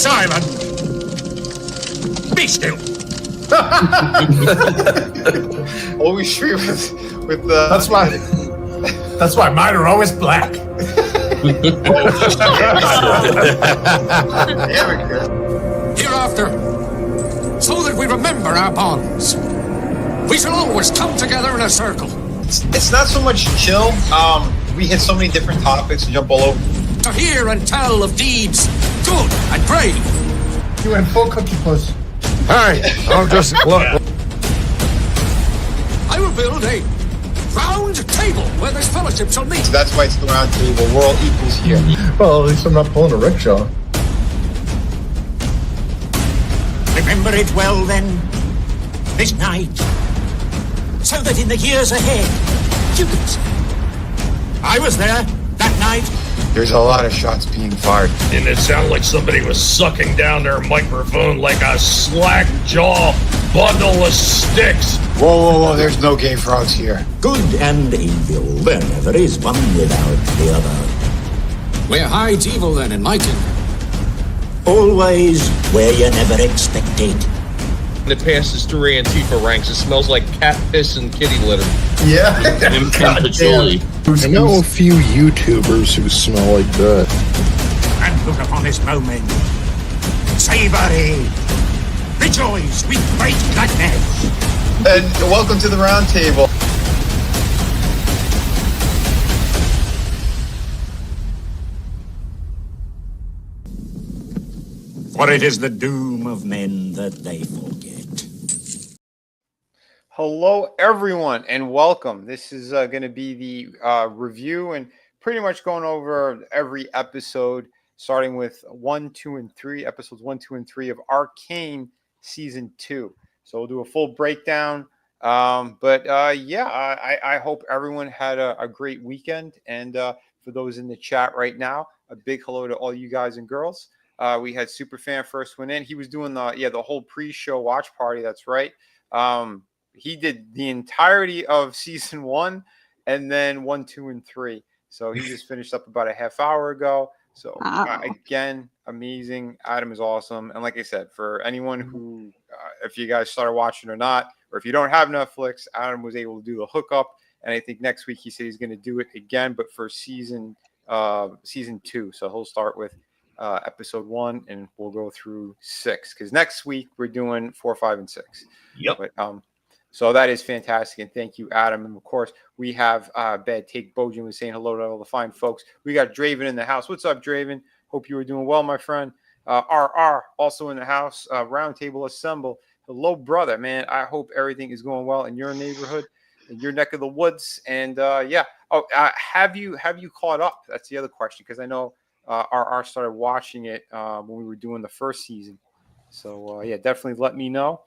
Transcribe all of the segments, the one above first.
silent! Be still! Always free with the. That's why mine are always black. Hereafter, so that we remember our bonds, we shall always come together in a circle. It's not so much chill. We hit so many different topics and jump all over. To hear and tell of deeds good and brave. You went full cookie puss. Hey, I'm just look. I will build a round table where this fellowship shall meet. So that's why it's the round table. We're all equals here. Well, at least I'm not pulling a rickshaw. Remember it well then, this night, so that in the years ahead, you can say, I was there that night. There's a lot of shots being fired. And it sounded like somebody was sucking down their microphone like a slack jaw bundle of sticks. Whoa, there's no gay frogs here. Good and evil, there never is one without the other. Where hides evil then in my kingdom? Always where you never expect it. When it passes through Antifa ranks, it smells like cat piss and kitty litter. Yeah. And patchouli. I know a few YouTubers who smell like that. And look upon this moment. Savory! Rejoice with great gladness! And welcome to the round table. For it is the doom of men that they forget. Hello, everyone, and welcome. This is going to be the review and pretty much going over every episode, starting with 1, 2, and 3, episodes 1, 2, and 3 of Arcane Season 2. So we'll do a full breakdown. I hope everyone had a great weekend. And for those in the chat right now, a big hello to all you guys and girls. We had Superfan first went in. He was doing the whole pre-show watch party. That's right. He did the entirety of season 1 and then 1, 2, and 3. So he just finished up about a half hour ago. So again, amazing. Adam is awesome. And like I said, for anyone who, if you guys started watching or not, or if you don't have Netflix, Adam was able to do the hookup. And I think next week he said he's going to do it again, but for season 2. So he'll start with episode 1 and we'll go through 6 because next week we're doing 4, 5, and 6. Yep. But, so that is fantastic, and thank you, Adam. And of course, we have Bad Take Bojan was saying hello to all the fine folks. We got Draven in the house. What's up, Draven? Hope you were doing well, my friend. RR also in the house. Roundtable assemble. Hello, brother, man. I hope everything is going well in your neighborhood, in your neck of the woods. And have you caught up? That's the other question because I know RR started watching it when we were doing the first season. So definitely let me know.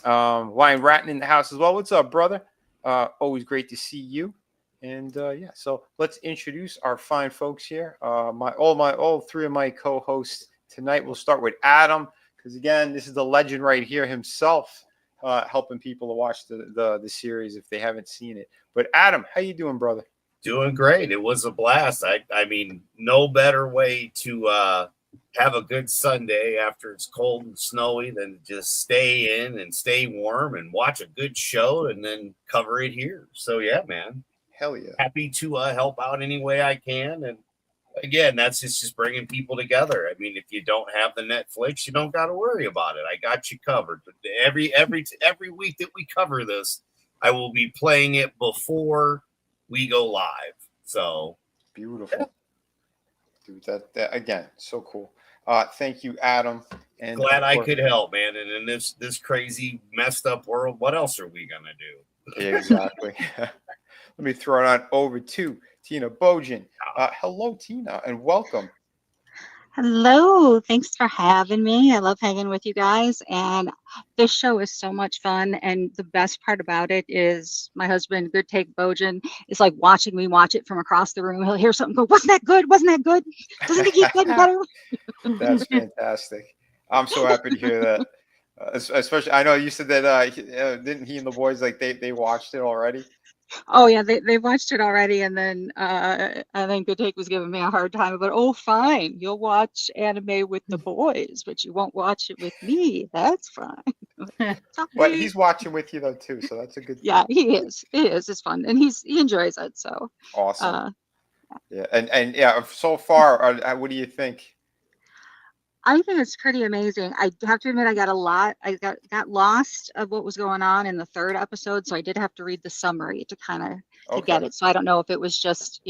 Lion Ratton in the house as well. What's up, brother? Always great to see you. And so let's introduce our fine folks here. All three of my co-hosts tonight. We'll start with Adam because again, this is the legend right here himself, helping people to watch the series if they haven't seen it. But Adam, how you doing, brother? Doing great. It was a blast. I mean, no better way to have a good Sunday after it's cold and snowy than just stay in and stay warm and watch a good show and then cover it here. So yeah, man. Hell yeah. Happy to help out any way I can. And again, that's just bringing people together. I mean, if you don't have the Netflix, you don't got to worry about it. I got you covered. But every week that we cover this, I will be playing it before we go live. So beautiful. Yeah. Dude, that again, so cool. Thank you, Adam. And glad I could help, man. And in this crazy, messed up world, what else are we gonna do? Yeah, exactly. Let me throw it on over to Tina Bojan. Hello, Tina, and welcome. Hello. Thanks for having me. I love hanging with you guys. And this show is so much fun. And the best part about it is my husband, Good Take Bojan, is like watching me watch it from across the room. He'll hear something go, wasn't that good? Wasn't that good? Doesn't it keep getting better? That's fantastic. I'm so happy to hear that. Especially, I know you said that, didn't he and the boys, like they watched it already? Oh yeah, they watched it already, and then Good Take was giving me a hard time about, oh fine, you'll watch anime with the boys, but you won't watch it with me. That's fine. But Sorry. he's watching with you though too, so that's a good thing. Yeah, he is. It is. It's fun, and he enjoys it. So, Awesome. uh, Yeah, and yeah, so far, what do you think? I think it's pretty amazing. I have to admit, I got lost of what was going on in the third episode, so I did have to read the summary to kind of to Okay. get it. So I don't know if it was just,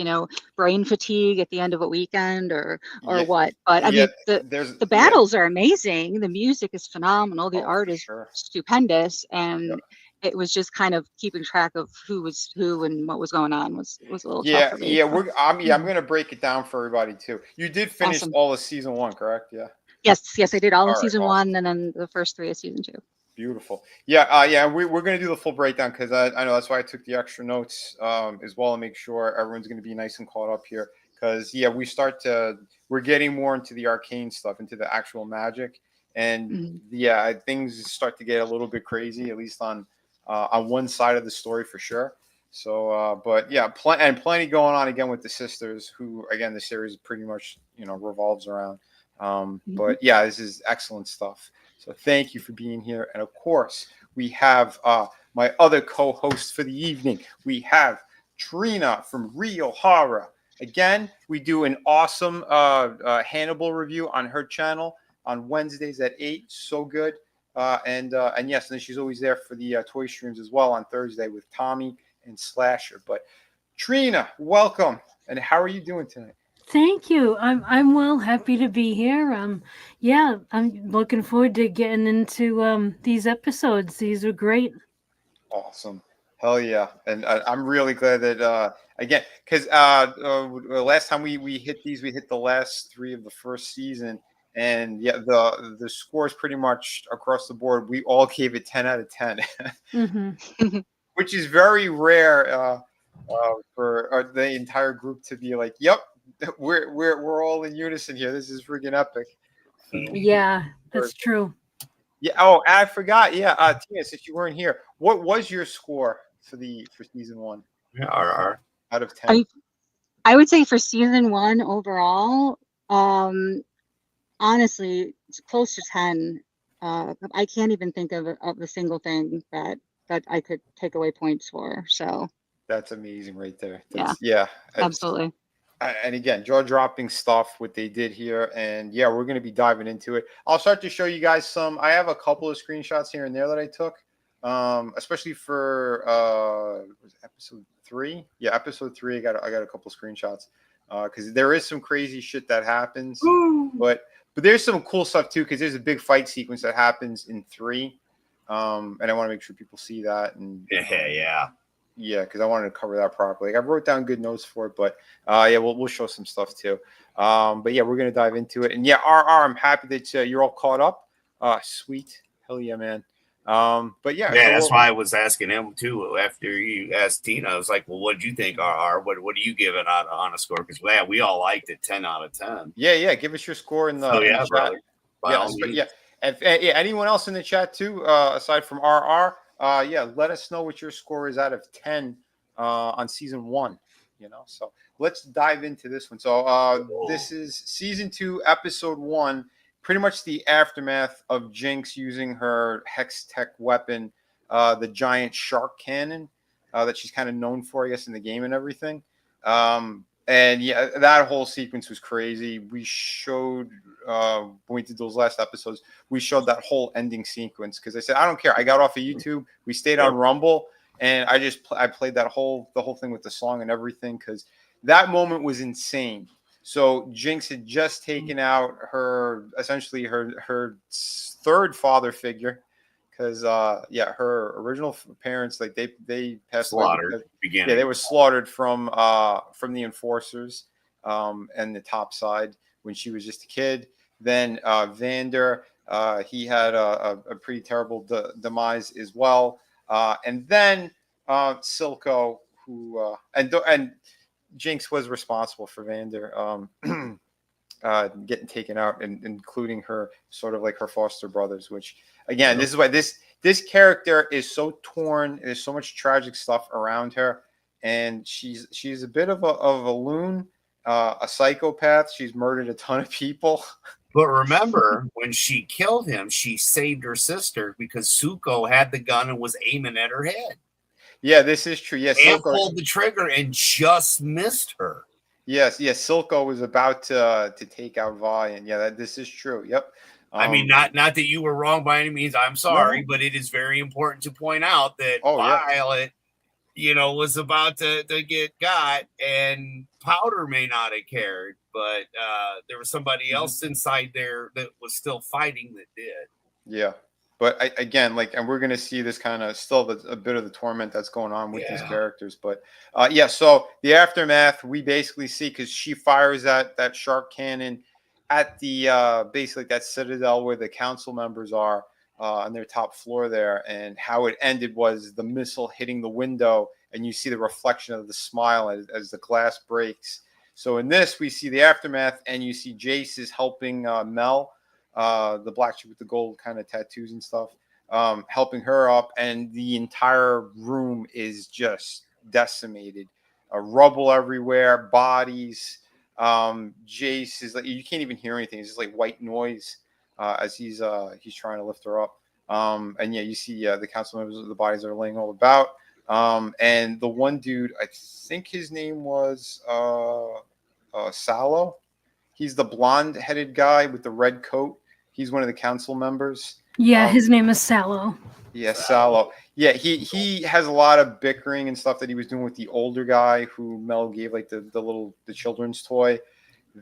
brain fatigue at the end of a weekend or Yeah, what. But I yeah. mean, the There's the battles are amazing. The music is phenomenal. The Oh, art for is sure. stupendous, Yeah. and it was just kind of keeping track of who was who and what was going on was a little tough Yeah, for me. yeah. So, I'm gonna break it down for everybody too. You did finish awesome. all of season 1, correct? Yeah. Yes, I did all All of right. season Awesome. 1 and then the first 3 of season 2. Beautiful. Yeah, yeah. We're gonna do the full breakdown because I know that's why I took the extra notes as well, and make sure everyone's gonna be nice and caught up here. Because yeah, we're getting more into the arcane stuff, into the actual magic, and Mhm. yeah, things start to get a little bit crazy, at least on one side of the story for sure. So, but yeah, plenty going on again with the sisters, who again the series pretty much revolves around. Mhm. But yeah, this is excellent stuff. So thank you for being here, and of course we have my other co-host for the evening. We have Trina from Real Horror. Again, we do an awesome Hannibal review on her channel on Wednesdays at 8. So good. And yes, and she's always there for the toy streams as well on Thursday with Tommy and Slasher. But Trina, welcome. And how are you doing tonight? Thank you. I'm well, happy to be here. Yeah, I'm looking forward to getting into these episodes. These are great. Awesome. Hell yeah. And I'm really glad that again, because last time we hit these, we hit the last 3 of the first season. And yeah, the scores pretty much across the board, we all gave it 10 out of 10. Mm-hmm. Which is very rare for the entire group to be like, "Yep, we're all in unison here. This is freaking epic." Yeah, that's true. Yeah. Oh, I forgot. Yeah, Tina, since you weren't here, what was your score for season 1 RR. out of 10? I would say for season 1 overall, honestly, it's close to 10. I can't even think of a single thing that I could take away points for. So That's amazing, right there. yeah, Yeah. absolutely. And again, jaw-dropping stuff what they did here, and yeah, we're going to be diving into it. I'll start to show you guys some. I have a couple of screenshots here and there that I took, especially for was it episode 3. Yeah, episode 3. I got a couple of screenshots because there is some crazy shit that happens, but there's some cool stuff too because there's a big fight sequence that happens in 3, and I want to make sure people see that. And yeah, because I wanted to cover that properly. I wrote down good notes for it, but yeah, we'll show some stuff too. But yeah, we're gonna dive into it. And yeah, RR, I'm happy that you're all caught up. Sweet, hell yeah, man. But yeah, Yeah, that's why I was asking him too. After you asked Tina, I was like, "Well, what do you think, RR? What do you give it on a score?" Because yeah, we all liked it 10 out of 10. Yeah, give us your score in the, So in yeah, the chat. brother. Yeah, and yeah, anyone else in the chat too, aside from RR. Yeah, let us know what your score is out of 10 on season 1. So let's dive into this one. So this is season 2, episode 1, pretty much the aftermath of Jinx using her hex tech weapon, the giant shark cannon that she's kind of known for, I guess, in the game and everything. And yeah, that whole sequence was crazy. We showed when we did those last episodes, we showed that whole ending sequence because I said, I don't care. I got off of YouTube. We stayed on Rumble, and I played the whole thing with the song and everything because that moment was insane. So Jinx had just taken out essentially her third father figure because her original parents, like they passed slaughtered. Yeah, they were slaughtered from the enforcers and the top side when she was just a kid. Then Vander, he had a pretty terrible demise as well. And then Silco, who and Jinx was responsible for Vander getting taken out, and including her sort of like her foster brothers. Which again, this is why this character is so torn. There's so much tragic stuff around her. and she's a bit of a loon, a psychopath. She's murdered a ton of people. But remember, when she killed him, she saved her sister because Suko had the gun and was aiming at her head. Yeah, this is true. Yes, And Silco pulled the trigger and just missed her. Yes, Silco was about to take out Vi, and this is true. Yep. I mean, not that you were wrong by any means. I'm sorry, but it is very important to point out that Violet, was about to get got, and Powder may not have cared, but there was somebody else inside there that was still fighting that did. Yeah. But again, and we're going to see this kind of still a bit of the torment that's going on with these characters. But so the aftermath, we basically see, because she fires that shark cannon at the basically that citadel where the council members are on their top floor there. And how it ended was the missile hitting the window, and you see the reflection of the smile as the glass breaks. So in this, we see the aftermath, and you see Jace is helping Mel, the black chick with the gold kind of tattoos and stuff, helping her up, and the entire room is just decimated. Rubble everywhere, bodies. Jace is you can't even hear anything. It's just white noise as he's trying to lift her up. And you see the council members of the bodies are laying all about. And the one dude, I think his name was Sallow. He's the blonde-headed guy with the red coat. He's one of the council members. Yeah, his name is Sallow. Yeah, Sallow. Yeah, he has a lot of bickering and stuff that he was doing with the older guy who Mel gave the children's toy.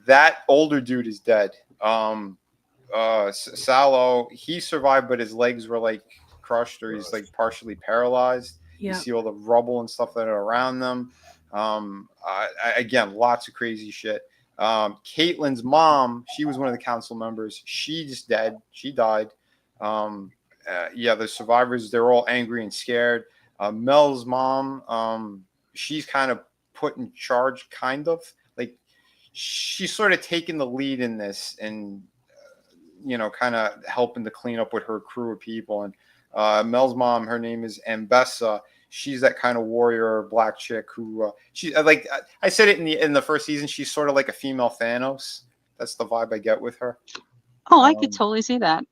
That older dude is dead. Sallow, he survived, but his legs were crushed, or he's partially paralyzed. You see all the rubble and stuff that are around them. Again, lots of crazy shit. Caitlyn's mom, she was one of the council members. She's dead. She died. The survivors, they're all angry and scared. Mel's mom, she's kind of put in charge, kind of. She's sort of taking the lead in this and, kind of helping to clean up with her crew of people. And Mel's mom, her name is Ambessa. She's that kind of warrior black chick who she I said it in the first season. She's sort of like a female Thanos. That's the vibe I get with her. Oh, I could totally see that.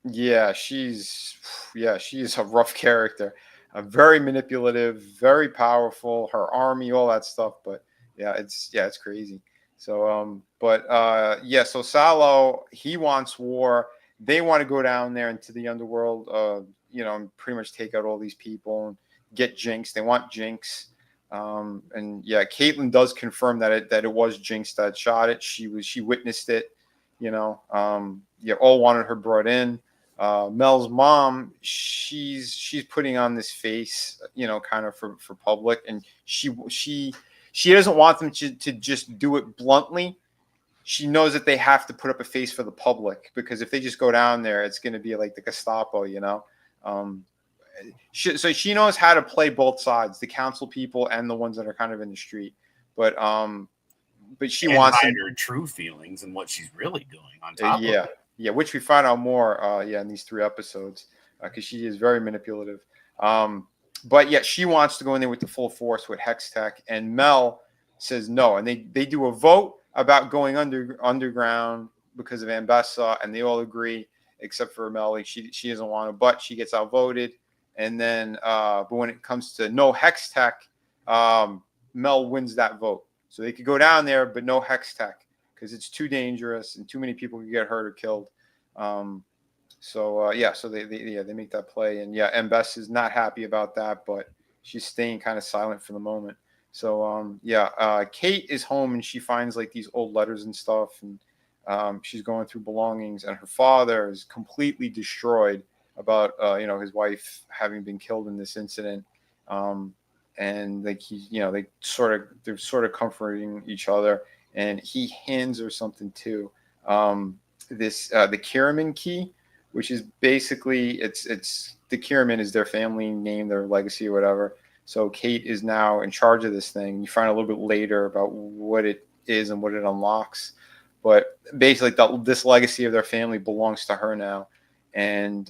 Yeah, she's a rough character. Very manipulative, very powerful. Her army, all that stuff. But it's crazy. So so Sallow, he wants war. They want to go down there into the underworld, and pretty much take out all these people and get Jinx. They want Jinx. Caitlyn does confirm that it was Jinx that shot it. She witnessed it. All wanted her brought in. Mel's mom, she's putting on this face, kind of for public, and she doesn't want them to just do it bluntly. She knows that they have to put up a face for the public, because if they just go down there, it's going to be like the Gestapo, So she knows how to play both sides, the council people and the ones that are kind of in the street. But she wants hide her true feelings and what she's really doing on top of it. Which we find out more in these 3 episodes, because she is very manipulative. But she wants to go in there with the full force with Hex Tech, and Mel says no, and they do a vote about going underground because of Ambessa, and they all agree except for Mel. She doesn't want to, but she gets outvoted. And then, but when it comes to no Hex Tech, Mel wins that vote. So they could go down there, but no Hex Tech, because it's too dangerous and too many people could get hurt or killed. So they make that play, and Ambessa is not happy about that, but she's staying kind of silent for the moment. So Kate is home, and she finds these old letters and stuff, and she's going through belongings, and her father is completely destroyed about his wife having been killed in this incident, and they're sort of comforting each other, and he hands her something too, the Kiraman key, which is basically it's the Kiraman is their family name, their legacy or whatever. So Kate is now in charge of this thing. You find a little bit later about what it is and what it unlocks, but basically this legacy of their family belongs to her now. And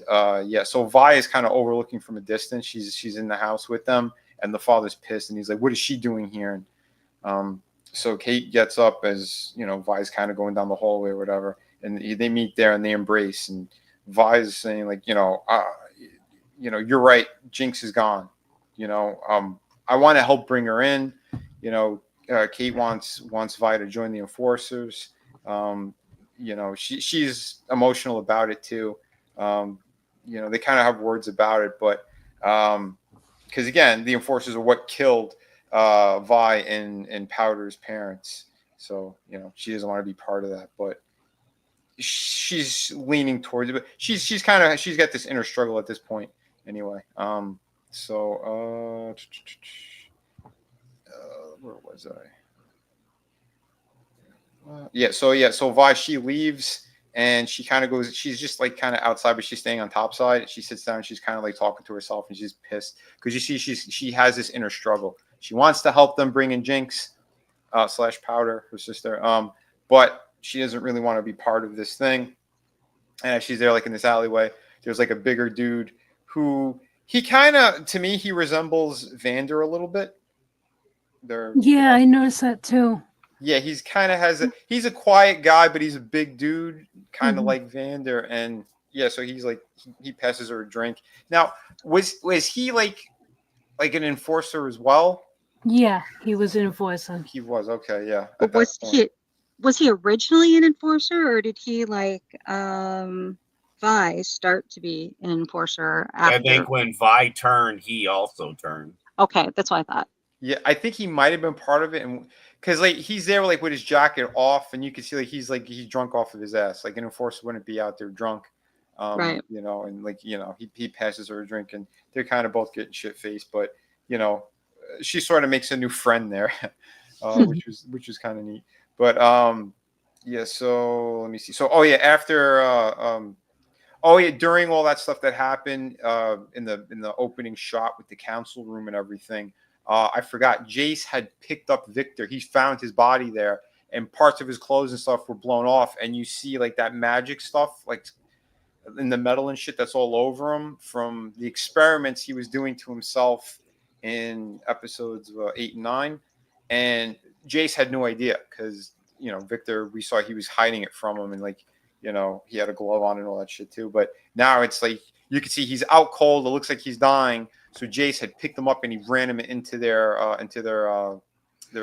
so Vi is kind of overlooking from a distance. She's in the house with them, and the father's pissed, and he's like, "What is she doing here?" And so Kate gets up as Vi's kind of going down the hallway or whatever, and they meet there and they embrace, and Vi's saying like, you're right, Jinx is gone. I want to help bring her in. Kate wants Vi to join the Enforcers. She's emotional about it too. They kind of have words about it, but because again, the Enforcers are what killed Vi and Powder's parents. So she doesn't want to be part of that, but she's leaning towards it. But she's got this inner struggle at this point anyway. Where was I? So Vi, she leaves and she kind of goes, she's just like kind of outside, but she's staying on top side. She sits down, she's kind of like talking to herself, and she's pissed because you see she has this inner struggle. She wants to help them bring in Jinx / Powder, her sister, but she doesn't really want to be part of this thing. And as she's there like in this alleyway, there's like a bigger dude who he kind of, to me, he resembles Vander a little bit. I noticed that too. Yeah, he's kind of he's a quiet guy, but he's a big dude, kind of like Vander. And yeah, so he's like, he passes her a drink. Now, was he like an enforcer as well? Yeah, he was an enforcer. He was, okay, yeah. But was he originally an enforcer, or did he like Vi start to be an enforcer after? I think when Vi turned, he also turned. Okay, that's what I thought. Yeah, I think he might have been part of it, and because like he's there like with his jacket off, and you can see like he's drunk off of his ass. Like an enforcer wouldn't be out there drunk, right? And like he passes her a drink, and they're kind of both getting shit faced, but she sort of makes a new friend there, which is kind of neat. But yeah. So let me see. So after during all that stuff that happened in the opening shot with the council room and everything. I forgot. Jace had picked up Victor. He found his body there, and parts of his clothes and stuff were blown off. And you see like that magic stuff, like in the metal and shit, that's all over him from the experiments he was doing to himself in episodes 8 and 9. And Jace had no idea because Victor, we saw he was hiding it from him, and like he had a glove on and all that shit too. But now it's like you can see he's out cold. It looks like he's dying. So Jace had picked them up and he ran them into their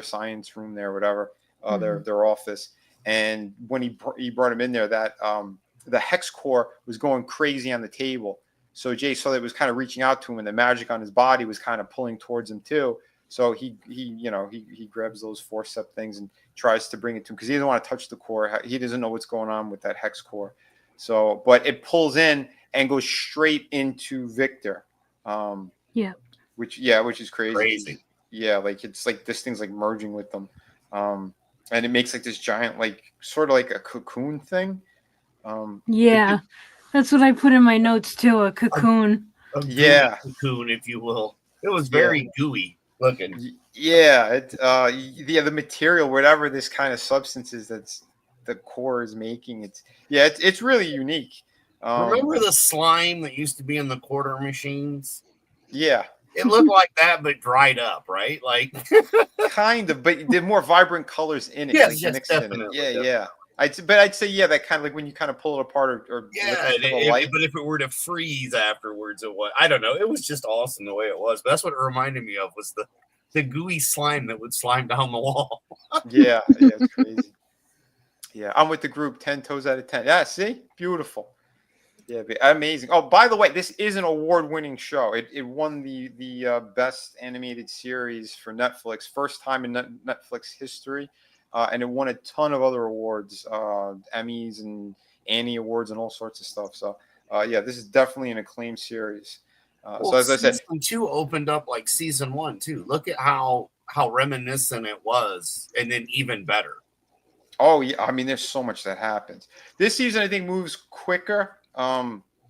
science room there, whatever, their office. And when he brought him in there, that the hex core was going crazy on the table. So Jace saw that it was kind of reaching out to him, and the magic on his body was kind of pulling towards him too. So he grabs those forceps things and tries to bring it to him because he doesn't want to touch the core. He doesn't know what's going on with that hex core. So, but it pulls in and goes straight into Victor. Which is crazy. Yeah, like it's like this thing's like merging with them, and it makes like this giant, like sort of like a cocoon thing. That's what I put in my notes too. A cocoon. Cocoon, if you will. It was very gooey looking. Yeah, the material, whatever this kind of substance is that's the core is making, it's really unique. Remember the slime that used to be in the quarter machines? Yeah. It looked like that, but dried up, right? Like kind of, but the more vibrant colors in it. Yes, definitely. Yeah. I'd say that kind of like when you kind of pull it apart or but if it were to freeze afterwards, I don't know. It was just awesome the way it was. But that's what it reminded me of, was the gooey slime that would slime down the wall. yeah, it's crazy. Yeah, I'm with the group. 10 toes out of 10. Yeah, see, beautiful. Yeah, amazing. Oh, by the way, this is an award-winning show. It won the best animated series for Netflix, first time in Netflix history, and it won a ton of other awards, Emmys and Annie Awards and all sorts of stuff. So, this is definitely an acclaimed series. So as I said, season 2 opened up like season 1 too. Look at how reminiscent it was, and then even better. Oh yeah, I mean, there's so much that happens. This season, I think, moves quicker.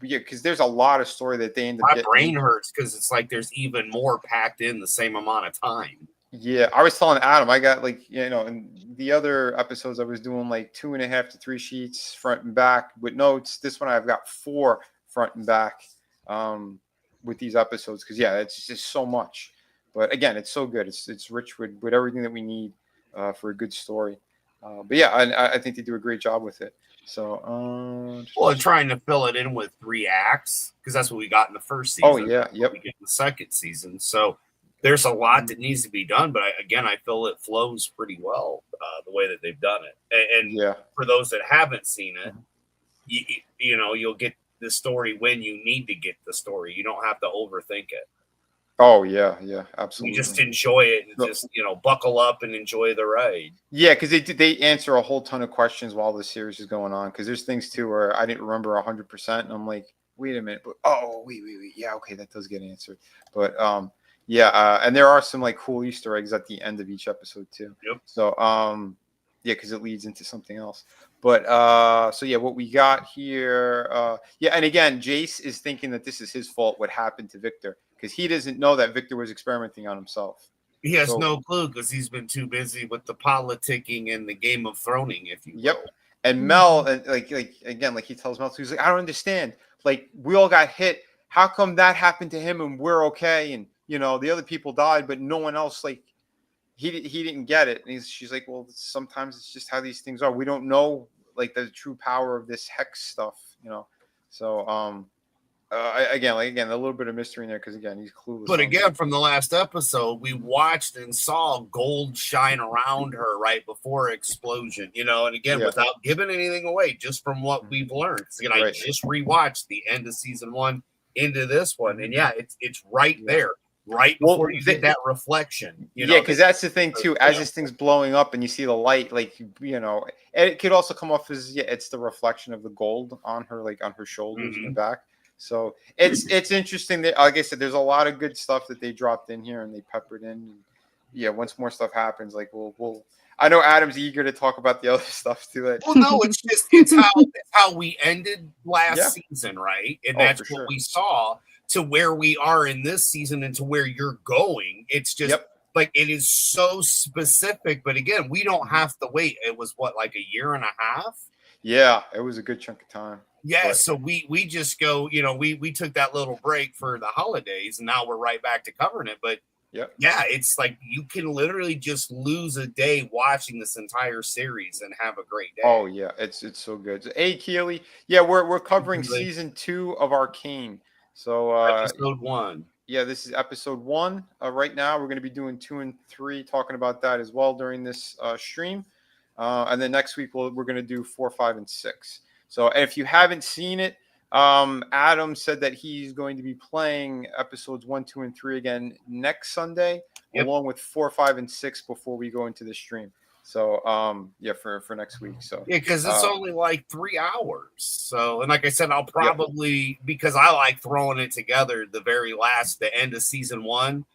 Because there's a lot of story that they end up. My brain hurts because it's like there's even more packed in the same amount of time. Yeah, I was telling Adam, I got like in the other episodes I was doing like 2.5 to 3 sheets front and back with notes. This one I've got 4 front and back with these episodes because it's just so much. But again, it's so good. It's rich with everything that we need for a good story. But yeah, I think they do a great job with it. So, well, trying to fill it in with 3 acts because that's what we got in the first season. Oh yeah, yep. We get in the second season, so there's a lot that needs to be done. But I feel it flows pretty well the way that they've done it. And yeah, for those that haven't seen it, you'll get the story when you need to get the story. You don't have to overthink it. Oh yeah, absolutely. You just enjoy it and just buckle up and enjoy the ride. Yeah, because they answer a whole ton of questions while the series is going on. Because there's things too where I didn't remember 100%, and I'm like, wait a minute, but wait, yeah, okay, that does get answered. But and there are some like cool Easter eggs at the end of each episode too. Yep. So because it leads into something else. But what we got here, and again, Jace is thinking that this is his fault. What happened to Victor? Because he doesn't know that Victor was experimenting on himself. He has no clue because he's been too busy with the politicking and the Game of Throning, if you will. Yep. And Mel, and like he tells Mel, he's like, I don't understand. Like, we all got hit. How come that happened to him and we're okay? And the other people died, but no one else. Like, he didn't get it. And she's like, well, sometimes it's just how these things are. We don't know like the true power of this hex stuff. So again, a little bit of mystery in there because again, he's clueless. But again, from the last episode, we watched and saw gold shine around her right before explosion. And again, without giving anything away, just from what we've learned. Again, I just rewatched the end of season 1 into this one, and it's right there, right before you get that reflection. Because that's the thing too. As this thing's blowing up and you see the light, like and it could also come off as it's the reflection of the gold on her, like on her shoulders and the back. So it's interesting that, like I said, there's a lot of good stuff that they dropped in here and they peppered in. And once more stuff happens, like we'll. I know Adam's eager to talk about the other stuff too. Well, no, it's how we ended last season, right? And that's what we saw to where we are in this season and to where you're going. It's just like it is so specific. But again, we don't have to wait. It was like a year and a half. Yeah, it was a good chunk of time. Yeah, so we just go, we took that little break for the holidays and now we're right back to covering it. But it's like you can literally just lose a day watching this entire series and have a great day. Oh yeah, it's so good. So, hey Keely, we're covering season 2 of Arcane. So episode 1. Yeah, this is episode 1 right now. We're going to be doing 2 and 3, talking about that as well during this stream. And then next week we're going to do 4, 5, and 6. So if you haven't seen it, Adam said that he's going to be playing episodes 1, 2, and 3 again next Sunday, along with 4, 5, and 6 before we go into the stream. So for next week. So because it's only like 3 hours. So and like I said, I'll probably because I like throwing it together the end of season 1,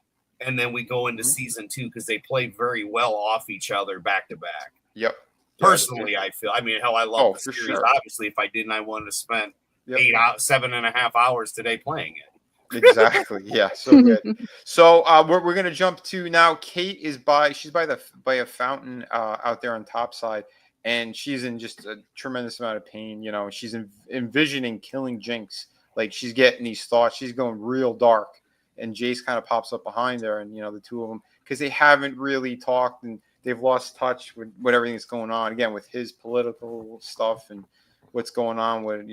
and then we go into season 2 because they play very well off each other back to back. Yep. Personally, I feel. I mean, hell, I love the series. Sure. Obviously, if I didn't, I wanted to spend 7.5 hours today playing it. Exactly. Yeah. So good. So we're gonna jump to now. Kate is by a fountain out there on top side, and she's in just a tremendous amount of pain. She's envisioning killing Jinx. Like she's getting these thoughts. She's going real dark, and Jace kind of pops up behind her, and the two of them because they haven't really talked and they've lost touch with everything that's going on again with his political stuff and what's going on with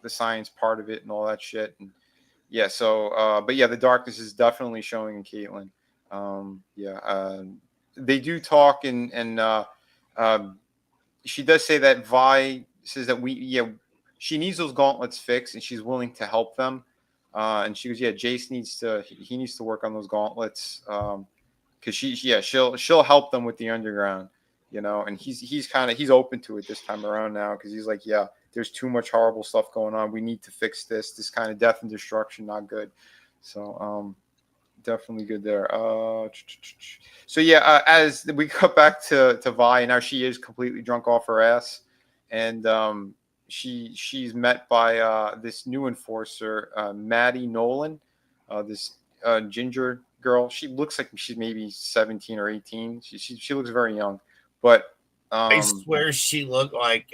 the science part of it and all that shit. And the darkness is definitely showing in Caitlyn. They do talk and she does say that Vi says that she needs those gauntlets fixed and she's willing to help them. And she goes, Jace needs to work on those gauntlets. Because she'll help them with the underground, and he's open to it this time around now because he's like, there's too much horrible stuff going on. We need to fix this kind of death and destruction, not good. So definitely good there. As we cut back to Vi, now she is completely drunk off her ass, and she's met by this new enforcer, Maddie Nolan, this ginger girl. She looks like she's maybe 17 or 18. She looks very young, but I swear she looked like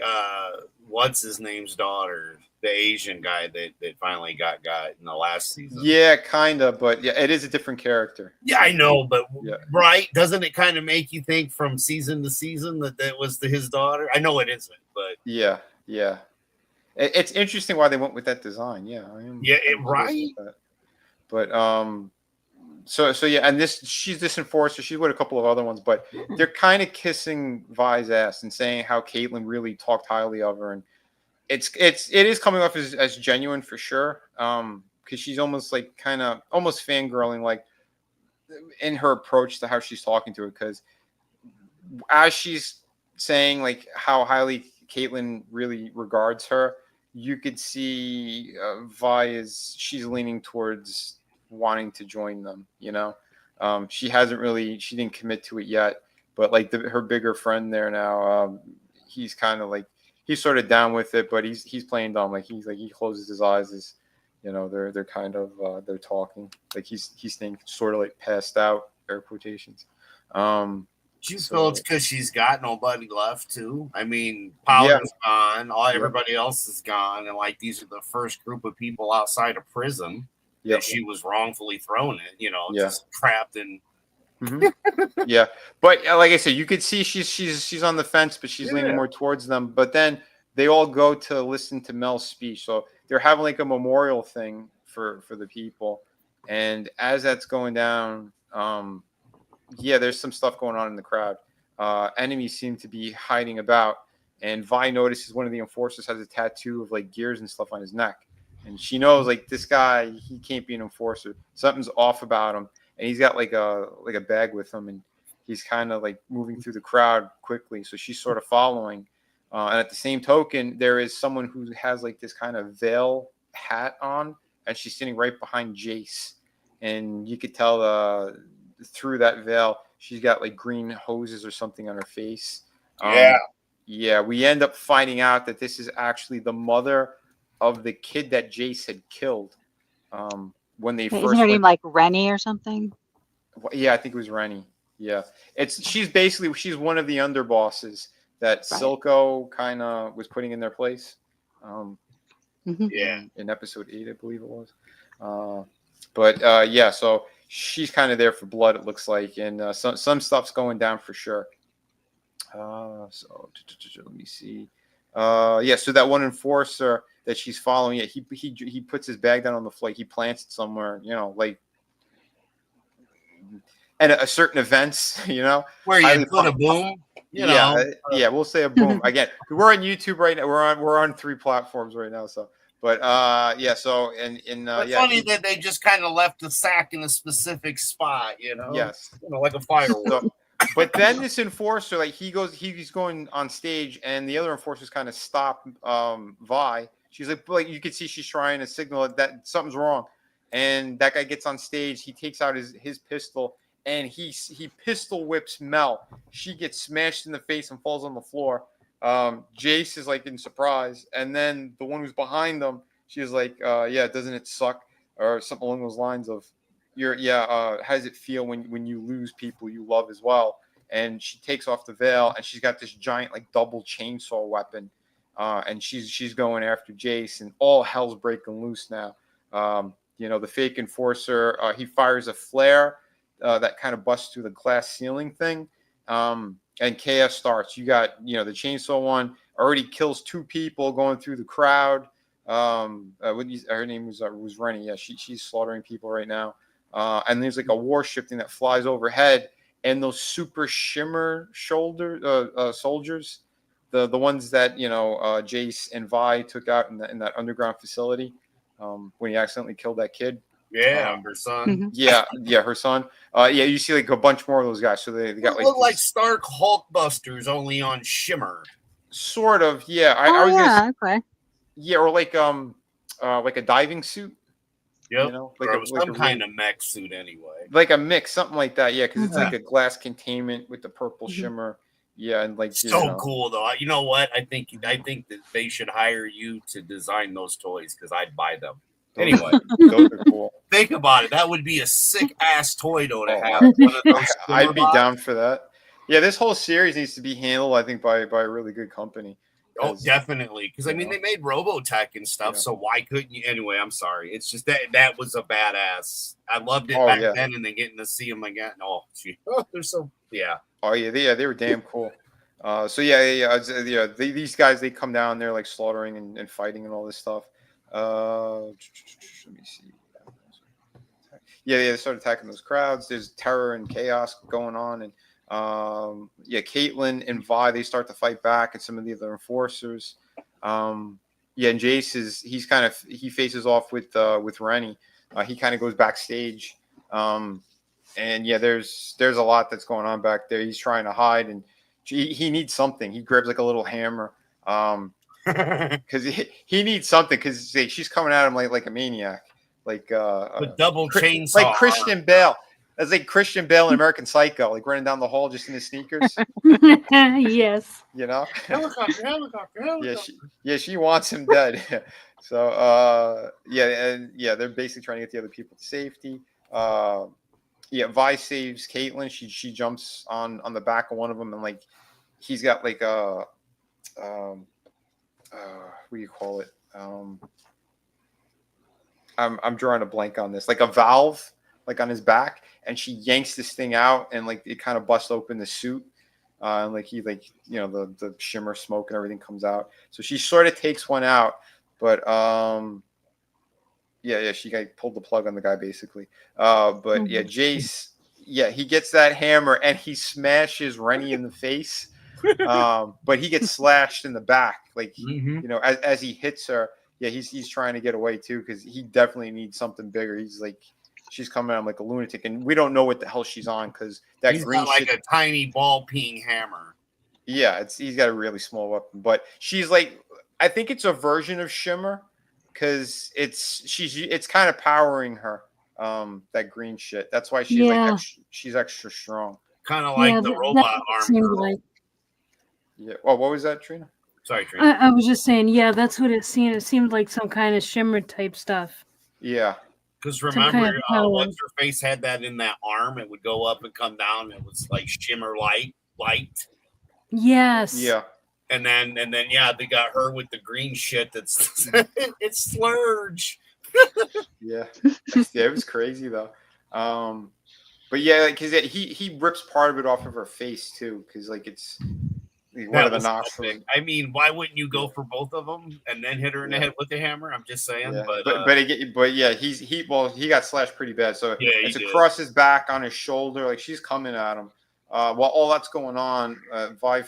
what's his name's daughter. Asian guy that finally got in the last season. Yeah, kind of, but yeah, it is a different character. Yeah, I know, but Yeah. right? Doesn't it kind of make you think from season to season that was his daughter? I know it isn't, but Yeah. It's interesting why they went with that design. Yeah, right. But so yeah, and she's this enforcer. She's with a couple of other ones, but they're kind of kissing Vi's ass and saying how Caitlyn really talked highly of her, and it is coming off as genuine for sure. Because she's almost like kind of almost fangirling, like in her approach to how she's talking to her. Because as she's saying like how highly Caitlyn really regards her, you could see she's leaning towards wanting to join them. She didn't commit to it yet, but like her bigger friend there now, he's kind of like he's sort of down with it, but he's playing dumb. Like he closes his eyes as they're kind of they're talking, like he's staying sort of like passed out, air quotations. Do you feel it's because she's got nobody left too? I mean, Powder's gone, everybody else is gone, and like these are the first group of people outside of prison that she was wrongfully thrown in. Just trapped in. Yeah, but like I said, you could see she's on the fence, but she's leaning more towards them. But then they all go to listen to Mel's speech, so they're having like a memorial thing for the people. And as that's going down, there's some stuff going on in the crowd. Enemies seem to be hiding about, and Vi notices one of the enforcers has a tattoo of like gears and stuff on his neck, and she knows like this guy, he can't be an enforcer. Something's off about him, and he's got like a bag with him, and he's kind of like moving through the crowd quickly. So she's sort of following, and at the same token, there is someone who has like this kind of veil hat on, and she's sitting right behind Jace, and you could tell through that veil she's got like green hoses or something on her face. We end up finding out that this is actually the mother of the kid that Jace had killed when they first isn't her name like Rennie or something? I think it was Rennie. She's one of the underbosses that Silco kind of was putting in their place in episode 8, I believe it was. So she's kind of there for blood, it looks like, and some stuff's going down for sure. Let me see. So that one enforcer that she's following, he puts his bag down on the floor. He plants it somewhere, like at a certain events, where you put a boom. We'll say a boom. Again, we're on YouTube right now. We're on 3 platforms right now, so. But funny that they just kind of left the sack in a specific spot, Yes, like a firework. But then this enforcer, like he's going on stage, and the other enforcers kind of stop Vi. She's like you could see she's trying to signal that something's wrong, and that guy gets on stage. He takes out his pistol, and he pistol whips Mel. She gets smashed in the face and falls on the floor. Jace is like in surprise, and then the one who's behind them, she's like, doesn't it suck, or something along those lines of, how does it feel when you lose people you love as well? And she takes off the veil, and she's got this giant like double chainsaw weapon, and she's going after Jace, and all hell's breaking loose now. The fake enforcer, he fires a flare that kind of busts through the glass ceiling thing. And chaos starts. You got, the chainsaw one already kills 2 people going through the crowd. Her name was Rennie. Yeah, she's slaughtering people right now. And there's like a warship thing that flies overhead, and those super shimmer soldiers, the ones that Jace and Vi took out in that underground facility when he accidentally killed that kid. Her son. Her son. You see like a bunch more of those guys. So they got look like Stark Hulkbusters, only on shimmer. Sort of, yeah. Okay. Yeah, or like a diving suit. Yep. Like some kind of mech suit anyway. Like a mix, something like that. Yeah, because it's like a glass containment with the purple shimmer. Yeah, and like cool though. You know what? I think that they should hire you to design those toys because I'd buy them. Anyway, those are cool. Think about it. That would be a sick ass toy though to have. One of those I'd be down for that. Yeah, this whole series needs to be handled, I think, by a really good company. Oh, definitely. Because I mean, they made Robotech and stuff, so why couldn't you? Anyway, I'm sorry. It's just that was a badass. I loved it back then, and then getting to see them again. Oh, they're so Oh yeah, they were damn cool. So these guys, they come down there like slaughtering and fighting and all this stuff. Let me see. Yeah, they start attacking those crowds. There's terror and chaos going on, and Caitlyn and Vi, they start to fight back, and some of the other enforcers. And Jace he faces off with Rennie. He kind of goes backstage, and there's a lot that's going on back there. He's trying to hide, and he needs something. He grabs like a little hammer, because he needs something, because she's coming at him like a maniac. Like the double chainsaw, like Christian Bale. That's like Christian Bale in American Psycho, like running down the hall just in his sneakers. Yes. You know? Helicopter. She wants him dead. So they're basically trying to get the other people to safety. Vi saves Caitlyn. She jumps on the back of one of them, and like he's got like what do you call it? I'm drawing a blank on this, like a valve, like on his back, and she yanks this thing out, and like it kind of busts open the suit, and like the shimmer smoke and everything comes out. So she sort of takes one out, but she pulled the plug on the guy basically. Jace, he gets that hammer and he smashes Rennie in the face, but he gets slashed in the back, like as he hits her. Yeah, he's trying to get away too, because he definitely needs something bigger. He's like, she's coming at him like a lunatic, and we don't know what the hell she's on, because that he's green got like a tiny ball peeing hammer. Yeah, he's got a really small weapon, but she's like, I think it's a version of Shimmer, because it's kind of powering her, that green shit. That's why she's extra strong. Kind of like the robot arm girl. Yeah. Well, what was that, Trina? Sorry, Trina. I was just saying, that's what it seemed. It seemed like some kind of Shimmer type stuff. Yeah. Because remember, once her face had that in that arm, it would go up and come down. It was like shimmer light. Yes. Yeah. And then they got her with the green shit. That's it's Slurge. Yeah, it was crazy though. But because he rips part of it off of her face too, because like it's. One of the nostrils. I mean, why wouldn't you go for both of them and then hit her in the head with the hammer? I'm just saying. Yeah. But he got slashed pretty bad. So it's across his back, on his shoulder. Like she's coming at him. While all that's going on, Vi,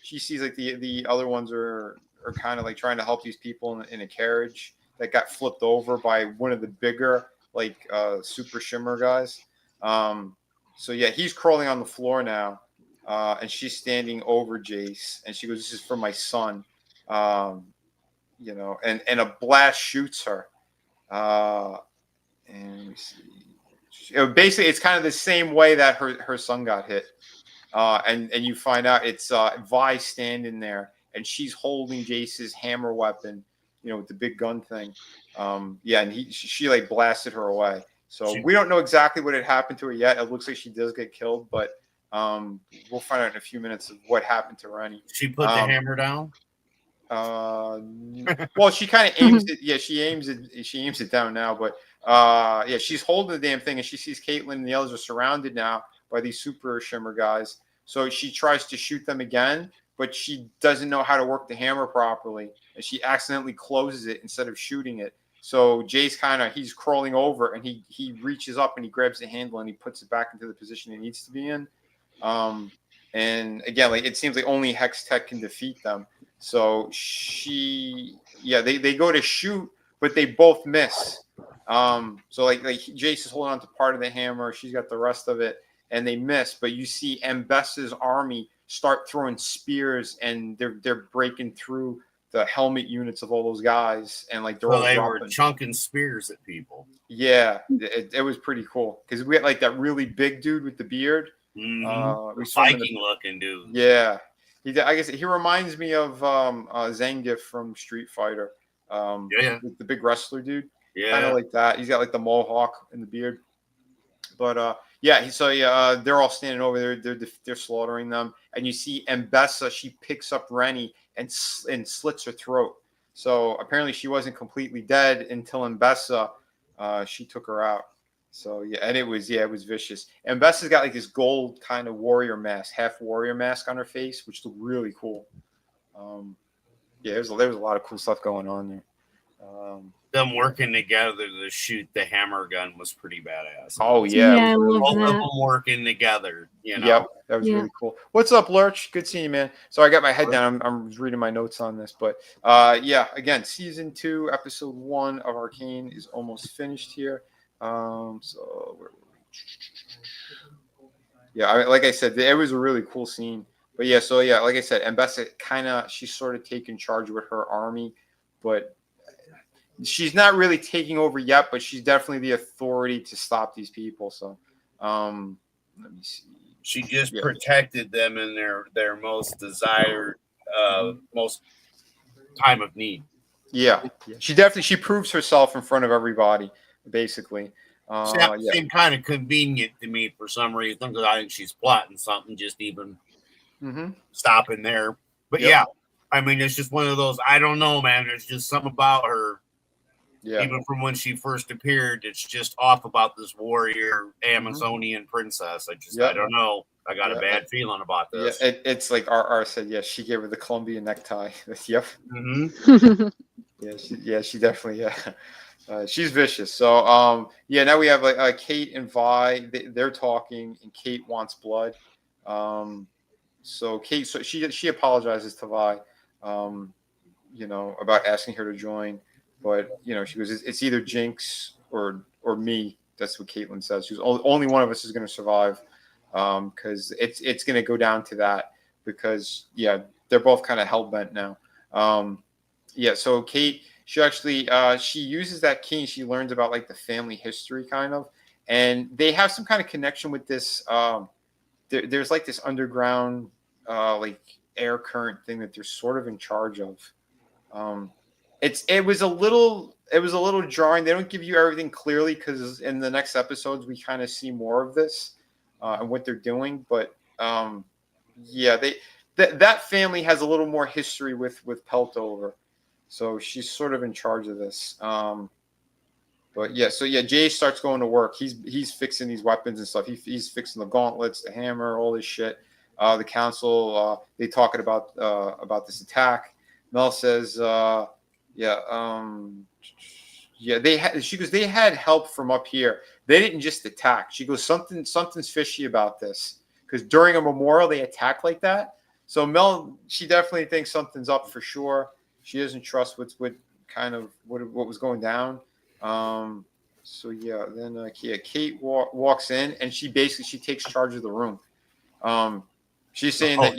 she sees like the other ones are kind of like trying to help these people in a carriage that got flipped over by one of the bigger like super Shimmer guys. He's crawling on the floor now. And she's standing over Jace, and she goes, "This is for my son," and a blast shoots her. And we see, basically, it's kind of the same way that her son got hit. And you find out it's Vi standing there, and she's holding Jace's hammer weapon, with the big gun thing. And she like blasted her away. So we don't know exactly what had happened to her yet. It looks like she does get killed, but. We'll find out in a few minutes of what happened to Rennie. She put the hammer down. Well, she kind of aims it. Yeah, she aims it down now. But she's holding the damn thing, and she sees Caitlyn and the others are surrounded now by these super Shimmer guys. So she tries to shoot them again, but she doesn't know how to work the hammer properly, and she accidentally closes it instead of shooting it. So Jace he's crawling over, and he reaches up and he grabs the handle and he puts it back into the position it needs to be in. And again, like it seems like only Hex Tech can defeat them. So they go to shoot, but they both miss. So like Jace is holding on to part of the hammer, she's got the rest of it, and they miss. But you see Mbessa's army start throwing spears, and they're breaking through the helmet units of all those guys, and like they were chunking spears at people. Yeah, it was pretty cool, because we had like that really big dude with the beard. Viking looking dude. Yeah, I guess he reminds me of Zangief from Street Fighter. With the big wrestler dude. Yeah, kind of like that. He's got like the mohawk and the beard. But they're all standing over there. They're slaughtering them, and you see Mbessa. She picks up Rennie and slits her throat. So apparently she wasn't completely dead until Mbessa, she took her out. So and it was vicious. And Mbessa's got like this gold kind of warrior mask, half warrior mask on her face, which looked really cool. There's a lot of cool stuff going on there. Them working together to shoot the hammer gun was pretty badass. Oh yeah, I love Both of that. them working together. You know. Yep, that was really cool. What's up, Lurch? Good seeing you, man. So I got my head down. I'm reading my notes on this, but again, season 2, episode 1 of Arcane is almost finished here. So where were we? Like I said, it was a really cool scene. But like I said, Mbessa she's sort of taking charge with her army, but she's not really taking over yet, but she's definitely the authority to stop these people. So, let me see. She just protected them in their most desired, most time of need. Yeah. She proves herself in front of everybody, basically. Seemed kind of convenient to me for some reason, because I think she's plotting something, just even stopping there. But I mean, it's just one of those. I don't know, man. There's just something about her. Yeah. Even from when she first appeared, it's just off about this warrior Amazonian princess. I don't know. I got a bad feeling about this. Yeah, it's like R said. Yeah, she gave her the Colombian necktie. Yep. She definitely. She's vicious. So now we have like Kate and Vi. They're talking, and Kate wants blood. So Kate, she apologizes to Vi, about asking her to join. But she goes, it's either Jinx or me. That's what Caitlin says. She goes, only one of us is going to survive, because it's going to go down to that. Because they're both kind of hell bent now. So Kate, she actually she uses that key and she learns about like the family history kind of, and they have some kind of connection with this. There's like this underground like air current thing that they're sort of in charge of. It was a little jarring. They don't give you everything clearly, because in the next episodes we kind of see more of this and what they're doing. But that family has a little more history with Peltover, so she's sort of in charge of this. Jay starts going to work. He's fixing these weapons and stuff. He's fixing the gauntlets, the hammer, all this shit. The council they talking about this attack. Mel says. She goes, they had help from up here. They didn't just attack. She goes, something's fishy about this, because during a memorial they attack like that. So Mel, she definitely thinks something's up for sure. She doesn't trust what was going down. Kate walks in, and she takes charge of the room. She's saying what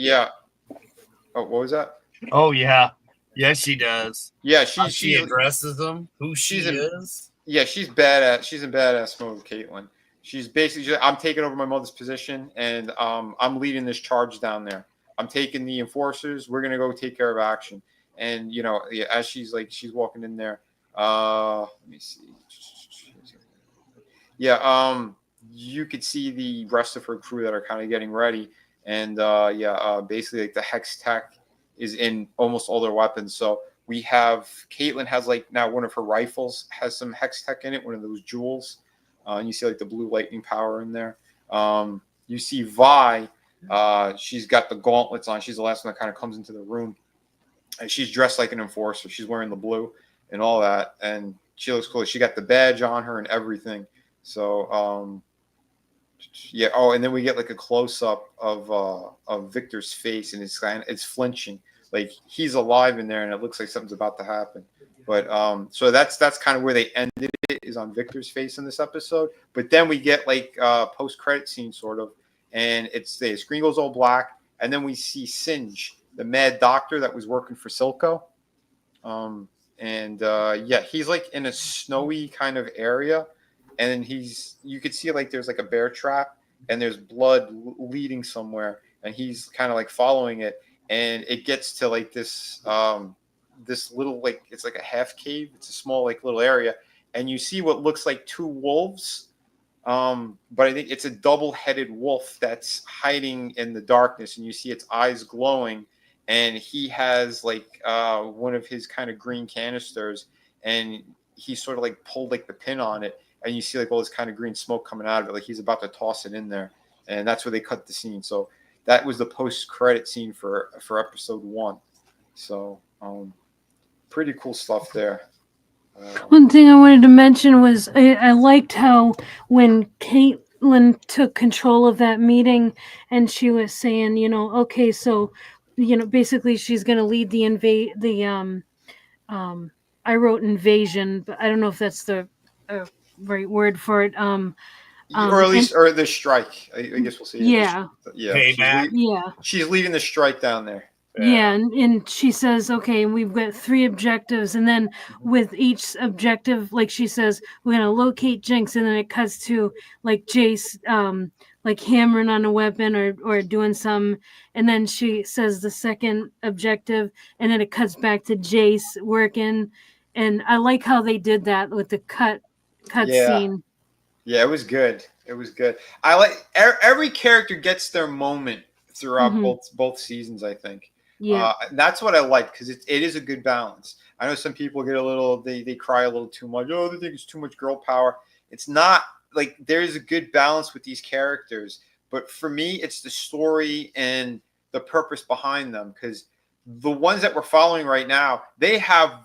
was that? Oh yeah. Yes, she does. Yeah, she addresses them. Who she is. Yeah, she's badass. She's in badass mode with Caitlin. She's basically, I'm taking over my mother's position, and I'm leading this charge down there. I'm taking the enforcers. We're gonna go take care of action. And as she's walking in there. Let me see. You could see the rest of her crew that are kind of getting ready, and basically like the hex tech is in almost all their weapons. So we have Caitlin has like now one of her rifles has some hex tech in it, one of those jewels. And you see like the blue lightning power in there. You see Vi, she's got the gauntlets on. She's the last one that kind of comes into the room, and she's dressed like an enforcer. She's wearing the blue and all that, and she looks cool. She got the badge on her and everything. So and then we get like a close up of Victor's face, and it's flinching, like he's alive in there, and it looks like something's about to happen. But so that's kind of where they ended it, is on Victor's face in this episode. But then we get like post credit scene sort of, and the screen goes all black, and then we see Singe, the mad doctor that was working for Silco. He's like in a snowy kind of area, and then you could see like there's like a bear trap, and there's blood leading somewhere, and he's kind of like following it, and it gets to like this little, like, it's like a half cave. It's a small like little area, and you see what looks like two wolves But I think it's a double-headed wolf that's hiding in the darkness, and you see its eyes glowing. And he has like one of his kind of green canisters, and he sort of like pulled like the pin on it, and you see like all this kind of green smoke coming out of it, like he's about to toss it in there, and that's where they cut the scene. So that was the post-credit scene for episode 1. So pretty cool stuff there. One thing I wanted to mention was I liked how when Caitlin took control of that meeting and she was saying, okay, so, basically she's going to lead I wrote invasion, but I don't know if that's the right word for it. Or at least, or the strike. I guess we'll see. Yeah. She's leading the strike down there. Yeah, and she says, okay, we've got 3 objectives, and then with each objective, like she says, we're gonna locate Jinx, and then it cuts to like Jace, like hammering on a weapon or doing some, and then she says the second objective, and then it cuts back to Jace working, and I like how they did that with the cut scene. Yeah, it was good. It was good. I like every character gets their moment throughout both seasons, I think. Yeah, that's what I like, because it is a good balance. I know some people get a little, they cry a little too much. Oh, they think it's too much girl power. It's not. Like, there's a good balance with these characters, but for me, it's the story and the purpose behind them, because the ones that we're following right now, they have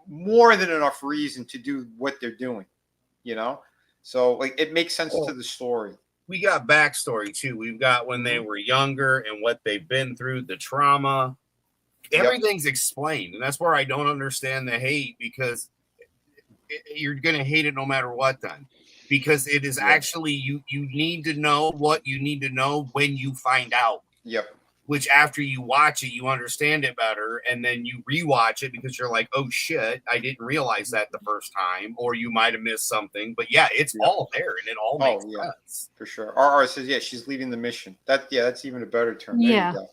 more than enough reason to do what they're doing, so like it makes sense to the story. We got backstory too. We've got when they were younger and what they've been through, the trauma. Everything's explained, and that's where I don't understand the hate, because you're going to hate it no matter what. Then, because it is actually you need to know what you need to know when you find out. Yep. Which after you watch it, you understand it better, and then you rewatch it because you're like, oh shit, I didn't realize that the first time, or you might have missed something. But yeah, it's all there, and it all makes sense. For sure. RR says, she's leaving the mission. That's even a better term. Yeah. There you go.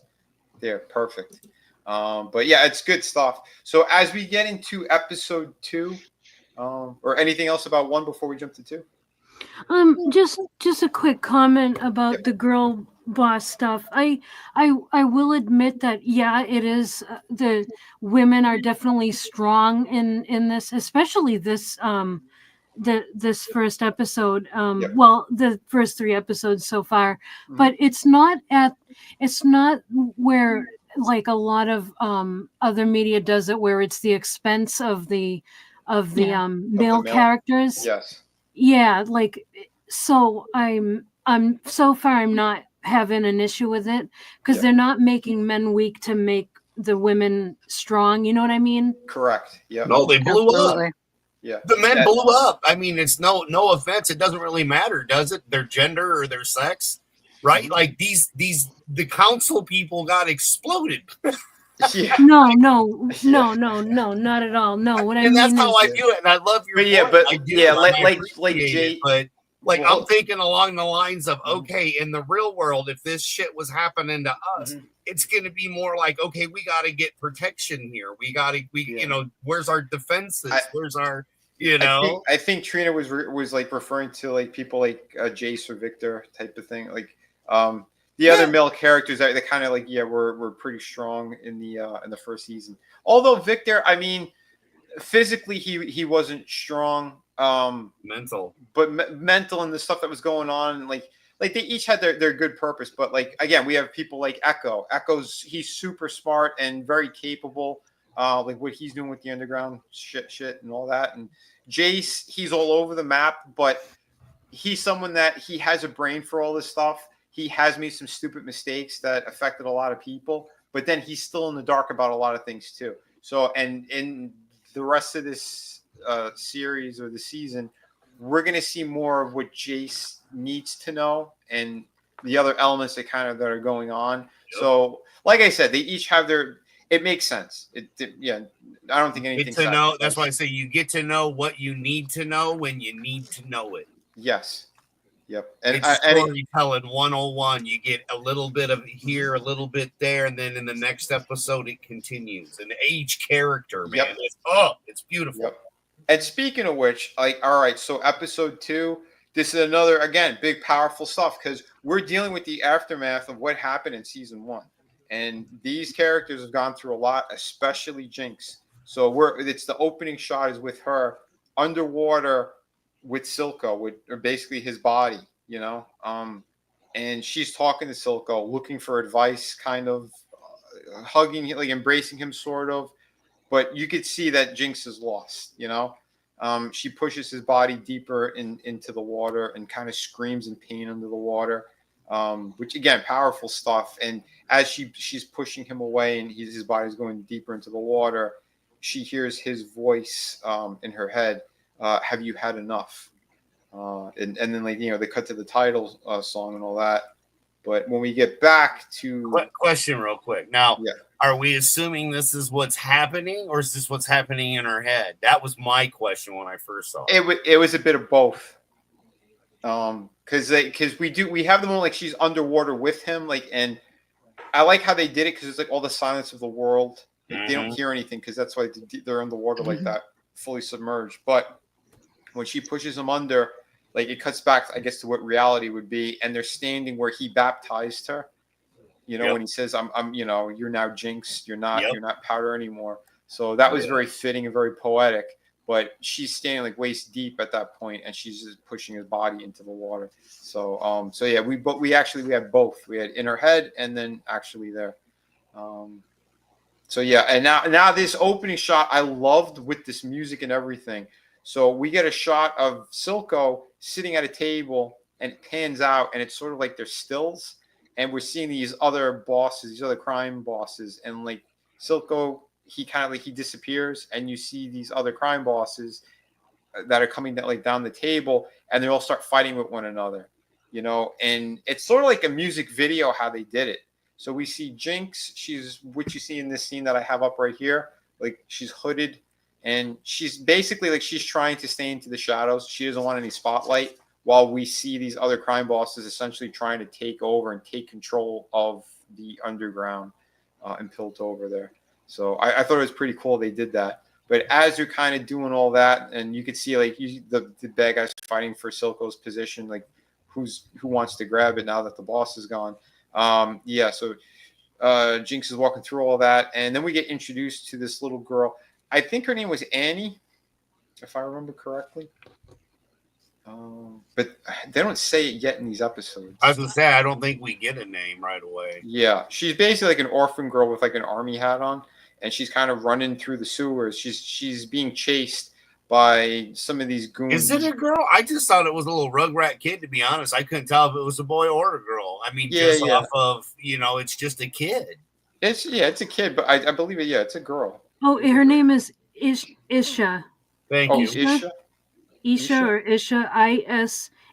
There, perfect. But yeah, it's good stuff. So as we get into episode 2, or anything else about 1 before we jump to 2? Just a quick comment about the girl boss stuff. I will admit that it is, the women are definitely strong in this, especially this this first episode. Well, the first 3 episodes so far, but it's not where like a lot of other media does it, where it's the expense of the male characters. Yes. Yeah, like, so I'm so far I'm not having an issue with it, because they're not making men weak to make the women strong. You know what I mean? Correct. Yeah. No, they blew up. Yeah. The men blew up. I mean, it's no offense. It doesn't really matter, does it? Their gender or their sex, right? Like the council people got exploded. Yeah. No, not at all. No, what I mean that's how is, I view it, and I love your. Like Jay, but I'm thinking along the lines of, okay, in the real world, if this shit was happening to us, it's going to be more like, okay, we got to get protection here. Where's our defenses? Where's our, I think Trina was like referring to like people like Jace or Victor type of thing, like the other male characters that kind of like were pretty strong in the first season. Although Victor, I mean, physically he wasn't strong. Mental and the stuff that was going on, like they each had their good purpose. But like, again, we have people like Echo. He's super smart and very capable. Like what he's doing with the underground shit and all that. And Jace, he's all over the map, but he's someone that he has a brain for all this stuff. He has made some stupid mistakes that affected a lot of people, but then he's still in the dark about a lot of things too. So, and in the rest of this series or the season, we're going to see more of what Jace needs to know and the other elements that are going on. Yep. So, like I said, they each have it makes sense. I don't think anything to know. That's why I say you get to know what you need to know when you need to know it. Yes. Yep. And it's storytelling 101. You get a little bit of here, a little bit there, and then in the next episode it continues. And each character, man, it's beautiful. Yep. And speaking of which, like, all right, so episode 2, this is another, again, big, powerful stuff because we're dealing with the aftermath of what happened in season 1. And these characters have gone through a lot, especially Jinx. So it's the opening shot is with her underwater with Silco, or basically his body, and she's talking to Silco, looking for advice, kind of hugging, like embracing him, sort of. But you could see that Jinx is lost, She pushes his body deeper into the water and kind of screams in pain under the water, which, again, powerful stuff. And as she's pushing him away and his body's going deeper into the water, she hears his voice in her head, have you had enough? And then, like, they cut to the title song and all that. But when we get back to... Question real quick. Now, yeah. Are we assuming this is what's happening, or is this what's happening in her head? That was my question when I first saw it. It was a bit of both. Because we have the moment like she's underwater with him, like, and I like how they did it because it's like all the silence of the world. Like, they don't hear anything because that's why they're underwater like that, fully submerged. But when she pushes him under, like, it cuts back, I guess, to what reality would be, and they're standing where he baptized her. When he says, I'm you're now Jinx, you're not powder anymore. So that was very fitting and very poetic, but she's standing like waist deep at that point, and she's just pushing his body into the water. So, yeah, we had both. We had in her head and then actually there. So yeah. And now this opening shot, I loved with this music and everything. So we get a shot of Silco sitting at a table and it pans out and it's sort of like they're stills. And we're seeing these other bosses, these other crime bosses, and like Silco, he kind of like he disappears, and you see these other crime bosses that are coming down the table, and they all start fighting with one another, And it's sort of like a music video how they did it. So we see Jinx, she's what you see in this scene that I have up right here, like she's hooded, and she's basically like she's trying to stay into the shadows. She doesn't want any spotlight. While we see these other crime bosses essentially trying to take over and take control of the underground and Piltover there. So I thought it was pretty cool they did that. But as you're kind of doing all that, and you could see like the bad guys fighting for Silco's position, like who wants to grab it now that the boss is gone. So Jinx is walking through all that, and then we get introduced to this little girl. I think her name was Annie, if I remember correctly. But they don't say it yet in these episodes. I was going to say, I don't think we get a name right away. Yeah, she's basically like an orphan girl with like an army hat on, and she's kind of running through the sewers. She's being chased by some of these goons. Is it a girl? I just thought it was a little rugrat kid, to be honest. I couldn't tell if it was a boy or a girl. I mean, off of, it's just a kid. It's a kid, but I believe it. Yeah, it's a girl. Oh, her name is Isha. Thank you. Isha? Isha or Isha,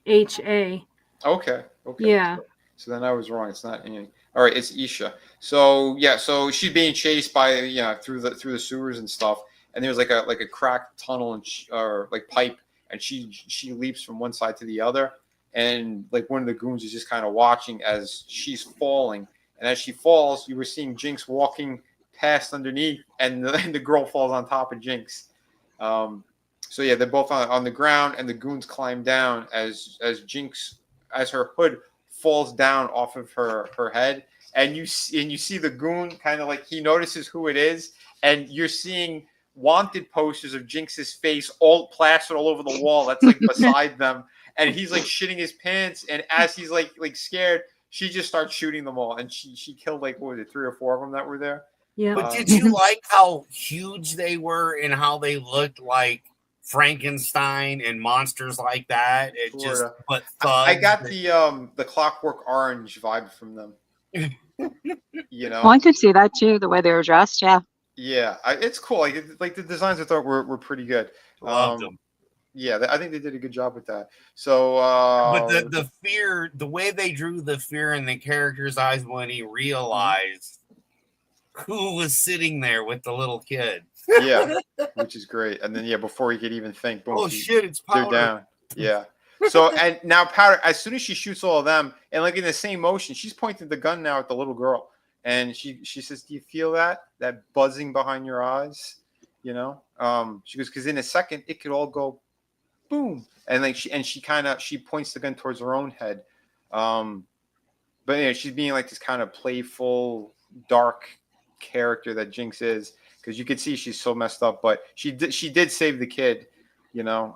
Isha. Okay. Yeah. So then I was wrong. It's not Annie. All right, it's Isha. So yeah, so she's being chased by through the sewers and stuff, and there's like a cracked tunnel or like pipe, and she leaps from one side to the other, and like one of the goons is just kind of watching as she's falling, and as she falls, you were seeing Jinx walking past underneath, and the girl falls on top of Jinx. So yeah, they're both on the ground, and the goons climb down as Jinx, as her hood falls down off of her head, and you see the goon kind of like he notices who it is, and you're seeing wanted posters of Jinx's face all plastered all over the wall. That's like beside them, and he's like shitting his pants, and as he's like scared, she just starts shooting them all, and she killed like what was it, 3 or 4 of them that were there. Yeah. But did you like how huge they were and how they looked like Frankenstein and monsters like that? I got the Clockwork Orange vibe from them. Well, I could see that too, the way they were dressed. Yeah. Yeah, it's cool. Like the designs I thought were pretty good. Loved them. Yeah, I think they did a good job with that. So, but the fear, the way they drew the fear in the character's eyes when he realized who was sitting there with the little kid. Yeah, which is great. And then before he could even think, boom, it's Powder. They're down. Yeah. So and now Powder, as soon as she shoots all of them, and like in the same motion, she's pointing the gun now at the little girl, and she says, "Do you feel that buzzing behind your eyes?" She goes, "Because in a second it could all go boom, and like she points the gun towards her own head. But yeah, she's being like this kind of playful, dark character that Jinx is, because you could see she's so messed up, but she did save the kid, you know.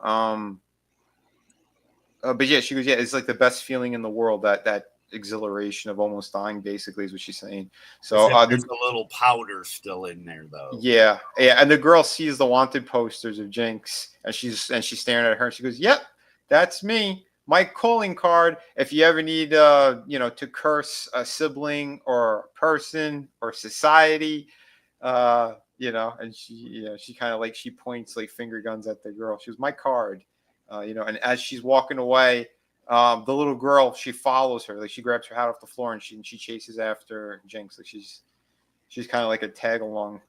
But yeah, she goes, yeah, it's like the best feeling in the world, that exhilaration of almost dying, basically, is what she's saying. So there's a little powder still in there, though. Yeah, and the girl sees the wanted posters of Jinx, and she's staring at her, and she goes, "Yep, that's me. My calling card. If you ever need, to curse a sibling or a person or society, and she kind of like, she points like finger guns at the girl. She goes, my card, and as she's walking away, the little girl, she follows her, like she grabs her hat off the floor and she chases after Jinx. Like she's kind of like a tag along.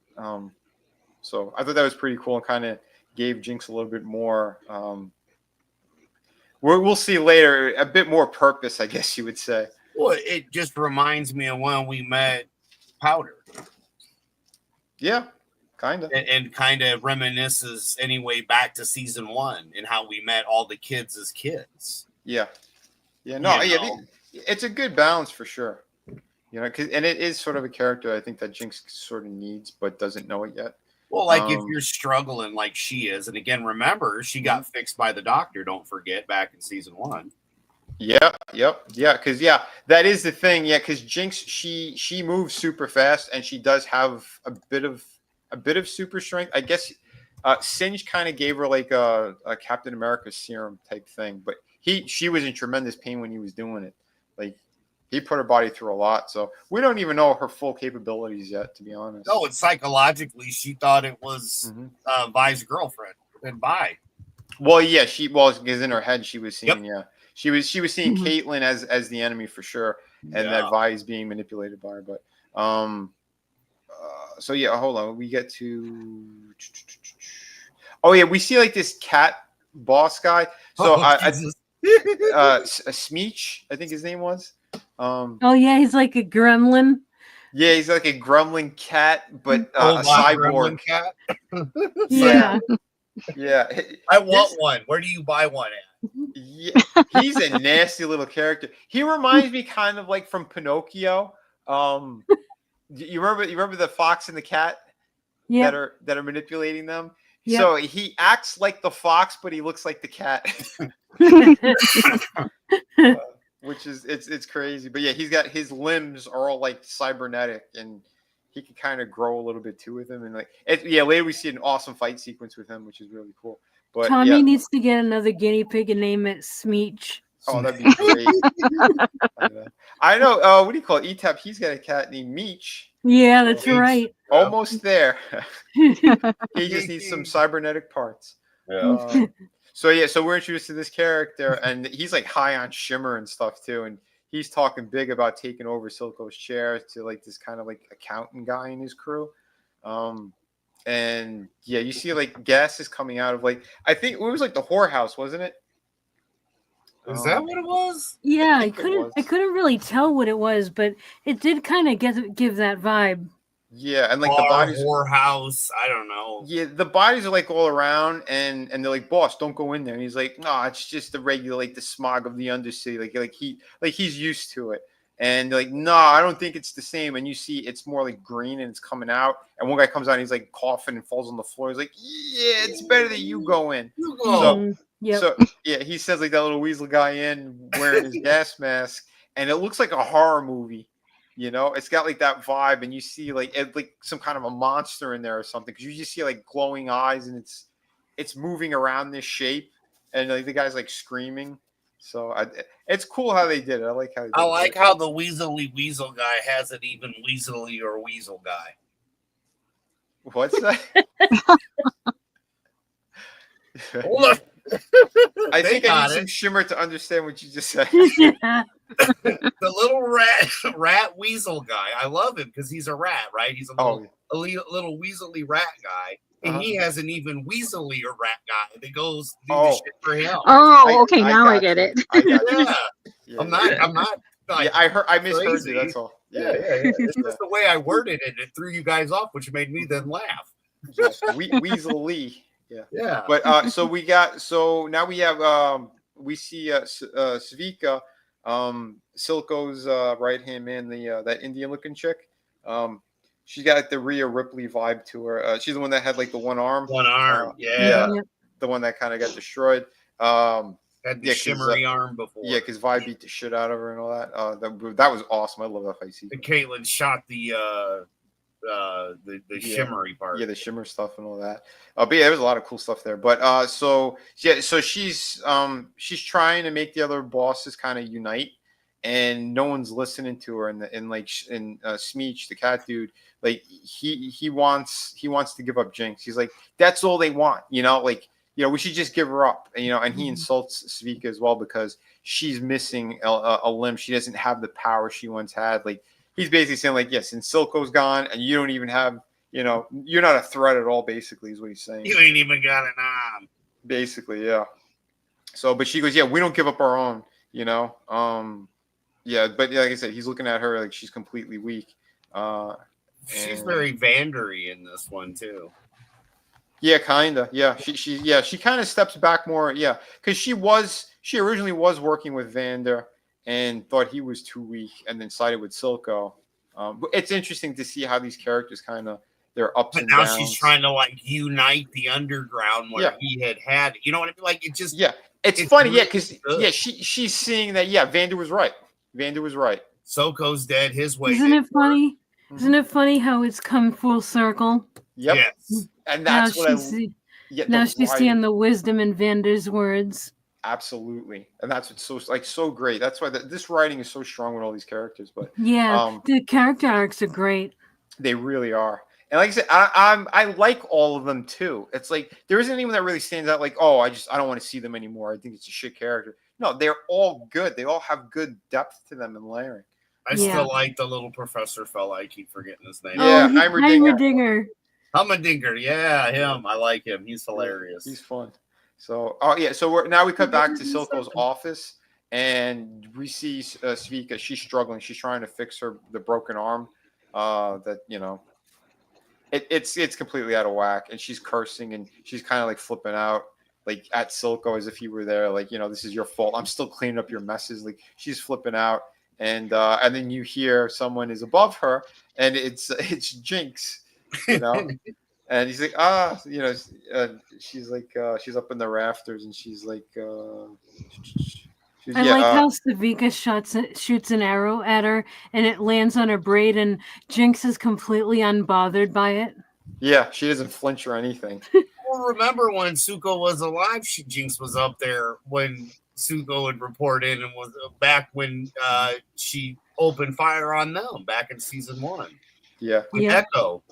So I thought that was pretty cool and kind of gave Jinx a little bit more. We'll see later, a bit more purpose, I guess you would say. Well, it just reminds me of when we met Powder. Yeah, kind of. And kind of reminisces anyway back to season 1 and how we met all the kids as kids. Yeah. Yeah, no, it's a good balance for sure. And it is sort of a character I think that Jinx sort of needs, but doesn't know it yet. Well, like if you're struggling like she is, and again, remember, she got fixed by the doctor, don't forget, back in season 1. Yeah, because that is the thing. Yeah, because Jinx, she moves super fast, and she does have a bit of super strength. I guess Singe kind of gave her like a Captain America serum type thing, but she was in tremendous pain when he was doing it. Like he put her body through a lot, so we don't even know her full capabilities yet, to be honest. No, it's psychologically she thought it was Vi's girlfriend and Vi. Well, yeah, because in her head she was seeing she was seeing Caitlyn as the enemy for sure, and that Vi is being manipulated by her. But so yeah, hold on, we get to we see like this cat boss guy. So Smeech, I think his name was. He's like a gremlin. Yeah, he's like a gremlin cat, but a cyborg cat. Yeah. Yeah. I want one. Where do you buy one at? Yeah, he's a nasty little character. He reminds me kind of like from Pinocchio. You remember the fox and the cat that are manipulating them? Yep. So he acts like the fox, but he looks like the cat. Which is it's crazy. But yeah, he's got his limbs are all like cybernetic, and he can kind of grow a little bit too with him. And later we see an awesome fight sequence with him, which is really cool. But Tommy needs to get another guinea pig and name it Smeech. Oh, that'd be great. I know. What do you call it? Etep, he's got a cat named Meech. Yeah, that's right. Almost there. He just needs some cybernetic parts. Yeah. So we're introduced to this character, and he's like high on shimmer and stuff too, and he's talking big about taking over Silco's chair to like this kind of like accountant guy in his crew. And yeah, you see like gas is coming out of like, I think it was like the whorehouse, wasn't it? Is that what it was? Yeah, I couldn't really tell what it was, but it did kind of give that vibe. Yeah, and like the bodies, whorehouse, I don't know. Yeah, the bodies are like all around, and they're like, "Boss, don't go in there." And he's like, "No, it's just the regular, like the smog of the undercity. He's used to it." And they're like, "No, I don't think it's the same." And you see, it's more like green, and it's coming out. And one guy comes out, and he's like coughing and falls on the floor. He's like, "Yeah, it's better that you go in." You go. So yeah, he says like that little weasel guy in wearing his gas mask, and it looks like a horror movie. It's got like that vibe, and you see like some kind of a monster in there or something, because you just see like glowing eyes, and it's moving around this shape, and like the guy's like screaming. So it's cool how they did it. I like how the Weaselly Weasel guy has it even Weaselly or Weasel guy. What's that? Hold on. I think I need some shimmer to understand what you just said. The little rat weasel guy. I love him because he's a rat, right? He's a little weaselly rat guy. And he has an even weaselier rat guy that goes do the shit for him. Oh, okay, now I get it. Yeah. I'm not like, I misheard you, that's all. Yeah. It's just the way I worded it. It threw you guys off, which made me then laugh. Weaselly. Yeah. But so now we have we see Svika, Silco's right hand man, the that Indian looking chick. She's got like the Rhea Ripley vibe to her. She's the one that had like the one arm. One arm. Yeah. Yep. The one that kind of got destroyed. Had the Yeah, 'cause, shimmery arm before. Yeah, because Vi beat the shit out of her and all that. That was awesome. I love that fight scene. And Caitlyn shot the shimmery part. Yeah, the shimmer stuff and all that. But yeah, there was a lot of cool stuff there. But so she's trying to make the other bosses kind of unite, and no one's listening to her. And Smeech, the cat dude, like he wants to give up Jinx. He's like, that's all they want, like. We should just give her up, and he insults Svika as well because she's missing a limb. She doesn't have the power she once had. Like, he's basically saying, like, yes, and Silco's gone, and you don't even have, you're not a threat at all, basically, is what he's saying. You ain't even got an arm. Basically, yeah. So, but she goes, yeah, we don't give up our own, yeah, but like I said, he's looking at her like she's completely weak. She's very Vandery in this one, too. Yeah, kinda. Yeah, she kind of steps back more. Yeah, because she originally was working with Vander and thought he was too weak, and then sided with Silco. But it's interesting to see how these characters kind of their ups and downs. But now she's trying to like unite the underground where he had. You know what I mean? Like it just. Yeah, it's funny. Really because she's seeing that. Yeah, Vander was right. Silco's dead. His way. Isn't it funny? Isn't it funny how it's come full circle? Yep. Yes. And that's now she's seeing the wisdom in Vander's words. Absolutely, and that's what's so great. That's why this writing is so strong with all these characters. But the character arcs are great. They really are. And like I said, I like all of them too. It's like there isn't anyone that really stands out. Like, oh, I don't want to see them anymore. I think it's a shit character. No, they're all good. They all have good depth to them and layering. I still like the little professor fella. I keep forgetting his name. Yeah, Heimerdinger. Humdinger, yeah, him. I like him. He's hilarious. He's fun. So, so we cut back to Silco's office, and we see Svika. She's struggling. She's trying to fix the broken arm. It's completely out of whack, and she's cursing, and she's kind of like flipping out, like at Silco as if he were there. Like, this is your fault. I'm still cleaning up your messes. Like, she's flipping out, and then you hear someone is above her, and it's Jinx. And he's like, she's like, she's up in the rafters, and she's like, I like how Svika shoots an arrow at her, and it lands on her braid, and Jinx is completely unbothered by it. Yeah, she doesn't flinch or anything. Well, remember when Suko was alive, Jinx was up there when Suko would report in, and was back when she opened fire on them back in season 1. Yeah. With Echo.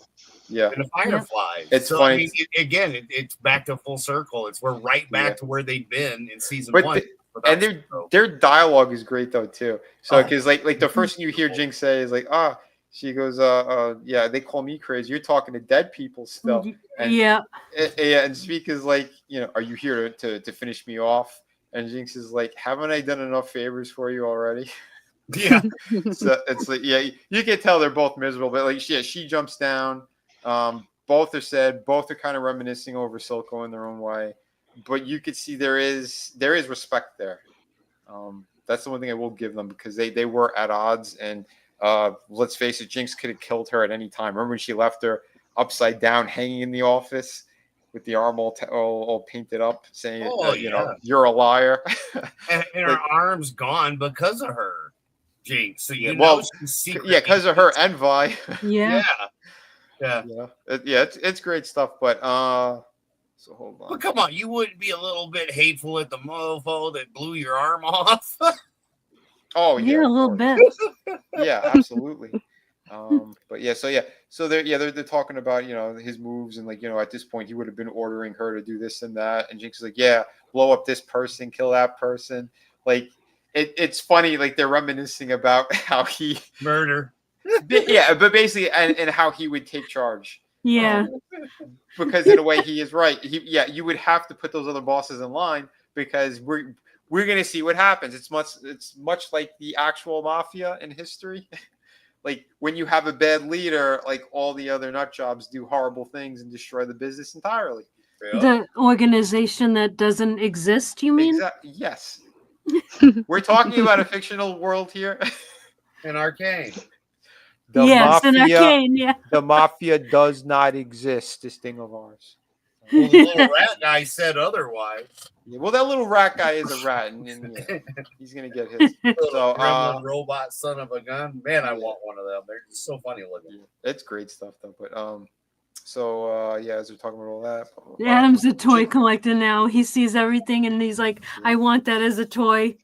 Yeah. And the Fireflies. It's funny. I mean, it's back to full circle. We're right back to where they've been in season 1. And their dialogue is great though too. So because like the first thing you hear Jinx say is like, she goes, yeah, they call me crazy. You're talking to dead people still. And, yeah. And Speak is like, are you here to finish me off? And Jinx is like, haven't I done enough favors for you already? Yeah. So it's like, yeah, you can tell they're both miserable, but like, she jumps down. Both are sad. Both are kind of reminiscing over Silco in their own way, but you could see there is respect there. That's the one thing I will give them, because they were at odds, and let's face it, Jinx could have killed her at any time. Remember when she left her upside down, hanging in the office with the arm all painted up, saying, you're a liar. and her arm's gone because of her, Jinx. So she's secretly because of her and Vi. Yeah. It's great stuff, but so hold on. But come on, you wouldn't be a little bit hateful at the mofo that blew your arm off? Oh yeah, a little bit. Yeah, absolutely. So they're talking about his moves, and like at this point he would have been ordering her to do this and that, and Jinx is like, yeah, blow up this person, kill that person. Like it's funny, like they're reminiscing about how he murder. Yeah, but basically, and how he would take charge. Yeah. Because in a way, he is right. You would have to put those other bosses in line, because we're going to see what happens. It's much like the actual mafia in history. Like when you have a bad leader, like all the other nut jobs do horrible things and destroy the business entirely. Yeah. The organization that doesn't exist, you mean? Exactly. Yes. We're talking about a fictional world here. In Arcane. The Yes, in mafia. Arcane, yeah. The mafia does not exist. This thing of ours. Well, the little rat guy said otherwise. Yeah, well, that little rat guy is a rat, and yeah, he's gonna get his. Little So, gremlin robot son of a gun. Man, I yeah. want one of them. They're just so funny looking. Yeah, it's great stuff though. But so yeah, as we're talking about all that, Adam's a toy collector now. He sees everything and he's like, I want that as a toy.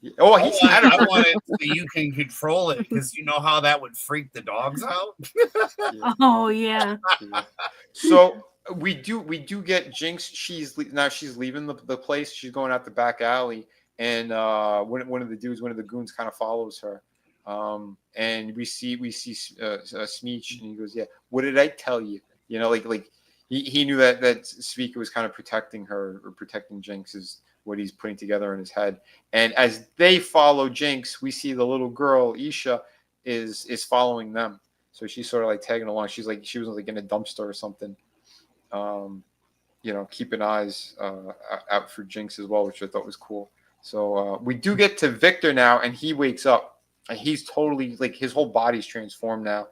Yeah. Oh, he's I want it so you can control it because you know how that would freak the dogs out. Yeah. Oh yeah. Yeah. So we do get Jinx. She's leaving the place. She's going out the back alley, and one of the goons kind of follows her. And we see Smeech, and he goes, "Yeah, what did I tell you?" You know, like he knew that Speaker was kind of protecting her or protecting Jinx is what he's putting together in his head. And as they follow Jinx, we see the little girl Isha is following them. So she's sort of like tagging along. She was like in a dumpster or something. You know, keeping eyes out for Jinx as well, which I thought was cool. So we do get to Victor now, and he wakes up. And he's totally like his whole body's transformed now.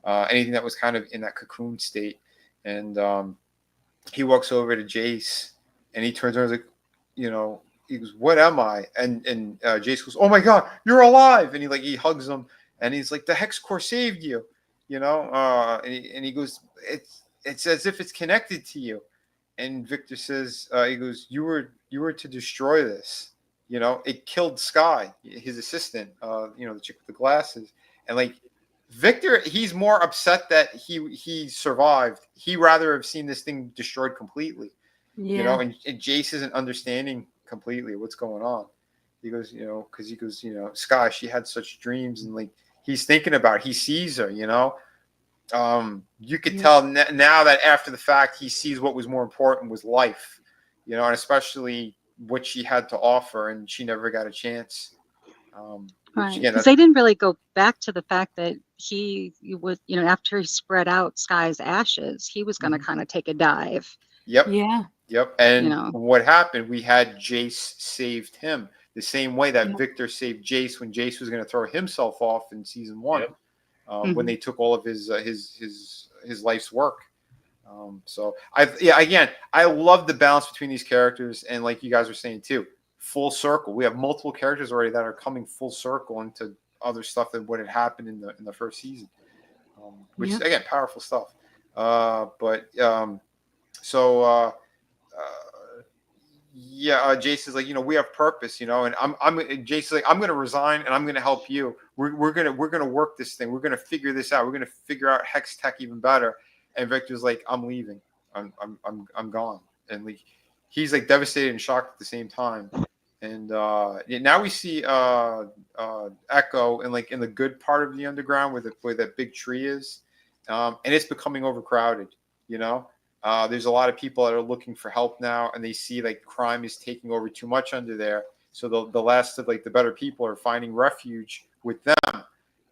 Anything that was kind of in that cocoon state, and he walks over to Jace, and he turns around and is like, you know, he goes, "What am I?" And Jace goes, "Oh my God, you're alive!" And he hugs him, and he's like, "The Hex Core saved you," you know. And he goes, "It's as if it's connected to you." And Victor says, he goes, "You were to destroy this." You know, it killed Sky, his assistant, you know, the chick with the glasses. And like Victor, he's more upset that he survived. He rather have seen this thing destroyed completely. Yeah. You know, and Jace isn't understanding completely what's going on. He goes, you know, because he goes, you know, Sky, she had such dreams, and like he's thinking about it. He sees her, you know. You could tell now that after the fact, he sees what was more important was life, you know, and especially what she had to offer, and she never got a chance. Right, because they didn't really go back to the fact that he would, you know, after he spread out Sky's ashes, he was going to kind of take a dive. Yep. Yeah. Yep. And You know. what happened? We had Jace saved him the same way that Victor saved Jace when Jace was going to throw himself off in season 1, when they took all of his life's work. So I love the balance between these characters, and like you guys were saying too, full circle. We have multiple characters already that are coming full circle into other stuff than what had happened in the first season, which is again powerful stuff. Jason's like, you know, we have purpose, you know, and Jason's like, I'm going to resign and I'm going to help you. We're going to work this thing. We're going to figure this out. We're going to figure out Hex Tech even better. And Victor's like, I'm leaving. I'm gone. And like, he's like devastated and shocked at the same time. And now we see Echo in like in the good part of the underground where that big tree is, and it's becoming overcrowded. You know, there's a lot of people that are looking for help now, and they see like crime is taking over too much under there. So the last of like the better people are finding refuge with them,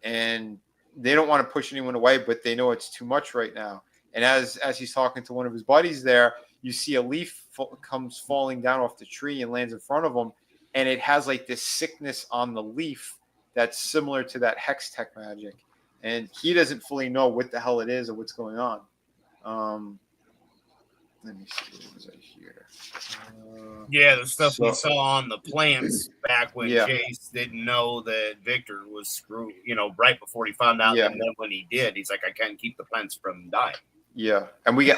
and they don't want to push anyone away, but they know it's too much right now. And as he's talking to one of his buddies there, you see a leaf comes falling down off the tree and lands in front of him, and it has like this sickness on the leaf that's similar to that Hex Tech magic, and he doesn't fully know what the hell it is or what's going on. Let me see what was I here. The stuff we saw on the plants back when Jace didn't know that Victor was screwed, you know, right before he found out, and then when he did, he's like, I can't keep the plants from dying. Yeah, and we got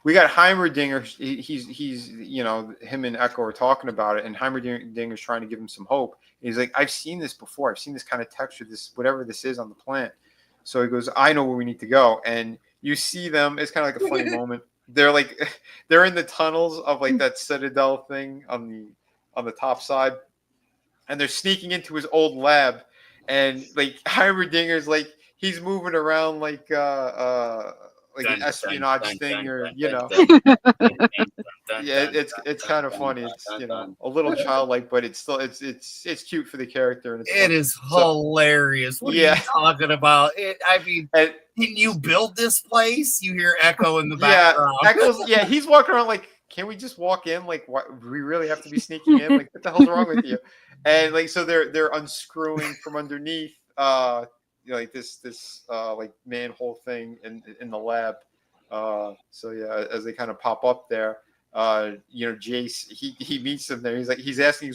Heimerdinger. He's you know, him and Echo are talking about it, and Heimerdinger's trying to give him some hope. And he's like, I've seen this before. I've seen this kind of texture, this whatever this is on the plant. So he goes, I know where we need to go. And you see them. It's kind of like a funny moment. They're in the tunnels of like that Citadel thing on the top side, and they're sneaking into his old lab. And like Heimerdinger's like he's moving around like an espionage thing, or you know, it's kind of funny. It's, you know, a little childlike, but it's still it's cute for the character, and it is hilarious. What are you talking about? I mean, Can you build this place? You hear Echo in the Yeah, background. Echo's, yeah, he's walking around like, can we just walk in? Like, what? We really have to be sneaking in? Like, what the hell's wrong with you? And like, so they're unscrewing from underneath, like this like manhole thing in the lab. So yeah, as they kind of pop up there, Jace he meets them there. He's asking,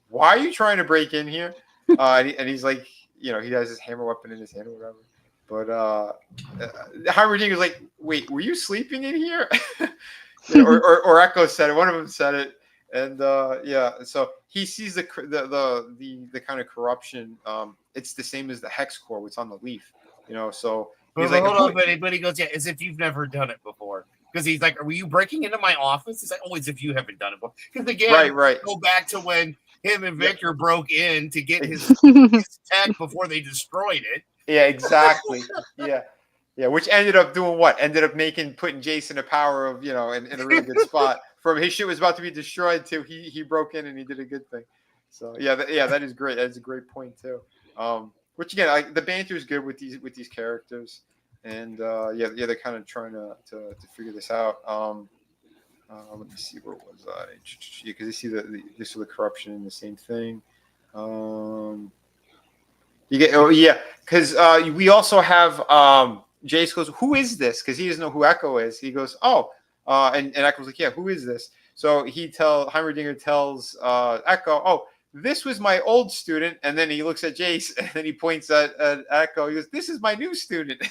why are you trying to break in here? And he's like, he has his hammer weapon in his hand or whatever. But Heimerdinger's like, wait, were you sleeping in here? or Echo said it. One of them said it, and so he sees the kind of corruption. It's the same as the hex core, what's on the leaf. So he's like, hold on, but he goes, yeah, as if you've never done it before. Because he's like, were you breaking into my office? He's like, oh, as if you haven't done it before. Because again, right. Go back to when him and Victor broke in to get his tech before they destroyed it. Yeah, exactly. Yeah, which ended up doing what? Ended up putting Jason a power of, in a really good spot. From his shit was about to be destroyed to he broke in and he did a good thing. So that is great. That's a great point too. Which again, the banter is good with these characters, and they're kind of trying to figure this out. Let me see, where was I? Because they see the corruption in the same thing. Because we also have Jace goes, who is this? Because he doesn't know who Echo is. He goes, oh, and Echo's like, yeah, who is this? So Heimerdinger tells Echo, oh, this was my old student. And then he looks at Jace and then he points at Echo. He goes, this is my new student.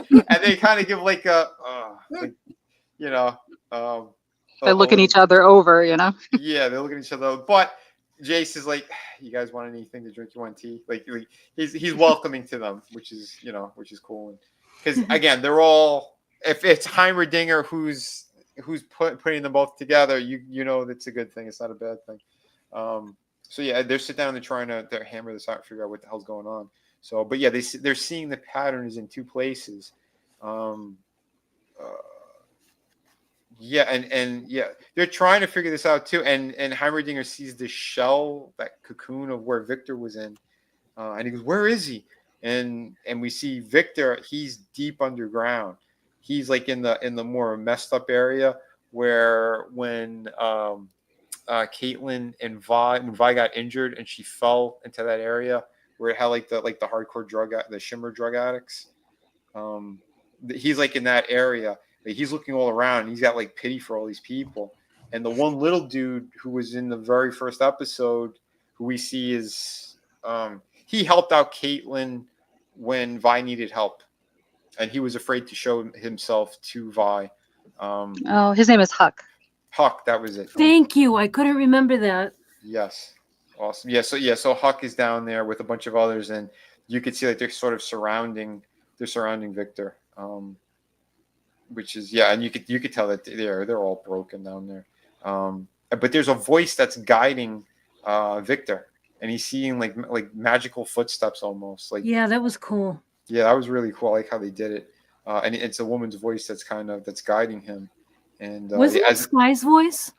And they kind of give like a, they're looking each other over, Yeah, they're looking at each other. But Jace is like, you guys want anything to drink? You want tea? Like he's welcoming to them, which is cool. Because again, they're all, if it's Heimerdinger who's putting them both together, that's a good thing. It's not a bad thing. So yeah, they're sitting down and trying to hammer this out and figure out what the hell's going on. So, but yeah, they're seeing the patterns in two places. They're trying to figure this out too. And Heimerdinger sees the shell, that cocoon of where Victor was in, and he goes, "Where is he?" And we see Victor. He's deep underground. He's like in the more messed up area where when Caitlyn and when Vi got injured and she fell into that area where it had like the hardcore the shimmer drug addicts. He's like in that area. He's looking all around. And he's got like pity for all these people. And the one little dude who was in the very first episode, who we see is he helped out Caitlyn when Vi needed help, and he was afraid to show himself to Vi. His name is Huck. Huck, that was it. Thank you. I couldn't remember that. Yes, awesome. So Huck is down there with a bunch of others, and you could see like they're sort of surrounding Victor. Which is and you could tell that they're all broken down there. But there's a voice that's guiding Victor, and he's seeing like magical footsteps almost. Like that was cool. Yeah, that was really cool. I like how they did it. And it's a woman's voice that's guiding him. And was it Sky's voice?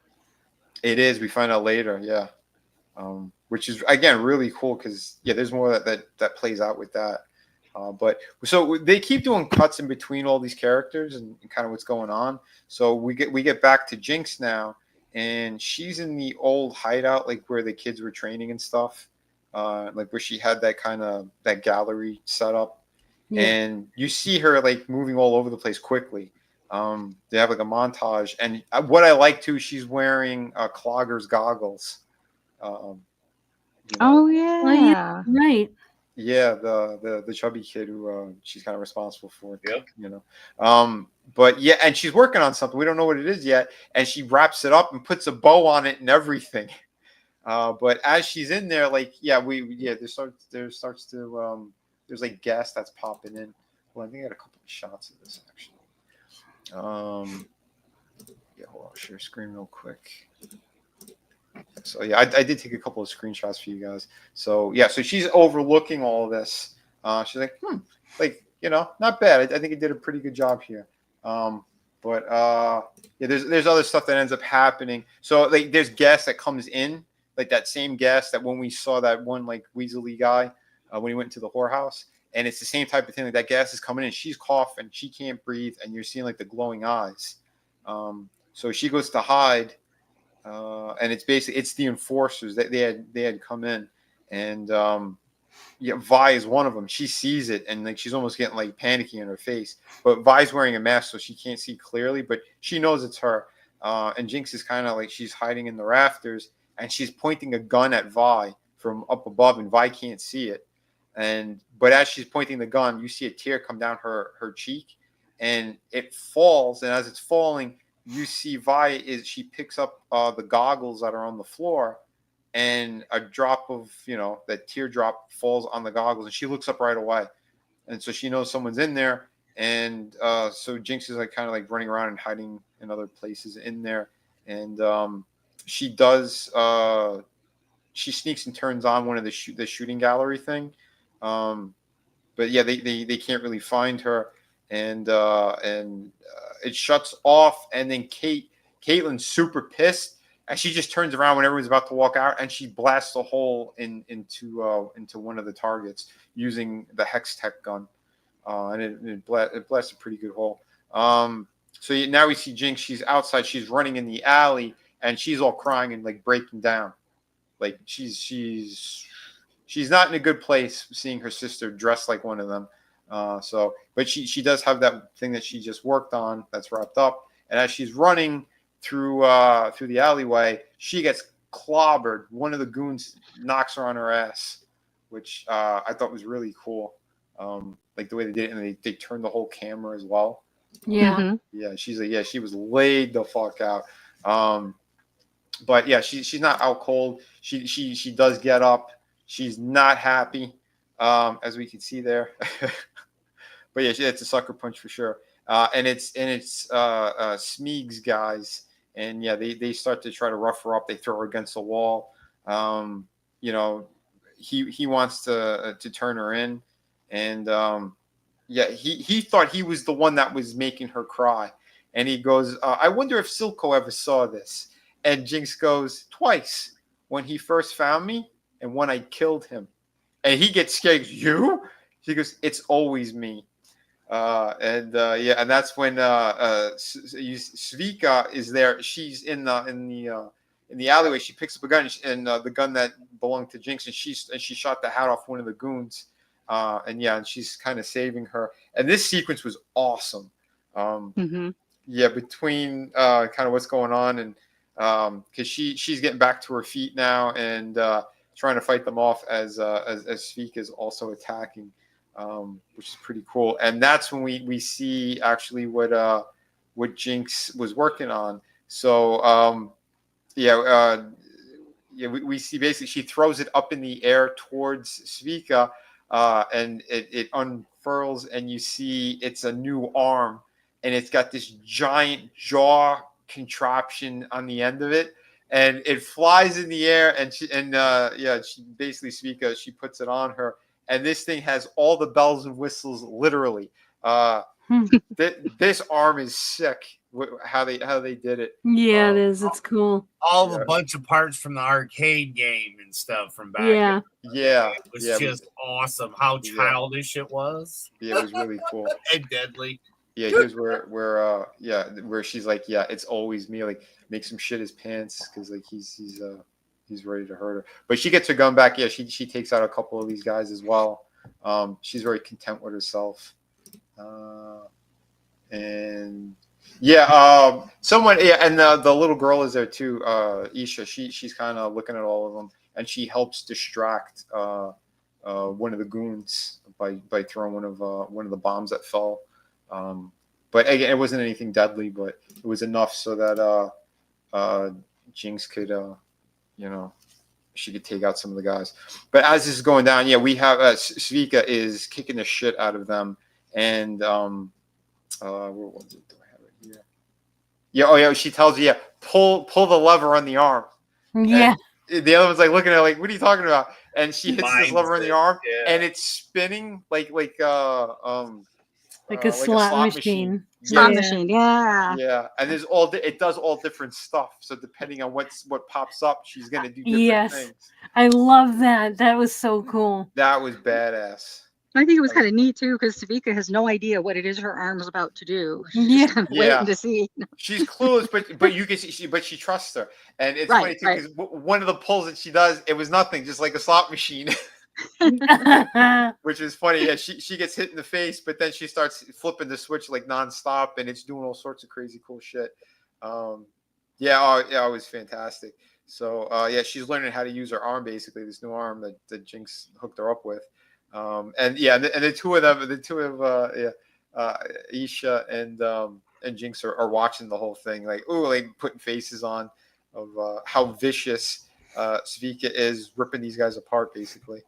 It is. We find out later. Yeah. Which is again really cool because there's more that plays out with that. But so they keep doing cuts in between all these characters and kind of what's going on. So we get back to Jinx now, and she's in the old hideout, like where the kids were training and stuff, like where she had that gallery set up, and you see her like moving all over the place quickly. They have like a montage, and what I like too, she's wearing Clogger's goggles. Oh yeah, right. Yeah, the chubby kid who she's kind of responsible for. Yep. But and she's working on something. We don't know what it is yet, and she wraps it up and puts a bow on it and everything. But as she's in there, there starts to there's like gas that's popping in. Well, I think I had a couple of shots of this actually. Hold on, share screen real quick. So I did take a couple of screenshots for you guys. So so she's overlooking all of this. She's like, not bad. I think it did a pretty good job here. There's other stuff that ends up happening. So like there's gas that comes in, like that same gas that when we saw that one like Weasley guy when he went to the whorehouse, and it's the same type of thing. Like that gas is coming in. She's coughing. She can't breathe, and you're seeing like the glowing eyes. So she goes to hide, and it's the enforcers that they had come in, and yeah, Vi is one of them. She sees it, and like she's almost getting like panicky in her face. But Vi's wearing a mask, so she can't see clearly, but she knows it's her. And Jinx is kind of like she's hiding in the rafters, and she's pointing a gun at Vi from up above, and Vi can't see it. But as she's pointing the gun, you see a tear come down her cheek, and it falls. And as it's falling, you see she picks up the goggles that are on the floor, and a drop of that teardrop falls on the goggles, and she looks up right away, and so she knows someone's in there. And so Jinx is like kind of like running around and hiding in other places in there, and she sneaks and turns on one of the shooting gallery thing, but yeah, they can't really find her, and it shuts off, and then Caitlyn's super pissed, and she just turns around when everyone's about to walk out, and she blasts a hole into one of the targets using the Hex Tech gun, and it blasts a pretty good hole. So now we see Jinx. She's outside. She's running in the alley, and she's all crying and like breaking down. Like she's not in a good place seeing her sister dressed like one of them. But she does have that thing that she just worked on that's wrapped up, and as she's running through the alleyway, she gets clobbered. One of the goons knocks her on her ass, which I thought was really cool. Like the way they did it, and they turned the whole camera as well. Yeah. Mhm. Yeah, she was laid the fuck out. But yeah, she's not out cold. She does get up. She's not happy, as we can see there. But yeah, it's a sucker punch for sure. And it's Smeag's guys, and yeah, they start to try to rough her up. They throw her against the wall. He wants to turn her in, and yeah, he thought he was the one that was making her cry, and he goes, "I wonder if Silco ever saw this." And Jinx goes, "Twice, when he first found me, and when I killed him." And he gets scared. "You?" She goes, "It's always me." And that's when Svika is there. She's in the alleyway. She picks up a gun, and the gun that belonged to Jinx, and she shot the hat off one of the goons. And she's kind of saving her. And this sequence was awesome. Yeah, between kind of what's going on, and because she's getting back to her feet now, and trying to fight them off as Svika is also attacking. Which is pretty cool, and that's when we see actually what Jinx was working on. So we see basically she throws it up in the air towards Svika, and it unfurls, and you see it's a new arm, and it's got this giant jaw contraption on the end of it, and it flies in the air, and she basically Svika, she puts it on her. And this thing has all the bells and whistles, literally. This arm is sick. How they did it. Yeah, it is. It's cool. All the bunch of parts from the arcade game and stuff from back. Yeah. It was just awesome. How childish it was. Yeah, it was really cool and deadly. Yeah, here's where she's like, yeah, it's always me. Like, makes him shit his pants because like he's ready to hurt her. But she gets her gun back. Yeah, she takes out a couple of these guys as well. She's very content with herself. And the little girl is there too. Isha. She's kind of looking at all of them, and she helps distract one of the goons by throwing one of the bombs that fell. But again, it wasn't anything deadly, but it was enough so that Jinx could she could take out some of the guys. But as this is going down, we have Svika is kicking the shit out of them, and where was it? Do I have it here? Yeah, she tells you, pull the lever on the arm. Yeah. And the other one's like looking at her like, what are you talking about? And she hits this lever on the arm, and it's spinning like a slot machine. Slot machine, yeah. Yeah, and it does all different stuff. So depending on what pops up, she's gonna do different things. I love that. That was so cool. That was badass. I think it was kind of neat too, because Savika has no idea what it is her arm's about to do. She's Yeah. just kind of Yeah. waiting to see. She's clueless, but you can see she trusts her, and it's funny Right, too right. because one of the pulls that she does, it was nothing, just like a slot machine, which is funny. Yeah, she gets hit in the face, but then she starts flipping the switch like nonstop, and it's doing all sorts of crazy cool shit. It was fantastic. So yeah, she's learning how to use her arm, basically this new arm that Jinx hooked her up with. And the two of them, Isha and Jinx are watching the whole thing, like putting faces on of how vicious Svika is, ripping these guys apart basically,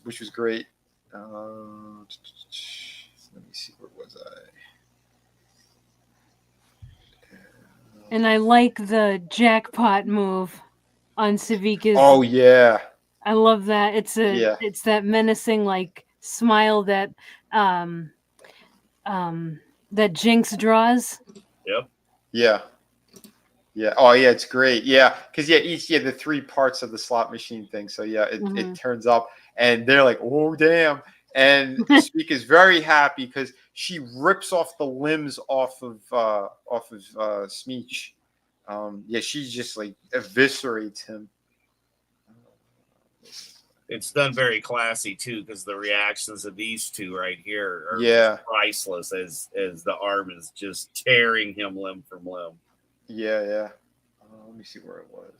which was great. Let me see, where was I? And I like the jackpot move on Savika's. Oh yeah, I love that. It's Yeah. it's that menacing like smile that that Jinx draws. Yep. yeah. Oh yeah, it's great. Yeah, because the three parts of the slot machine thing. So yeah, it turns up, and they're like, oh damn. And Speak is very happy because she rips off the limbs off of Smeech. She just like eviscerates him. It's done very classy too, because the reactions of these two right here are Yeah. priceless as the arm is just tearing him limb from limb. Yeah. Let me see where it was.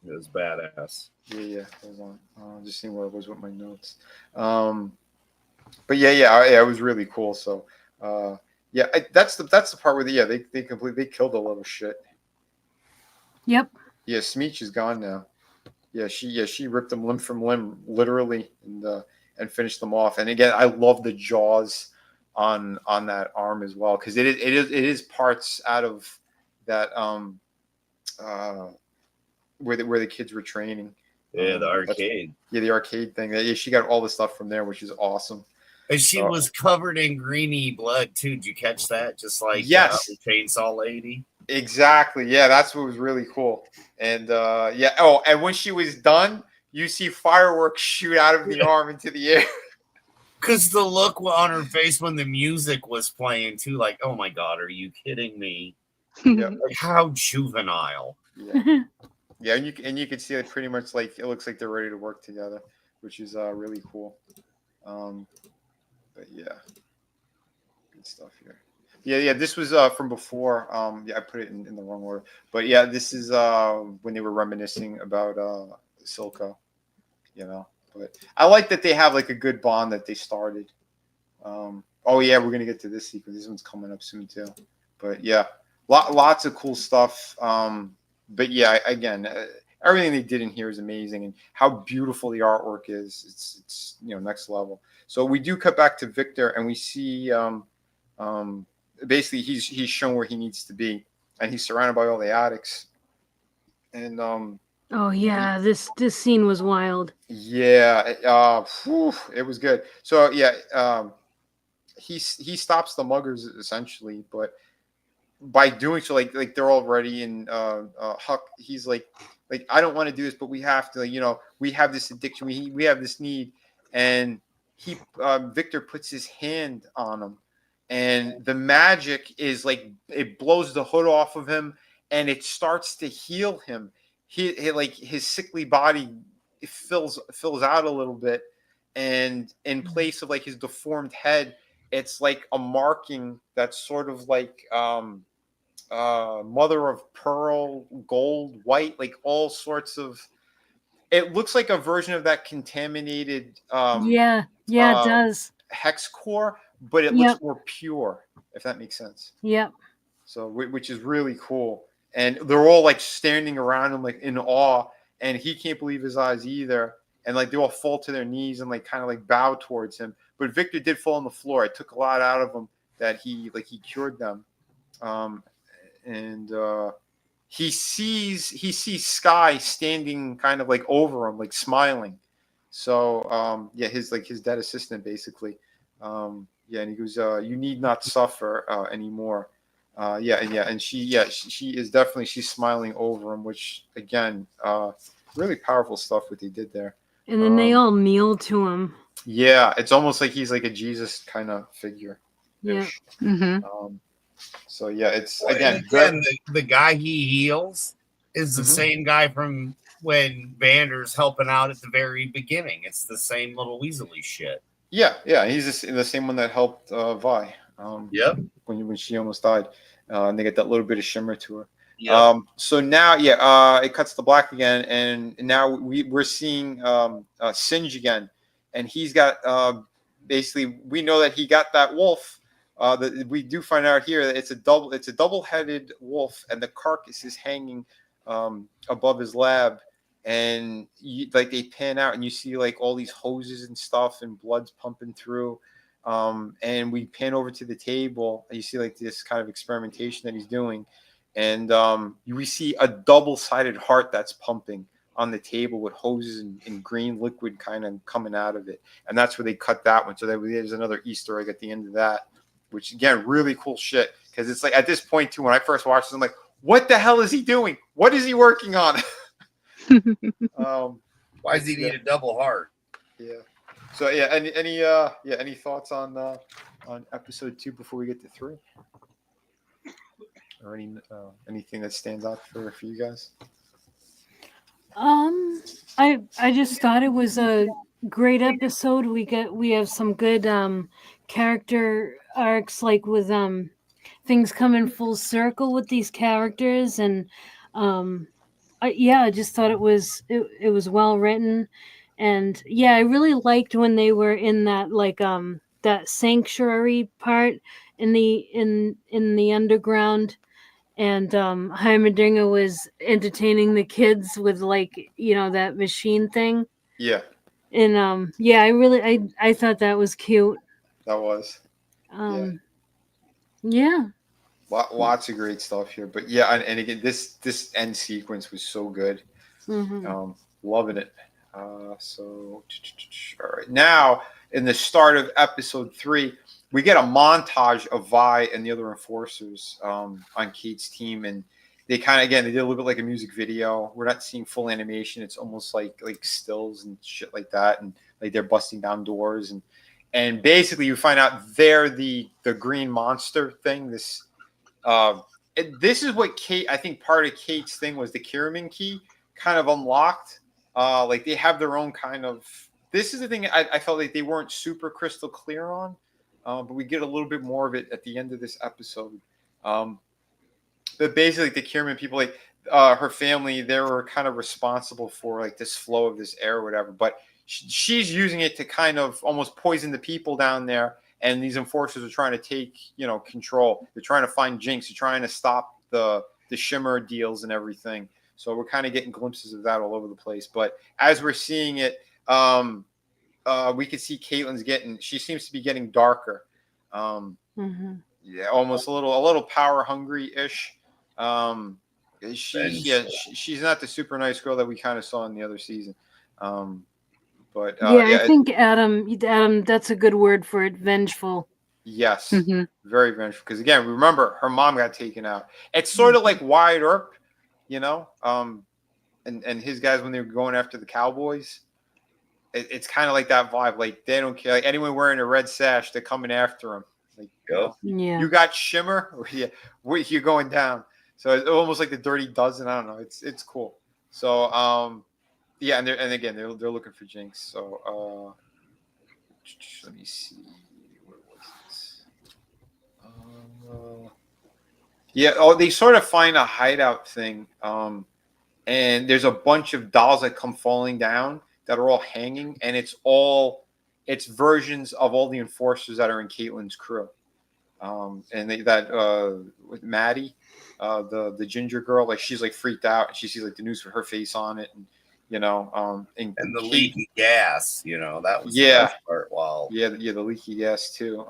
It was badass. Yeah. Hold on. Just seeing where it was with my notes. But it was really cool. So, that's the part where they killed a little shit. Yep. Yeah, Smeech is gone now. Yeah, she ripped them limb from limb, literally, and finished them off. And again, I love the jaws on that arm as well, because it is parts out of that where the kids were training. Yeah, the arcade. The arcade thing. Yeah, she got all the stuff from there, which is awesome. And she was covered in greeny blood too. Did you catch that? Just like Yes. the Chainsaw Lady. Exactly. Yeah, that's what was really cool. And and when she was done, you see fireworks shoot out of the arm into the air. Because the look on her face when the music was playing too, like, oh my god, are you kidding me? Yeah. Like, how juvenile. Yeah, and you can see it pretty much like it looks like they're ready to work together, which is really cool. But yeah, good stuff here. Yeah. This was from before. I put it in the wrong order, but yeah, this is when they were reminiscing about Silco. But I like that they have like a good bond that they started. We're gonna get to this sequence. This one's coming up soon too. But yeah, lots of cool stuff. But yeah, again, everything they did in here is amazing, and how beautiful the artwork is. It's next level. So we do cut back to Victor, and we see basically he's shown where he needs to be, and he's surrounded by all the addicts. And oh yeah, this scene was wild. Yeah, it was good. So yeah, he stops the muggers essentially, but by doing so, like they're already in Huck. He's like I don't want to do this, but we have to. We have this addiction. We have this need, and Victor puts his hand on him, and the magic is like it blows the hood off of him, and it starts to heal him. He like his sickly body fills out a little bit, and in place of like his deformed head, it's like a marking that's sort of like mother of pearl, gold, white, like all sorts of. It looks like a version of that contaminated. It does. Hex core, but it looks more pure, if that makes sense. Yep. So, which is really cool, and they're all like standing around him like in awe, and he can't believe his eyes either, and like they all fall to their knees and like kind of like bow towards him. But Victor did fall on the floor. It took a lot out of him that he cured them. And he sees Sky standing kind of like over him, like smiling. So his dead assistant basically. And he goes, "You need not suffer anymore." And she is definitely she's smiling over him, which again really powerful stuff what they did there. And then they all kneel to him. Yeah, it's almost like he's like a Jesus kind of figure. Yeah. So yeah, it's Well, again the guy he heals is the same guy from when Vander's helping out at the very beginning. It's the same little Weasley shit. Yeah, he's the same one that helped Vi. When she almost died, and they get that little bit of shimmer to her. Yep. So now, it cuts to black again, and now we're seeing Singe again, and he's got basically we know that he got that wolf. That we do find out here that it's a double-headed wolf, and the carcass is hanging above his lab, and they pan out, and you see like all these hoses and stuff, and blood's pumping through. And we pan over to the table, and you see like this kind of experimentation that he's doing. And we see a double-sided heart that's pumping on the table with hoses and green liquid kind of coming out of it. And that's where they cut that one. So there's another Easter egg at the end of that, which, again, really cool shit. Because it's like at this point, too, when I first watched it, I'm like, what the hell is he doing? What is he working on? Why does he need a double heart? Yeah. So, yeah, any thoughts on episode 2 before we get to 3? Or anything that stands out for you guys? I just thought it was a great episode. We have some good character arcs, like with things coming full circle with these characters, and I just thought it was well written, and I really liked when they were in that that sanctuary part in the underground. And Heimerdinger was entertaining the kids with that machine thing. Yeah. And I thought that was cute. That was. Yeah. Lots of great stuff here. But yeah, and again, this end sequence was so good. Loving it. So all right. Now in the start of episode 3, we get a montage of Vi and the other enforcers on Kate's team, and they kind of, again, they did a little bit like a music video. We're not seeing full animation; it's almost like stills and shit like that, and like they're busting down doors, and basically you find out they're the green monster thing. This is what Kate, I think, part of Kate's thing was the Kierman key kind of unlocked. Like they have their own kind of. This is the thing I felt like they weren't super crystal clear on. But we get a little bit more of it at the end of this episode. But basically, the Kierman people, like her family, they were kind of responsible for like this flow of this air or whatever. But she's using it to kind of almost poison the people down there. And these enforcers are trying to take, control. They're trying to find Jinx. They're trying to stop the shimmer deals and everything. So we're kind of getting glimpses of that all over the place. But as we're seeing it, we can see Caitlyn's she seems to be getting darker. Yeah, almost a little power hungry-ish. She's not the super nice girl that we kind of saw in the other season. I think Adam, that's a good word for it, vengeful. Yes, very vengeful. Because again, remember her mom got taken out. It's sort of like Wyatt Earp, and his guys when they were going after the Cowboys. It's kind of like that vibe. Like they don't care. Like anyone wearing a red sash, they're coming after him. Like, you got shimmer, you're going down. So it's almost like the Dirty Dozen. I don't know. It's cool. So and again they're looking for Jinx. So let me see. Where was this? They sort of find a hideout thing. And there's a bunch of dolls that come falling down that are all hanging, and it's versions of all the enforcers that are in Caitlyn's crew. With Maddie, the ginger girl, like she's like freaked out, and she sees like the news with her face on it, and and the leaky gas, that was the best part. Wow. The leaky gas too.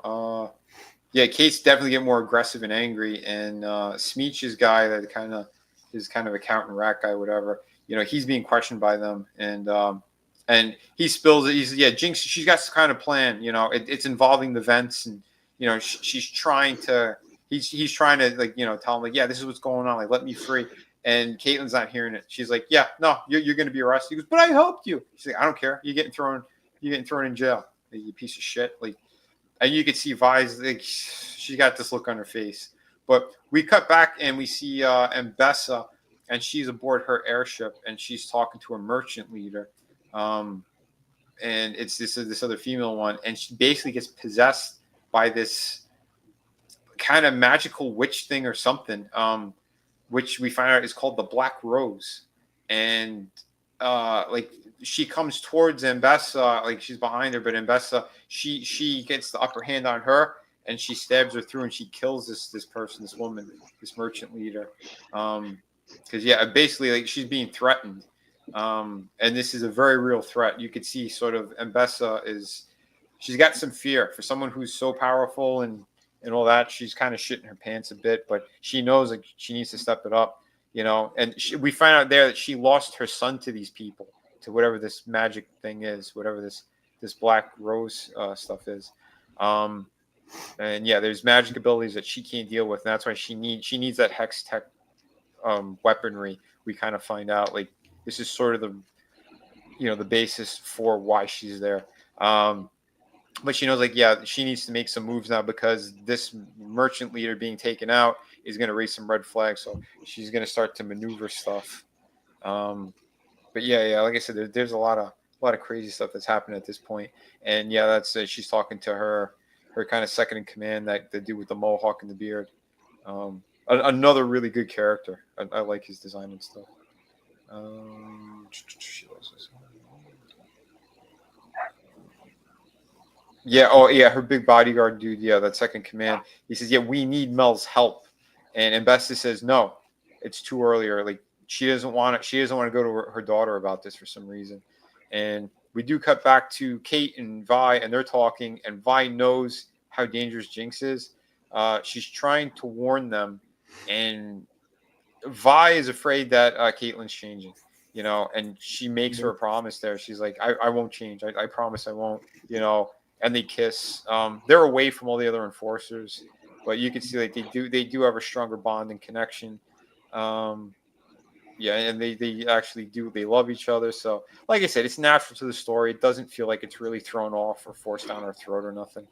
Kate's definitely getting more aggressive and angry, and Smeech's guy that kind of is kind of accountant rat guy, whatever. He's being questioned by them, and he spills it. Jinx, she's got some kind of plan. It's involving the vents, and he's trying to. He's trying to tell him like, this is what's going on. Like, let me free. And Caitlyn's not hearing it. She's like, yeah, no, you're going to be arrested. He goes, but I helped you. She's like, I don't care. You're getting thrown in jail. You piece of shit. Like, and you could see Vi's, like, she got this look on her face. But we cut back and we see Mbessa, and she's aboard her airship, and she's talking to a merchant leader. And it's this other female one, and she basically gets possessed by this kind of magical witch thing or something, which we find out is called the Black Rose. And like she comes towards Mbessa, like she's behind her, but Mbessa, she gets the upper hand on her, and she stabs her through, and she kills this person, this woman, this merchant leader. Because basically, like, she's being threatened. And this is a very real threat. You could see sort of Mbessa she's got some fear for someone who's so powerful and all that. She's kind of shitting her pants a bit, but she knows like she needs to step it up, and we find out there that she lost her son to these people, to whatever this magic thing is, whatever this Black Rose stuff is. And there's magic abilities that she can't deal with, and that's why she needs that hex tech weaponry. We kind of find out like this is sort of the basis for why she's there. But she knows, like, she needs to make some moves now because this merchant leader being taken out is going to raise some red flags. So she's going to start to maneuver stuff. But like I said, there's a lot of crazy stuff that's happening at this point. And that's she's talking to her kind of second in command, that the dude with the mohawk and the beard. Another really good character. I like his design and stuff. Her big bodyguard dude, that second command. He says, we need Mel's help. And Mbessa says, no, it's too early, or like she doesn't want to go to her daughter about this for some reason. And we do cut back to Kate and Vi, and they're talking, and Vi knows how dangerous Jinx is. She's trying to warn them, and Vi is afraid that Caitlyn's changing, and she makes her a promise there. She's like, I won't change. I promise I won't, and they kiss. They're away from all the other enforcers, but you can see like they do have a stronger bond and connection. And they actually they love each other. So like I said, it's natural to the story. It doesn't feel like it's really thrown off or forced down our throat or nothing.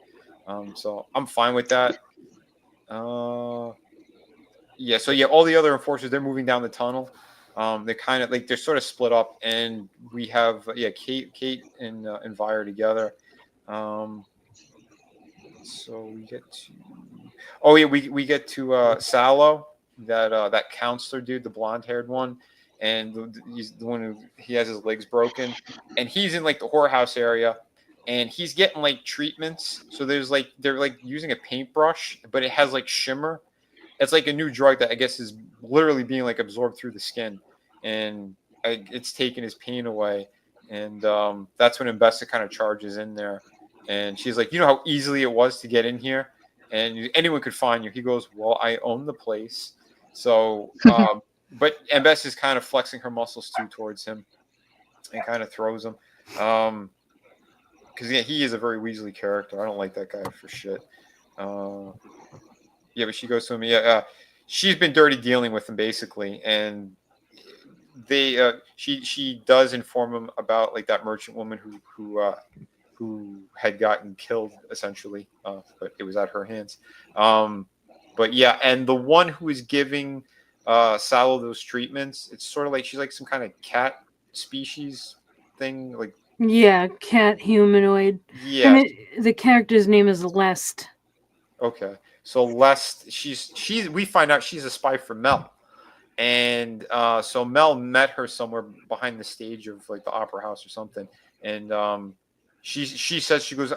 So I'm fine with that. All the other enforcers, they're moving down the tunnel. They kind of like they're sort of split up, and we have Kate and Vi are together. So we get to we get to Sallow, that counselor dude, the blonde haired one, and he's the one who he has his legs broken, and he's in like the whorehouse area, and he's getting like treatments. So they're like using a paintbrush, but it has like shimmer. It's like a new drug that I guess is literally being like absorbed through the skin, and it's taking his pain away. And that's when Mbessa kind of charges in there, and she's like, how easily it was to get in here, and anyone could find you. He goes, well, I own the place. So, but Mbessa is kind of flexing her muscles too towards him, and kind of throws him, because he is a very Weasley character. I don't like that guy for shit. But she goes to him. She's been dirty dealing with him basically, and she does inform him about like that merchant woman who had gotten killed essentially, but it was at her hands. And the one who is giving Sallow those treatments, it's sort of like she's like some kind of cat species thing, like cat humanoid. And the character's name is Lest. Okay. So Lest, we find out she's a spy for Mel. And so Mel met her somewhere behind the stage of like the opera house or something. And she says, she goes,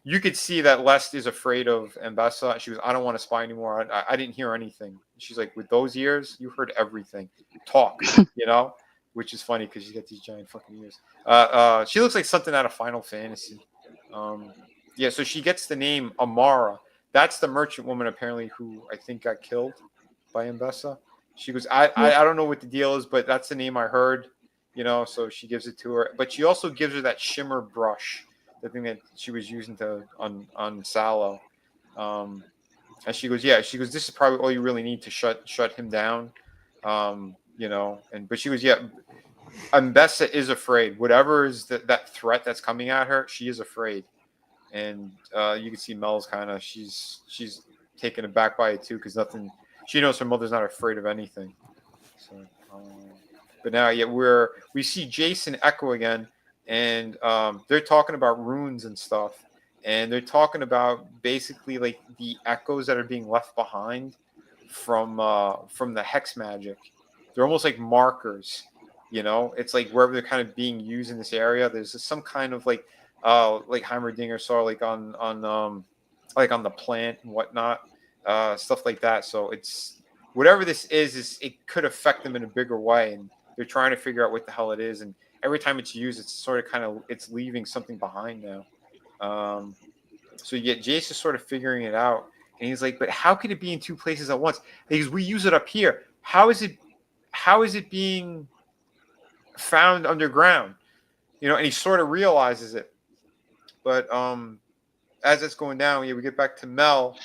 you could see that Lest is afraid of Mbessa. She goes, I don't want to spy anymore. I didn't hear anything. She's like, with those ears, you heard everything. Talk, which is funny because she's got these giant fucking ears. She looks like something out of Final Fantasy. So she gets the name Amara. That's the merchant woman, apparently, who I think got killed by Mbessa. She goes, I don't know what the deal is, but that's the name I heard, so she gives it to her. But she also gives her that shimmer brush, the thing that she was using on Sallow. And she goes, this is probably all you really need to shut him down. but she was, Mbessa is afraid. Whatever is that threat that's coming at her, she is afraid. And you can see Mel's kind of, she's taken aback by it too, because she knows her mother's not afraid of anything. So, but now, we see Jason Echo again, and they're talking about runes and stuff, and they're talking about basically like the echoes that are being left behind from the hex magic. They're almost like markers, It's like wherever they're kind of being used in this area, there's some kind of like Heimerdinger saw like on the plant and whatnot, stuff like that. So it's whatever this is it could affect them in a bigger way, and they're trying to figure out what the hell it is. And every time it's used, it's sort of it's leaving something behind now. So Jace is sort of figuring it out, and he's like, "But how could it be in two places at once? Because we use it up here. How is it being found underground?" And he sort of realizes it. But as it's going down, we get back to Mel,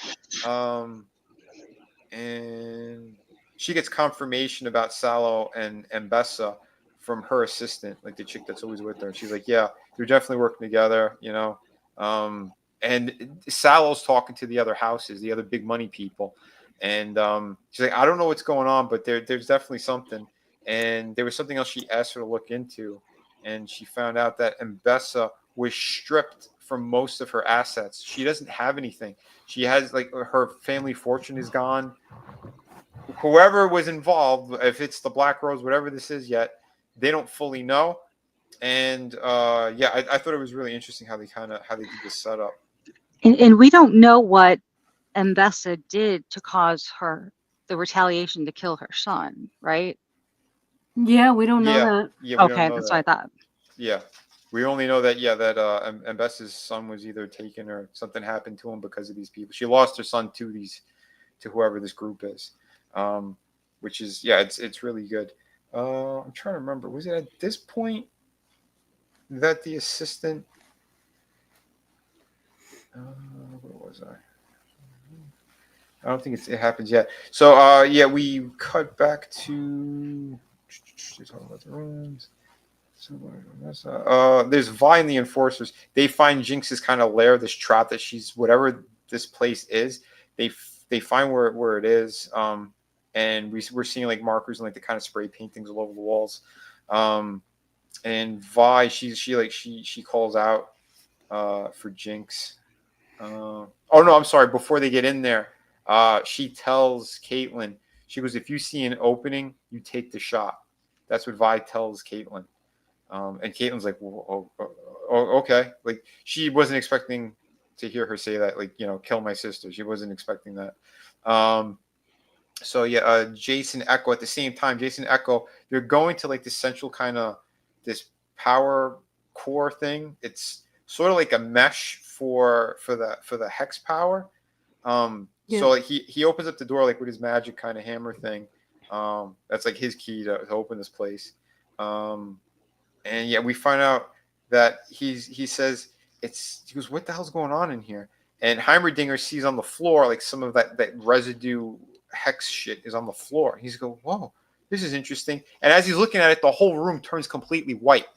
and she gets confirmation about Salo and Mbessa from her assistant, like the chick that's always with her. She's like, "Yeah, they're definitely working together," And Salo's talking to the other houses, the other big money people, and she's like, "I don't know what's going on, but there's definitely something." And there was something else she asked her to look into, and she found out that Mbessa was stripped from most of her assets. She doesn't have anything. She has her family fortune is gone. Whoever was involved, if it's the Black Rose, whatever this is yet, they don't fully know. And I thought it was really interesting how they did this setup. And we don't know what Mbessa did to cause the retaliation to kill her son, right? Yeah, we don't know that. Yeah, okay, that's what I thought. Yeah, we only know that Mbessa's son was either taken or something happened to him because of these people. She lost her son to whoever this group is, which is it's really good. I'm trying to remember. Was it at this point that the assistant? Where was I? I don't think it happens yet. So we cut back to talking about the rooms. There's Vi and the enforcers. They find Jinx's kind of lair, this trap that she's whatever this place is. They find where it is, and we're seeing like markers and like the kind of spray paintings all over the walls. And Vi, she calls out for Jinx. Oh no, I'm sorry. Before they get in there, she tells Caitlyn. She goes, "If you see an opening, you take the shot." That's what Vi tells Caitlyn. And Caitlyn's like, "Oh, okay." Like she wasn't expecting to hear her say that, kill my sister. She wasn't expecting that. Jason Echo at the same time. Jason Echo, they're going to like this central kind of this power core thing. It's sort of like a mesh for the hex power. So like he opens up the door like with his magic kind of hammer thing. That's like his key to open this place. And we find out that he says he goes, "What the hell's going on in here?" And Heimerdinger sees on the floor like some of that residue hex shit is on the floor. He's go, "Whoa, this is interesting." And as he's looking at it, the whole room turns completely white.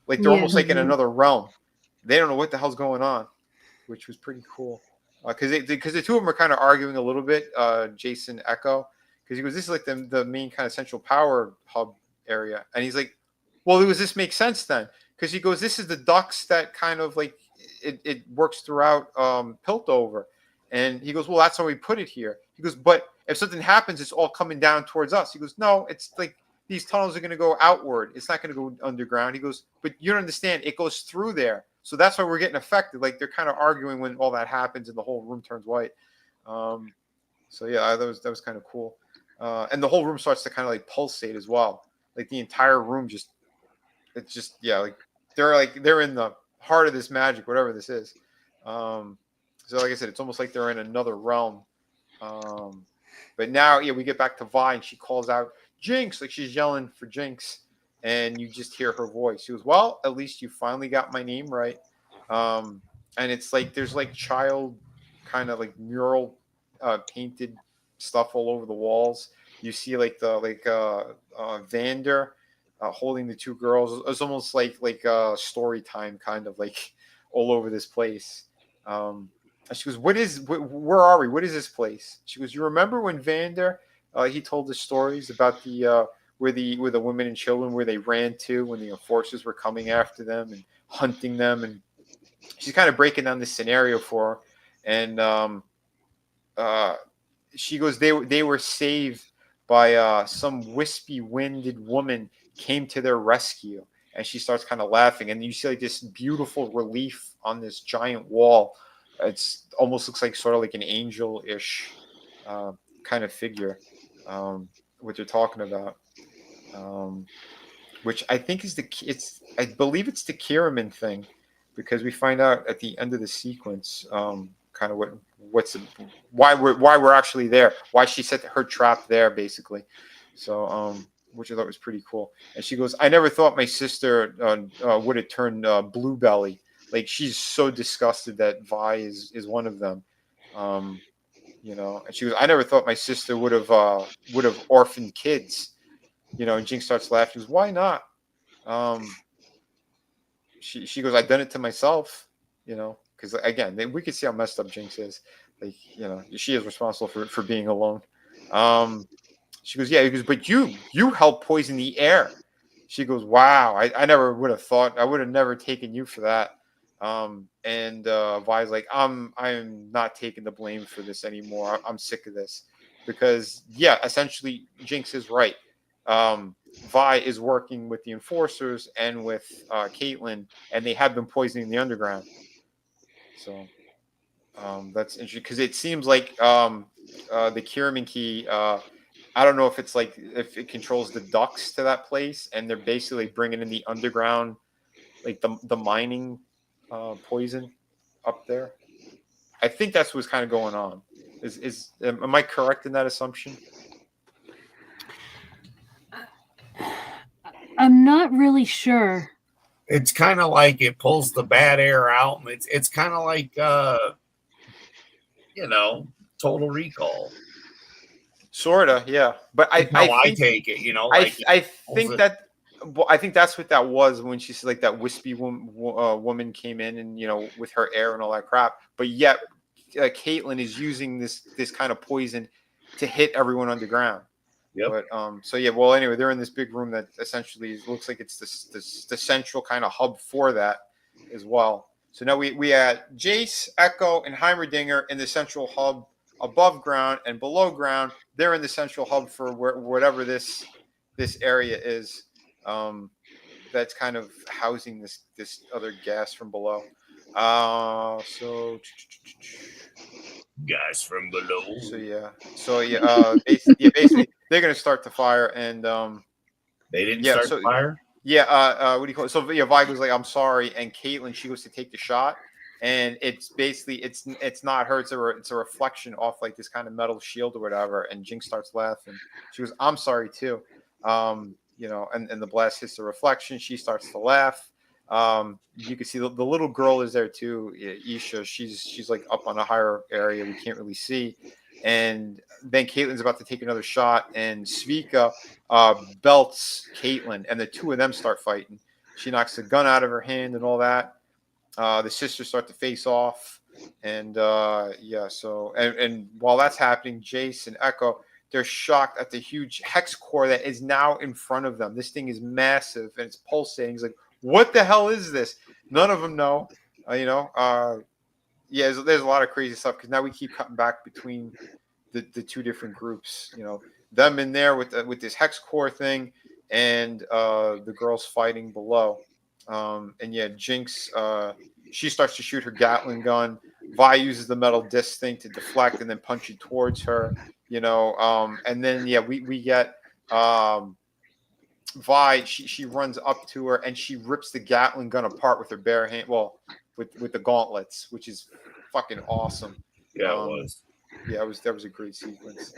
Like they're almost like in another realm. They don't know what the hell's going on, which was pretty cool. Because the two of them are kind of arguing a little bit, Jason Echo, because he goes, "This is like the main kind of central power hub area." And he's like, "Well, does this make sense then?" Because he goes, "This is the ducts that kind of like it works throughout Piltover." And he goes, "Well, that's how we put it here." He goes, "But if something happens, it's all coming down towards us." He goes, "No, it's like these tunnels are going to go outward. It's not going to go underground." He goes, "But you don't understand. It goes through there. So that's why we're getting affected." Like they're kind of arguing when all that happens and the whole room turns white. That was kind of cool. And the whole room starts to kind of like pulsate as well. Like the entire room like they're in the heart of this magic, whatever this is. So like I said, it's almost like they're in another realm. But now, we get back to Vi, and she calls out Jinx, like she's yelling for Jinx, and you just hear her voice. She goes, "Well, at least you finally got my name right." And it's like there's like child kind of like mural painted stuff all over the walls. you see like Vander holding the two girls. It's almost like story time, kind of like all over this place. And she goes, where are we? What is this place? She goes, you remember when Vander, he told the stories about the where the women and children, where they ran to when the enforcers were coming after them and hunting them, and she's kind of breaking down this scenario for her. And she goes, they were saved by some wispy winded woman came to their rescue. And she starts kind of laughing, and you see like this beautiful relief on this giant wall. It's almost looks like sort of like an angel-ish kind of figure, what they're talking about, which I think is I believe it's the Kiraman thing, because we find out at the end of the sequence kind of why we're actually there, why she set her trap there, basically. So which I thought was pretty cool. And she goes, I never thought my sister would have turned blue belly. Like, she's so disgusted that Vi is one of them. You know, and she goes, I never thought my sister would have orphaned kids. You know, and Jinx starts laughing. She goes, why not? She goes, I've done it to myself, you know, because again, we could see how messed up Jinx is. Like, you know, she is responsible for being alone. She goes, yeah. He goes, but you helped poison the air. She goes, wow, I never would have thought. I would have never taken you for that. And Vi's like, I'm not taking the blame for this anymore. I'm sick of this, because yeah, essentially Jinx is right. Vi is working with the enforcers and with Caitlyn, and they have been poisoning the underground. So that's interesting, because it seems like the Kiraman key. I don't know if it's like if it controls the ducts to that place, and they're basically bringing in the underground, like the mining poison up there. I think that's what's kind of going on. Am I correct in that assumption? I'm not really sure. It's kind of like it pulls the bad air out. It's kind of like you know, Total Recall. Sorta, yeah. But I take it, you know. Like I think that. Well, I think that's what that was when she said like that wispy woman came in, and you know, with her air and all that crap. But yet, Caitlyn is using this kind of poison to hit everyone underground. Yep. But so yeah. Well, anyway, they're in this big room that essentially looks like it's the central kind of hub for that as well. So now we had Jace, Echo, and Heimerdinger in the central hub above ground, and below ground they're in the central hub for whatever this area is. That's kind of housing this other gas from below. So gas from below. So yeah. Basically they're gonna start the fire, and they didn't start the fire. Yeah. What do you call it? So yeah, Vi goes like, I'm sorry, and Caitlyn, she goes to take the shot, and it's basically it's not her. It's a reflection off like this kind of metal shield or whatever. And Jinx starts laughing. She goes, I'm sorry too. You know, and the blast hits the reflection. She starts to laugh. You can see the little girl is there too. Isha, she's like up on a higher area we can't really see. And then Caitlyn's about to take another shot, and Svika belts Caitlyn, and the two of them start fighting. She knocks the gun out of her hand and all that. The sisters start to face off, and yeah. So and while that's happening, Jace and Echo, they're shocked at the huge hex core that is now in front of them. This thing is massive and it's pulsating. He's like, what the hell is this? None of them know. You know, yeah, there's a lot of crazy stuff, because now we keep cutting back between the two different groups. You know, them in there with this hex core thing, and the girls fighting below. And yeah, Jinx, she starts to shoot her Gatling gun. Vi uses the metal disc thing to deflect and then punch it towards her. You know, and then yeah, we get Vi. She runs up to her and she rips the Gatling gun apart with her bare hand. Well, with the gauntlets, which is fucking awesome. Yeah, it was. Yeah, that was a great sequence.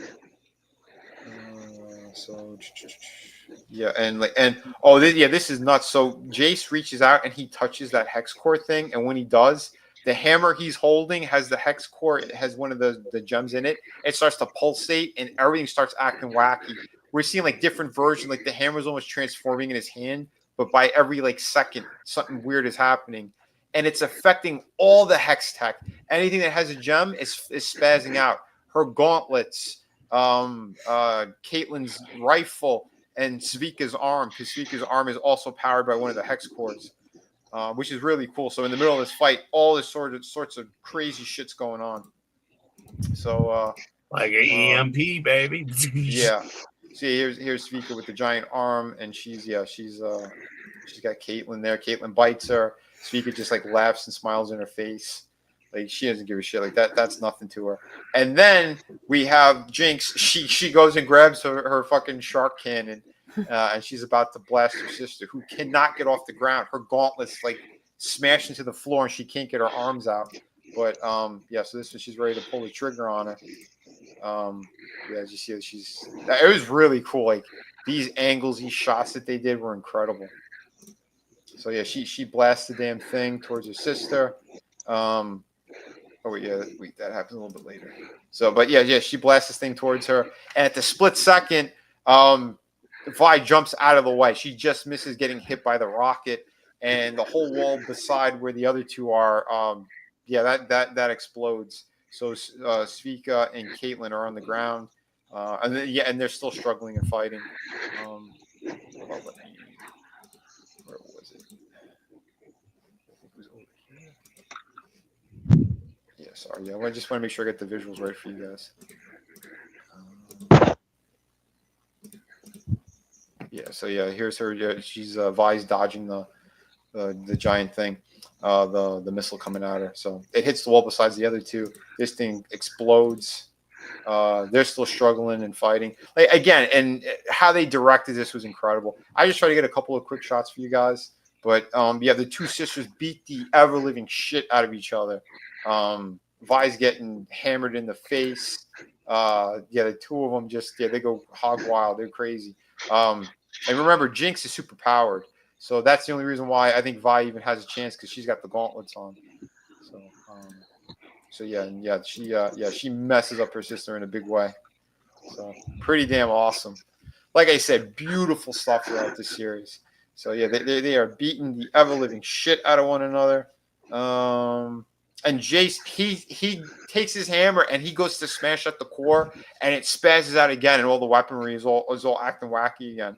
So yeah, this is nuts. So Jace reaches out and he touches that hex core thing, and when he does, the hammer he's holding has the hex core. It has one of the gems in it. It starts to pulsate, and everything starts acting wacky. We're seeing like different versions. Like the hammer's almost transforming in his hand, but by every like second, something weird is happening, and it's affecting all the hex tech. Anything that has a gem is spazzing out. Her gauntlets, Caitlyn's rifle, and Svika's arm, because Svika's arm is also powered by one of the hex cores, which is really cool. So in the middle of this fight, all this sorts of crazy shit's going on. So like an EMP, baby. yeah. See, here's Svika with the giant arm, and she's got Caitlyn there. Caitlyn bites her. Svika just like laughs and smiles in her face. Like she doesn't give a shit. Like that's nothing to her. And then we have Jinx. She goes and grabs her fucking shark cannon, and she's about to blast her sister, who cannot get off the ground. Her gauntlets like smash into the floor, and she can't get her arms out. But yeah, so this one she's ready to pull the trigger on her. Yeah, as you see, it was really cool. Like these angles, these shots that they did were incredible. So yeah, she blasts the damn thing towards her sister. Oh yeah, that happens a little bit later. So, but yeah, she blasts this thing towards her, and at the split second, Vi jumps out of the way. She just misses getting hit by the rocket, and the whole wall beside where the other two are, that explodes. So Svika and Caitlyn are on the ground, and they're still struggling and fighting. Where was it? I think it was over here. Yeah, sorry. Yeah, I just want to make sure I get the visuals right for you guys. Here's her. She's Vi's dodging the giant thing. The missile coming at her. So it hits the wall besides the other two. This thing explodes. They're still struggling and fighting. Like again, and how they directed this was incredible. I just try to get a couple of quick shots for you guys. But the two sisters beat the ever-living shit out of each other. Vi's getting hammered in the face. The two of them they go hog wild. They're crazy. And remember, Jinx is super powered. So that's the only reason why I think Vi even has a chance, because she's got the gauntlets on. She messes up her sister in a big way. So pretty damn awesome. Like I said, beautiful stuff throughout this series. So yeah, they are beating the ever living shit out of one another. And Jace, he takes his hammer and he goes to smash at the core, and it spazzes out again, and all the weaponry is all acting wacky again.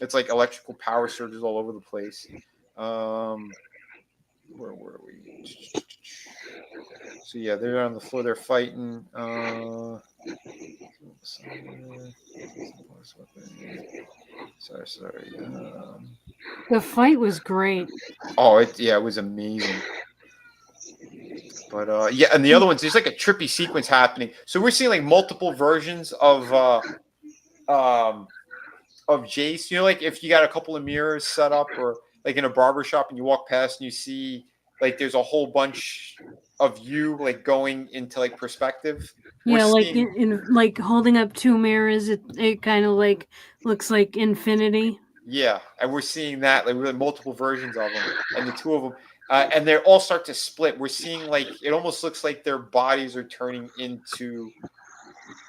It's like electrical power surges all over the place. Where were we? So yeah, they're on the floor. They're fighting. Sorry. The fight was great. Oh, it was amazing. But and the other ones, there's like a trippy sequence happening. So we're seeing like multiple versions of Jace. You know, like if you got a couple of mirrors set up, or like in a barber shop and you walk past and you see like there's a whole bunch of you like going into like perspective. Yeah, like in like holding up two mirrors, it kind of like looks like infinity. Yeah, and we're seeing that like really multiple versions of them, and the two of them, and they all start to split. We're seeing like it almost looks like their bodies are turning into,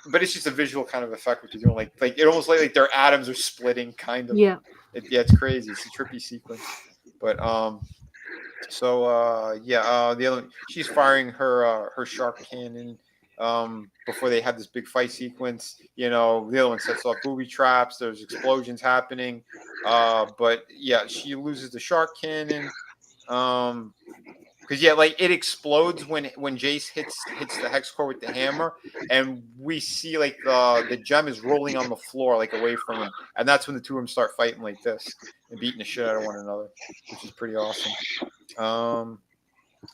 but it's just a visual kind of effect what you're doing. Like it almost like their atoms are splitting, kind of. Yeah. It's crazy. It's a trippy sequence, but the other one, she's firing her shark cannon before they have this big fight sequence. You know, the other one sets off booby traps. There's explosions happening, but yeah, she loses the shark cannon. Because like it explodes when Jace hits the hex core with the hammer, and we see like the gem is rolling on the floor like away from him, and that's when the two of them start fighting like this and beating the shit out of one another, which is pretty awesome.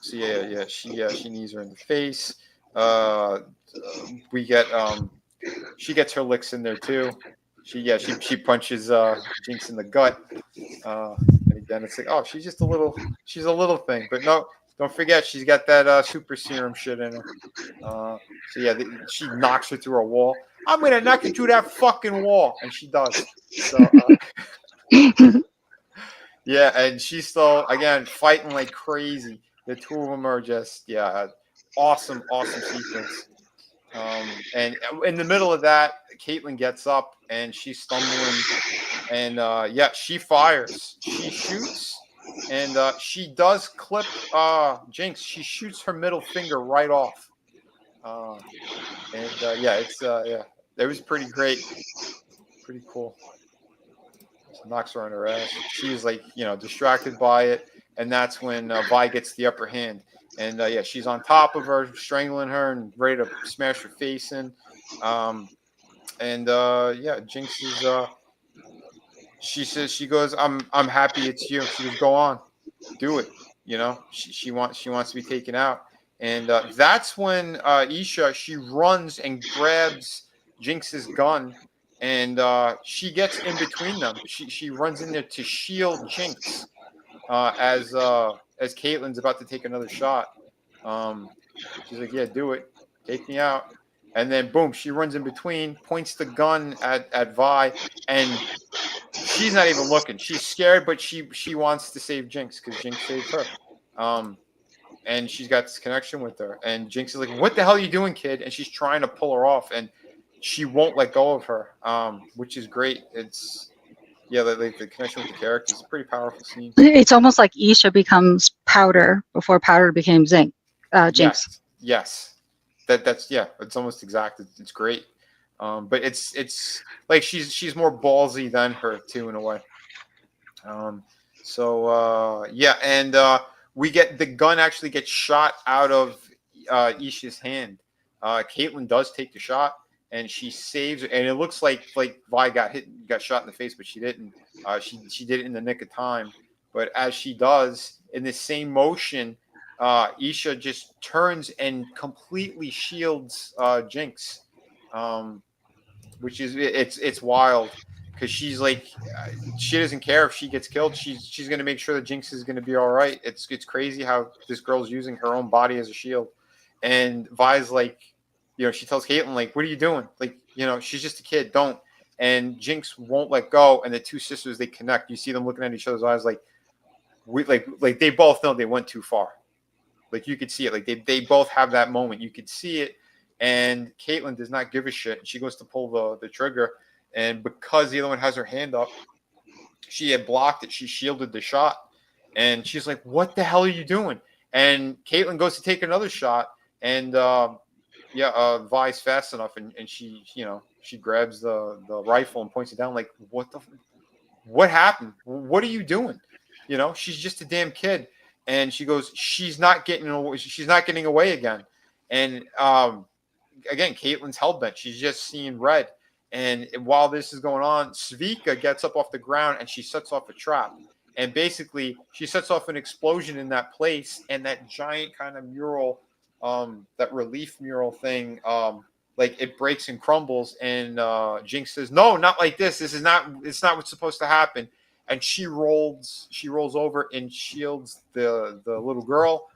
She knees her in the face. She gets her licks in there too. She punches Jinx in the gut. And again, it's like, oh, she's a little thing, but no, don't forget she's got that super serum shit in her. She knocks her through a wall. I'm gonna knock you through that fucking wall, and she does. So yeah, and she's still again fighting like crazy. The two of them are just awesome sequence. And in the middle of that, Caitlyn gets up and she's stumbling, and she fires, she shoots, and she does clip Jinx. She shoots her middle finger right off, it was pretty great, pretty cool. So knocks her on her ass. She's like distracted by it, and that's when Vi gets the upper hand. And she's on top of her, strangling her and ready to smash her face in. Jinx is. She goes, I'm happy it's you. She goes, go on, do it. She wants to be taken out, and that's when Isha, she runs and grabs Jinx's gun, and she gets in between them. She runs in there to shield Jinx as Caitlyn's about to take another shot. She's like, yeah, do it. Take me out. And then, boom, she runs in between, points the gun at Vi, and she's not even looking. She's scared, but she wants to save Jinx because Jinx saved her. And she's got this connection with her. And Jinx is like, what the hell are you doing, kid? And she's trying to pull her off, and she won't let go of her, which is great. It's the connection with the characters is a pretty powerful scene. It's almost like Isha becomes Powder before Powder became Jinx. Yes. That's it's almost exact. It's great. But it's like she's more ballsy than her too, in a way. We get the gun actually gets shot out of Isha's hand. Caitlyn does take the shot, and she saves it, and it looks like Vi got shot in the face, but she didn't. She did it in the nick of time. But as she does, in the same motion, Isha just turns and completely shields Jinx, which is it's wild, because she's like, she doesn't care if she gets killed. She's going to make sure that Jinx is going to be all right. It's crazy how this girl's using her own body as a shield. And Vi's like, she tells Caitlyn, like, what are you doing? Like, she's just a kid. Don't. And Jinx won't let go. And the two sisters, they connect. You see them looking at each other's eyes, like they both know they went too far. Like, you could see it. Like, they both have that moment. You could see it. And Caitlyn does not give a shit. She goes to pull the trigger. And because the other one has her hand up, she had blocked it. She shielded the shot. And she's like, what the hell are you doing? And Caitlyn goes to take another shot. And, Vi's fast enough. And she, she grabs the rifle and points it down. Like, what happened? What are you doing? She's just a damn kid. And she goes, she's not getting away again. And again, Caitlyn's hellbent. She's just seeing red. And while this is going on, Svika gets up off the ground and she sets off a trap. And basically, she sets off an explosion in that place. And that giant kind of mural, that relief mural thing, like, it breaks and crumbles. And Jinx says, no, not like this. It's not what's supposed to happen. And she rolls over and shields the little girl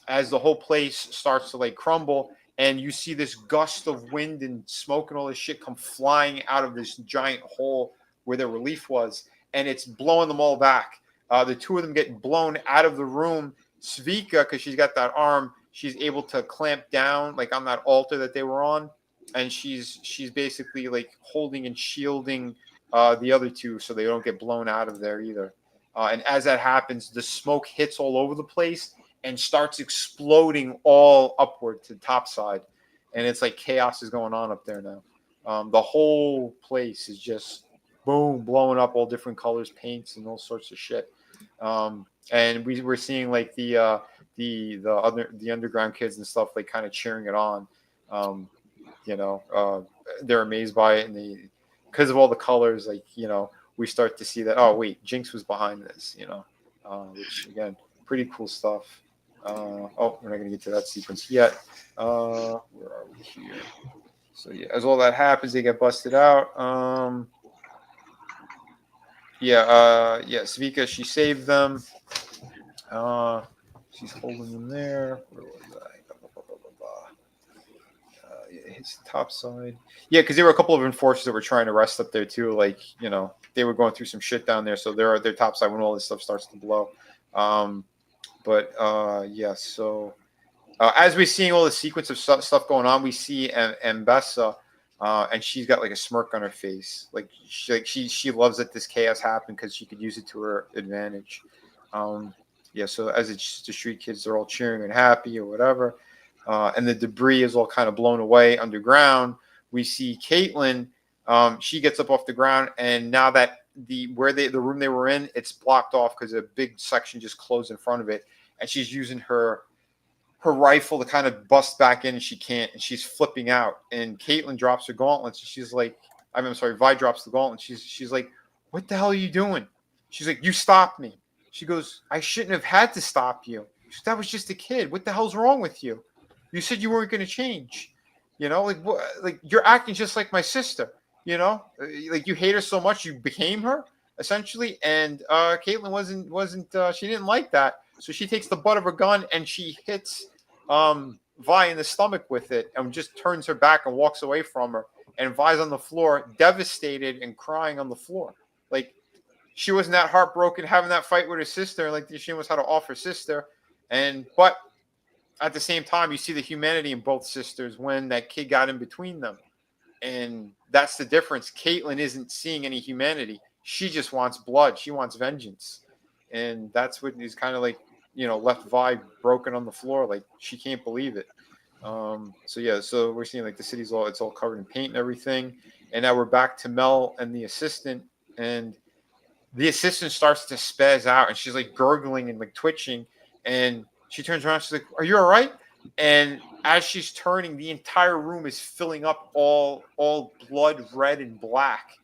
as the whole place starts to like crumble. And you see this gust of wind and smoke and all this shit come flying out of this giant hole where the relief was, and it's blowing them all back. The two of them get blown out of the room. Svika, because she's got that arm, she's able to clamp down like on that altar that they were on, and she's basically like holding and shielding the other two so they don't get blown out of there either. And as that happens, the smoke hits all over the place and starts exploding all upward to the top side. And it's like chaos is going on up there now. The whole place is just, boom, blowing up, all different colors, paints, and all sorts of shit. And we're seeing like the underground kids and stuff, like kind of cheering it on. They're amazed by it, and because of all the colors, like, we start to see that, oh wait, Jinx was behind this, which again, pretty cool stuff. We're not going to get to that sequence yet. Where are we here? So yeah, as all that happens, they get busted out. Svika, she saved them. She's holding them there. Where was I? It hits the top side. Yeah, because there were a couple of enforcers that were trying to rest up there too. Like, they were going through some shit down there. So they're their top side when all this stuff starts to blow. But yeah, so as we're seeing all the sequence of stuff going on, we see Mbessa, and she's got like a smirk on her face, like she loves that this chaos happened because she could use it to her advantage. Yeah, so as it's the street kids, they're all cheering and happy or whatever, and the debris is all kind of blown away underground. We see Caitlyn. She gets up off the ground, and now that the room they were in, it's blocked off because a big section just closed in front of it, and she's using her rifle to kind of bust back in, and she can't, and she's flipping out. And Caitlyn drops her gauntlets, and she's like, I'm sorry, Vi drops the gauntlet. She's like, what the hell are you doing? She's like, you stopped me. She goes, I shouldn't have had to stop you. That was just a kid. What the hell's wrong with you? You said you weren't going to change. You know, like you're acting just like my sister. You know, like you hate her so much you became her essentially. And Caitlyn wasn't she didn't like that, so she takes the butt of her gun and she hits Vi in the stomach with it and just turns her back and walks away from her. And Vi's on the floor, devastated and crying on the floor. Like she wasn't that heartbroken having that fight with her sister, like she almost had to off her sister. But at the same time, you see the humanity in both sisters when that kid got in between them. And that's the difference. Caitlyn isn't seeing any humanity. She just wants blood. She wants vengeance. And that's what is kind of like, you know, left Vi broken on the floor. Like she can't believe it. So yeah, so we're seeing like the city's it's all covered in paint and everything. And now we're back to Mel and the assistant. And the assistant starts to spaz out and she's like gurgling and like twitching. And she turns around. She's like, are you all right? And as she's turning, the entire room is filling up all blood red and black.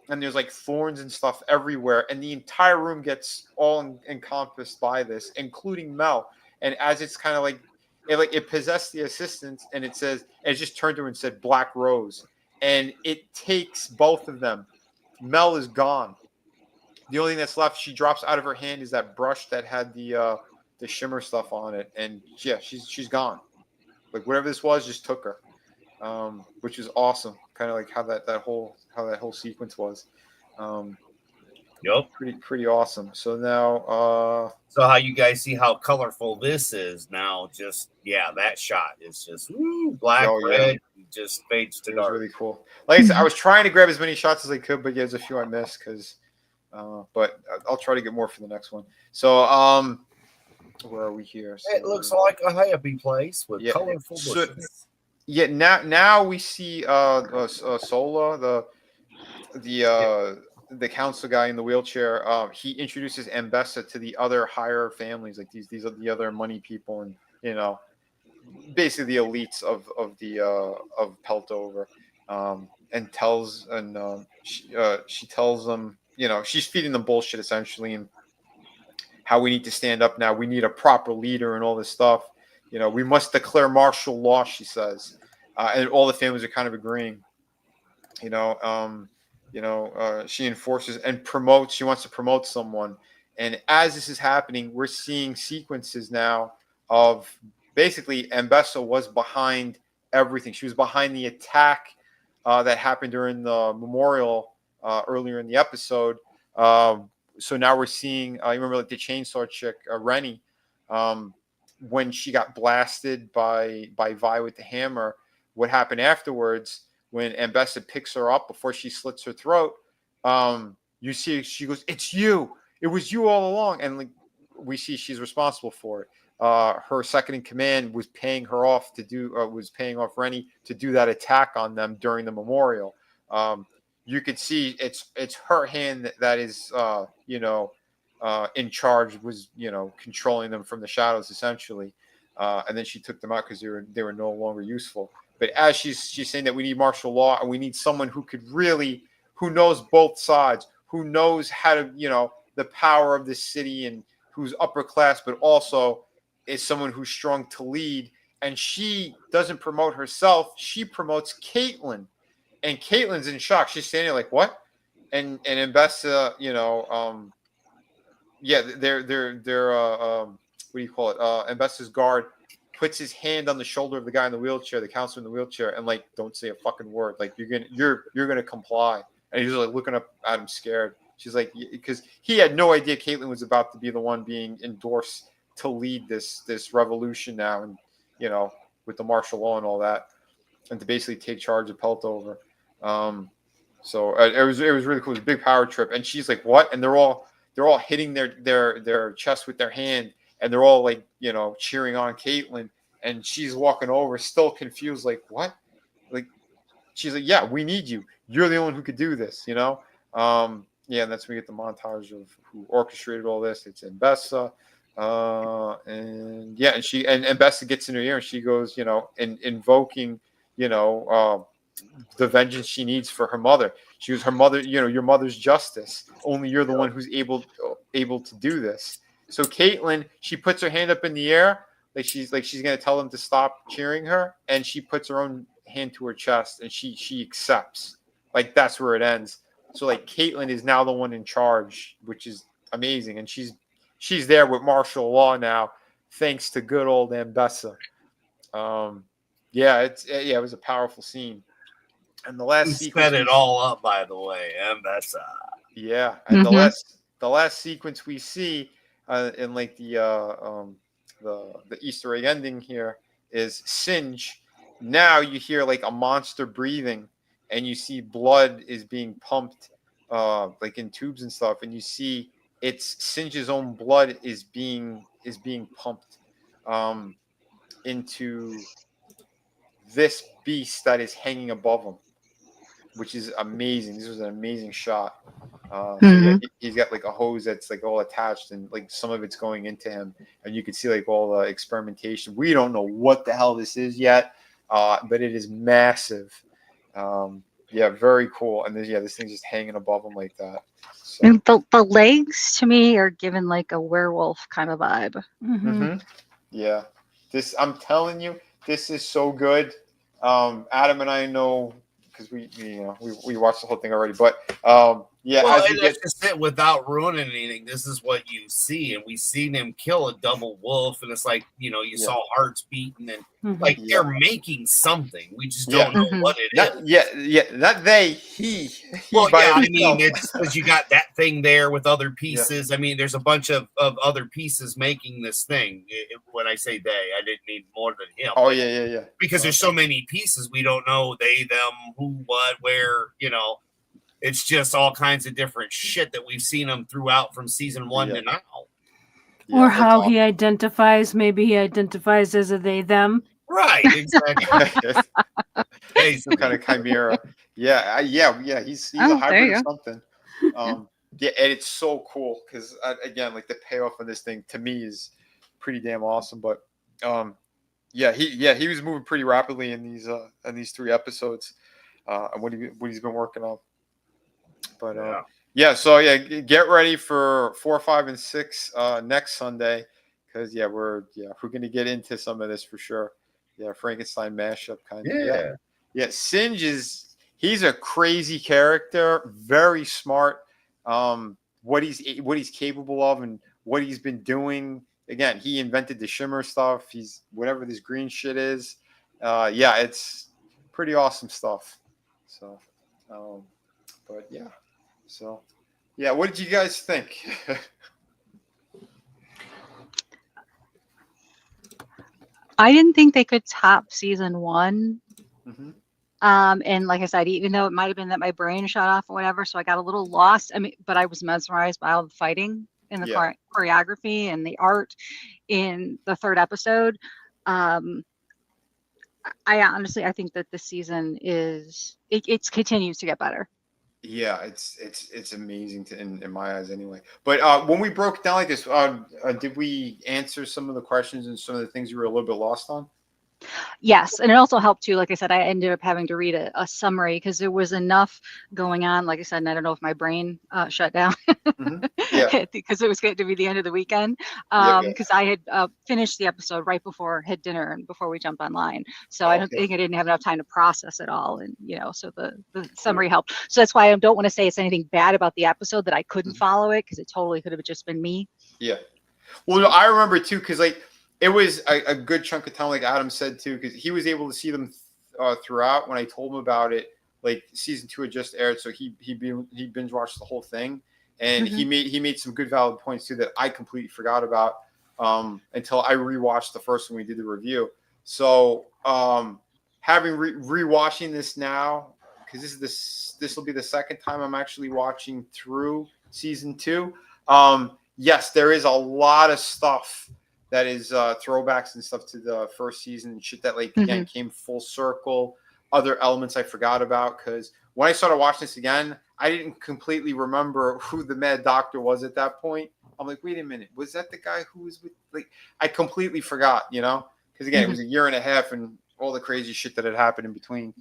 And there's like thorns and stuff everywhere. And the entire room gets all encompassed by this, including Mel. And as it's kind of like it possessed the assistant, and it just turned to her and said Black Rose. And it takes both of them. Mel is gone. The only thing that's left, she drops out of her hand, is that brush that had the shimmer stuff on it. And yeah, she's gone. Like whatever this was just took her. Which is awesome. Kind of like how that whole sequence was. Yep. Pretty awesome. So now so how you guys see how colorful this is now, just that shot is just black, red, just fades to dark. Really cool. Like I said, I was trying to grab as many shots as I could, but there's a few I missed because but I'll try to get more for the next one. So where are we here? So, it looks like a happy place with colorful bushes. Yeah, now we see Sola, the council guy in the wheelchair. He introduces Mbessa to the other higher families, like these are the other money people, and you know, basically the elites of Peltover, and she tells them, you know, she's feeding them bullshit essentially, and how we need to stand up now. We need a proper leader and all this stuff. You know, we must declare martial law, she says. And all the families are kind of agreeing. She enforces and promotes. She wants to promote someone. And as this is happening, we're seeing sequences now of basically Mbessa was behind everything. She was behind the attack that happened during the memorial earlier in the episode. So now we're seeing, you remember like the chainsaw chick, Rennie, when she got blasted by Vi with the hammer. What happened afterwards when Mbessa picks her up before she slits her throat? You see, she goes, "It's you. It was you all along." And like we see, she's responsible for it. Her second in command was paying her off was paying off Rennie to do that attack on them during the memorial. You could see it's her hand that is in charge, was controlling them from the shadows essentially, and then she took them out because they were no longer useful. But as she's saying that we need martial law and we need someone who knows both sides, who knows how to the power of this city, and who's upper class, but also is someone who's strong to lead. And she doesn't promote herself; she promotes Caitlyn. And Caitlyn's in shock. She's standing like, "What?" And Mbessa, they're what do you call it? Mbessa's guard puts his hand on the shoulder of the guy in the wheelchair, the counselor in the wheelchair, and like, don't say a fucking word. Like you're gonna comply. And he's like looking up at him, scared. She's like, because he had no idea Caitlyn was about to be the one being endorsed to lead this revolution now, and with the martial law and all that, and to basically take charge of Peltover. So it was really cool. It was a big power trip, and she's like, "What?" And they're all hitting their chest with their hand, and they're all like, cheering on Caitlyn, and she's walking over, still confused, like, "What?" Like, she's like, "Yeah, we need you. You're the only one who could do this," Yeah, and that's when we get the montage of who orchestrated all this. It's Mbessa. And Mbessa gets in her ear, and she goes, invoking, the vengeance she needs for her mother. She goes, her mother, your mother's justice. Only you're the one who's able to do this. So Caitlyn, she puts her hand up in the air, like she's gonna tell them to stop cheering her, and she puts her own hand to her chest, and she accepts. Like, that's where it ends. So like Caitlyn is now the one in charge, which is amazing, and she's there with martial law now, thanks to good old Mbessa. It was a powerful scene. And the last sequence, sped it all up, by the way, Mbessa. Yeah, and the last sequence we see in like the Easter egg ending here is Singe. Now you hear like a monster breathing, and you see blood is being pumped like in tubes and stuff, and you see it's Singe's own blood is being pumped into this beast that is hanging above him, which is amazing. This was an amazing shot. He's got like a hose that's like all attached, and like some of it's going into him, and you can see like all the experimentation. We don't know what the hell this is yet, but it is massive. Very cool. And this thing's just hanging above him like that. So. And the legs to me are given like a werewolf kind of vibe. Yeah, I'm telling you, this is so good. Adam and I know, because we watched the whole thing already, but that's just it. Without ruining anything, this is what you see, and we seen him kill a double wolf, and it's like you saw hearts beating, and they're making something. We just don't know what it is. Not they, he. It's because you got that thing there with other pieces. I mean, there's a bunch of other pieces making this thing. When I say they, I didn't mean more than him. Oh yeah. Because there's so many pieces, we don't know they, them, who, what, where. It's just all kinds of different shit that we've seen them throughout from season 1 to now. Or how he identifies. Maybe he identifies as a they, them. Right, exactly. Hey, some kind of chimera. Yeah. He's a hybrid or something. And it's so cool because again, like the payoff of this thing to me is pretty damn awesome. But he was moving pretty rapidly in these 3 episodes, and what he's been working on. But so get ready for 4, 5, and 6 next Sunday, because we're going to get into some of this for sure. Frankenstein mashup kind of. Singe he's a crazy character, very smart. What he's capable of and what he's been doing. Again, he invented the shimmer stuff. He's whatever this green shit is. It's pretty awesome stuff. So, what did you guys think? I didn't think they could top season 1. And like I said, even though it might have been that my brain shut off or whatever, so I got a little lost. I mean, but I was mesmerized by all the fighting and the choreography and the art in the 3rd episode. I honestly, I think that this season it continues to get better. Yeah, it's amazing in my eyes anyway. But when we broke it down like this, did we answer some of the questions and some of the things you were a little bit lost on? Yes, and it also helped too. Like I said, I ended up having to read a summary because there was enough going on. Like I said, and I don't know if my brain shut down because it was going to be the end of the weekend. Because I had finished the episode right before I had dinner and before we jumped online. So I don't think I didn't have enough time to process it all. And so the summary helped. So that's why I don't want to say it's anything bad about the episode that I couldn't follow it, because it totally could have just been me. Yeah. Well, I remember too, because like. It was a good chunk of time, like Adam said, too, because he was able to see them throughout when I told him about it. Like, season 2 had just aired, so he binge watched the whole thing. And he made some good, valid points, too, that I completely forgot about. until I rewatched the first one we did the review. So having rewatching this now, because this will be the second time I'm actually watching through season 2. Yes, there is a lot of stuff that is throwbacks and stuff to the first season and shit that again came full circle. Other elements I forgot about, because when I started watching this again, I didn't completely remember who the Mad Doctor was at that point. I'm like, wait a minute, was that the guy who was with, I completely forgot, because again, it was a year and a half and all the crazy shit that had happened in between,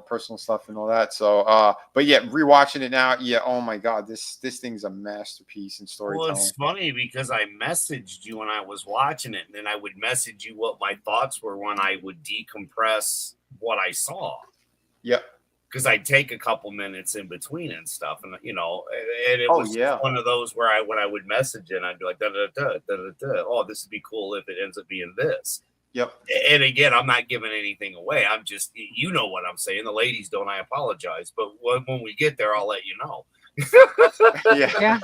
personal stuff and all that. So, but yeah, rewatching it now, yeah, oh my God, this thing's a masterpiece in storytelling. Well, it's funny because I messaged you when I was watching it, and then I would message you what my thoughts were when I would decompress what I saw. Yep. Because I'd take a couple minutes in between and stuff, and and it was one of those where when I would message it, I'd be like, da da da da da da. Oh, this would be cool if it ends up being this. Yep. And again, I'm not giving anything away. I'm just, what I'm saying. The ladies don't. I apologize, but when we get there, I'll let you know. Yeah.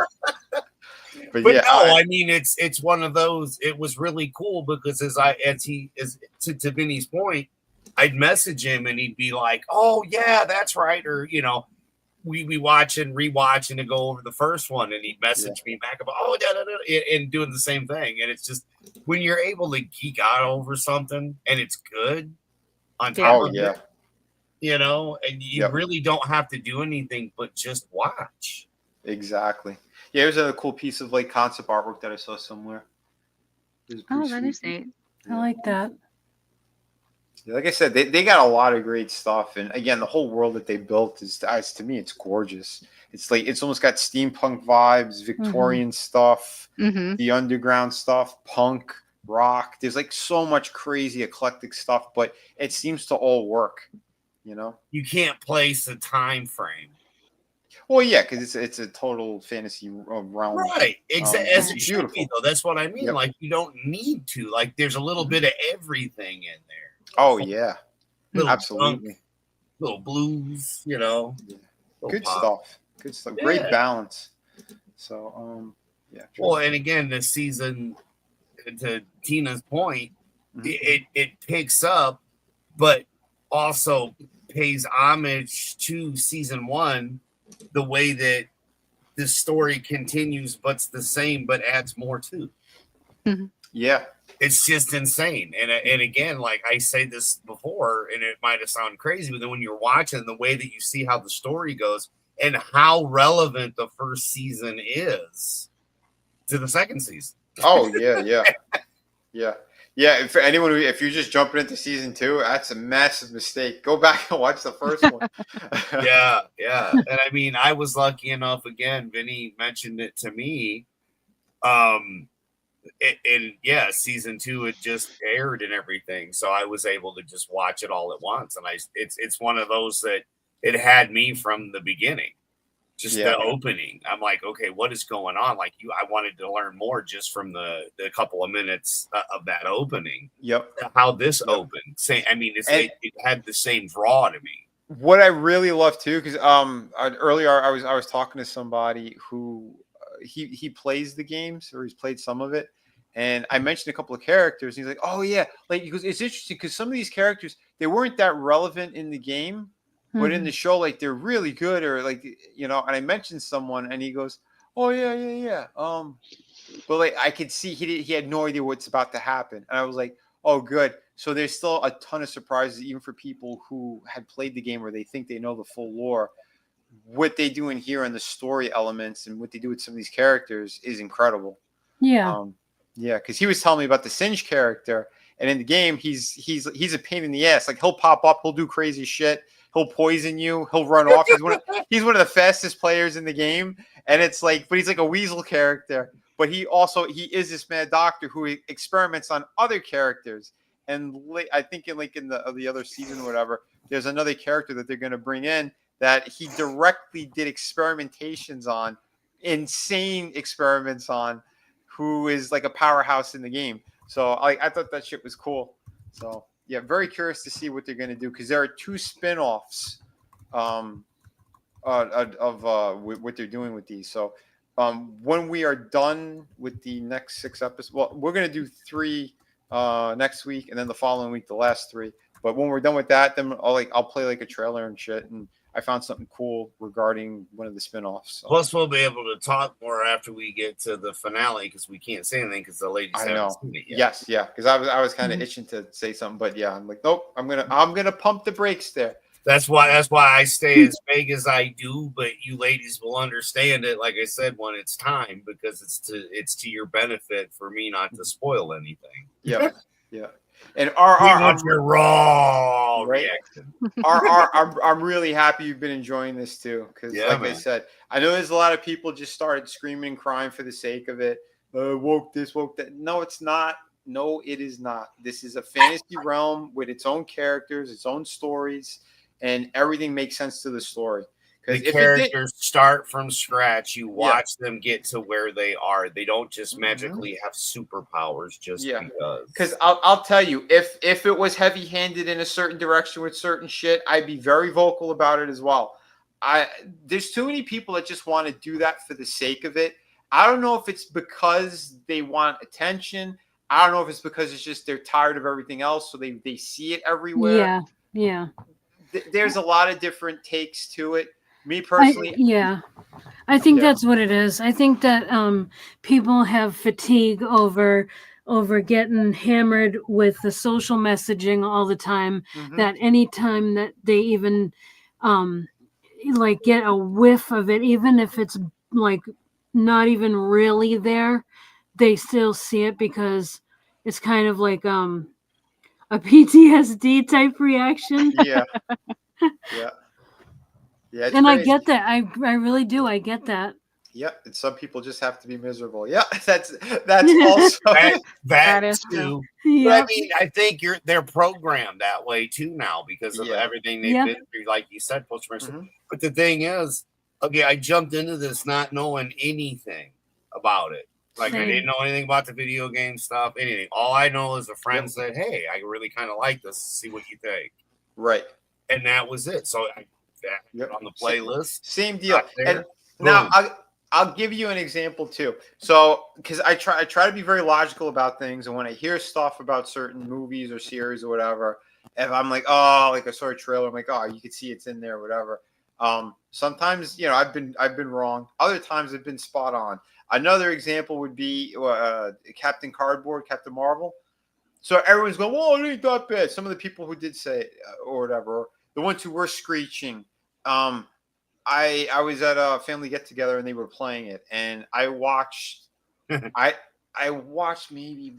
But no, I mean, it's one of those. It was really cool because to Vinny's point, I'd message him and he'd be like, "Oh yeah, that's right," or we watch and rewatch and go over the first one, and he'd message me back about and doing the same thing. And it's just when you're able to geek out over something and it's good on top of it, and you really don't have to do anything but just watch. Exactly. Yeah, there's a cool piece of concept artwork that I saw somewhere. Oh, that is neat. I like that. Like I said, they got a lot of great stuff, and again, the whole world that they built is to me, it's gorgeous. It's almost got steampunk vibes, Victorian stuff, the underground stuff, punk, rock. There's so much crazy eclectic stuff, but it seems to all work. You can't place a time frame. Well, yeah, because it's a total fantasy realm, right? Exactly. As it should be, though. That's what I mean. Yep. You don't need to. There's a little bit of everything in there. Oh yeah, little absolutely. Punk, little blues, Good pop. stuff. Good stuff. Yeah. Great balance. So, yeah. Well, and again, this season, to Tina's point, it picks up, but also pays homage to season 1, the way that the story continues, but's the same, but adds more to. Yeah. It's just insane. And again, I say this before, and it might have sounded crazy, but then when you're watching the way that you see how the story goes and how relevant the first season is to the second season. Oh, yeah. Yeah. If you're just jumping into season 2, that's a massive mistake. Go back and watch the first one. Yeah. And I mean, I was lucky enough, again, Vinny mentioned it to me. Season 2 it just aired and everything, so I was able to just watch it all at once, and it's one of those that it had me from the beginning, just the opening. I'm like, okay, what is going on? I wanted to learn more just from the couple of minutes of that opening. Yep. How this opened. It had the same draw to me. What I really love too, because earlier I was talking to somebody who he plays the games, or he's played some of it, and I mentioned a couple of characters, and he's like, oh yeah, he goes, it's interesting because some of these characters, they weren't that relevant in the game, but in the show, they're really good, or and I mentioned someone, and he goes, oh yeah, but I could see he had no idea what's about to happen, and I was like, oh good, so there's still a ton of surprises even for people who had played the game, or they think they know the full lore. What they do in here and the story elements and what they do with some of these characters is incredible. Yeah. Because he was telling me about the Singe character, and in the game, he's a pain in the ass. He'll pop up, he'll do crazy shit, he'll poison you, he'll run off. He's one of the fastest players in the game, and it's but he's a weasel character. But he is this Mad Doctor who experiments on other characters. And I think in the other season or whatever, there's another character that they're going to bring in that he directly did experimentations on, insane experiments on, who is a powerhouse in the game. So I thought that shit was cool. So yeah, very curious to see what they're going to do, because there are 2 spin-offs of what they're doing with these. So when we are done with the next 6 episodes, well, we're going to do 3 next week, and then the following week, the last 3. But when we're done with that, then I'll play like a trailer and shit. And I found something cool regarding one of the spinoffs. So. Plus, we'll be able to talk more after we get to the finale because we can't say anything because the ladies haven't seen it yet. Yes, yeah, because I was kind of itching to say something, but yeah, I'm like, nope, I'm gonna pump the brakes there. That's why I stay as vague as I do, but you ladies will understand it. Like I said, when it's time, because it's to your benefit for me not to spoil anything. Yeah, yeah. And your raw reaction. I'm really happy you've been enjoying this too, because I said, I know there's a lot of people just started screaming and crying for the sake of it. Woke this, woke that. No, it's not. No, it is not. This is a fantasy realm with its own characters, its own stories, and everything makes sense to the story. The characters start from scratch. You watch them get to where they are. They don't just magically have superpowers just because. Because I'll tell you, if it was heavy-handed in a certain direction with certain shit, I'd be very vocal about it as well. There's too many people that just want to do that for the sake of it. I don't know if it's because they want attention. I don't know if it's because it's just they're tired of everything else, so they see it everywhere. Yeah. There's a lot of different takes to it. Me personally, I think that's what it is. I think that people have fatigue over getting hammered with the social messaging all the time. That anytime that they even like get a whiff of it, even if it's like not even really there, they still see it because it's kind of like a PTSD type reaction. Yeah. And crazy. I get that. I really do. I get that. Yeah, and some people just have to be miserable. Yeah, that's also that is too. Yeah. But I mean, I think they're programmed that way too now because of everything they've been through, like you said, post-traumatic. But the thing is, okay, I jumped into this not knowing anything about it. Like I didn't know anything about the video game stuff, anything. All I know is a friend said, "Hey, I really kind of like this. See what you think." Right, and that was it. So on the playlist, same deal. And now I'll give you an example too. So because I try to be very logical about things, and when I hear stuff about certain movies or series or whatever, if I'm like, oh, like I saw a trailer, I'm like, oh, you can see it's in there, or whatever. Sometimes I've been wrong. Other times I've been spot on. Another example would be Captain Marvel. So everyone's going, "Oh, it ain't that bad." Some of the people who did say it, or whatever, the ones who were screeching. I was at a family get together and they were playing it, and I watched. I watched maybe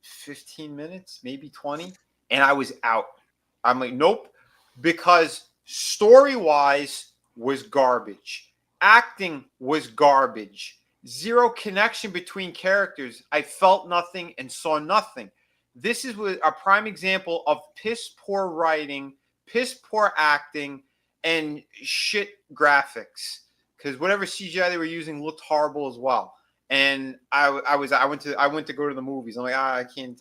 15 minutes, maybe 20, and I was out. I'm like, nope, because story-wise was garbage, acting was garbage. Zero connection between characters. I felt nothing and saw nothing. This is a prime example of piss poor writing, piss poor acting, and shit graphics. Because whatever CGI they were using looked horrible as well. And I went to go to the movies. I'm like, I can't.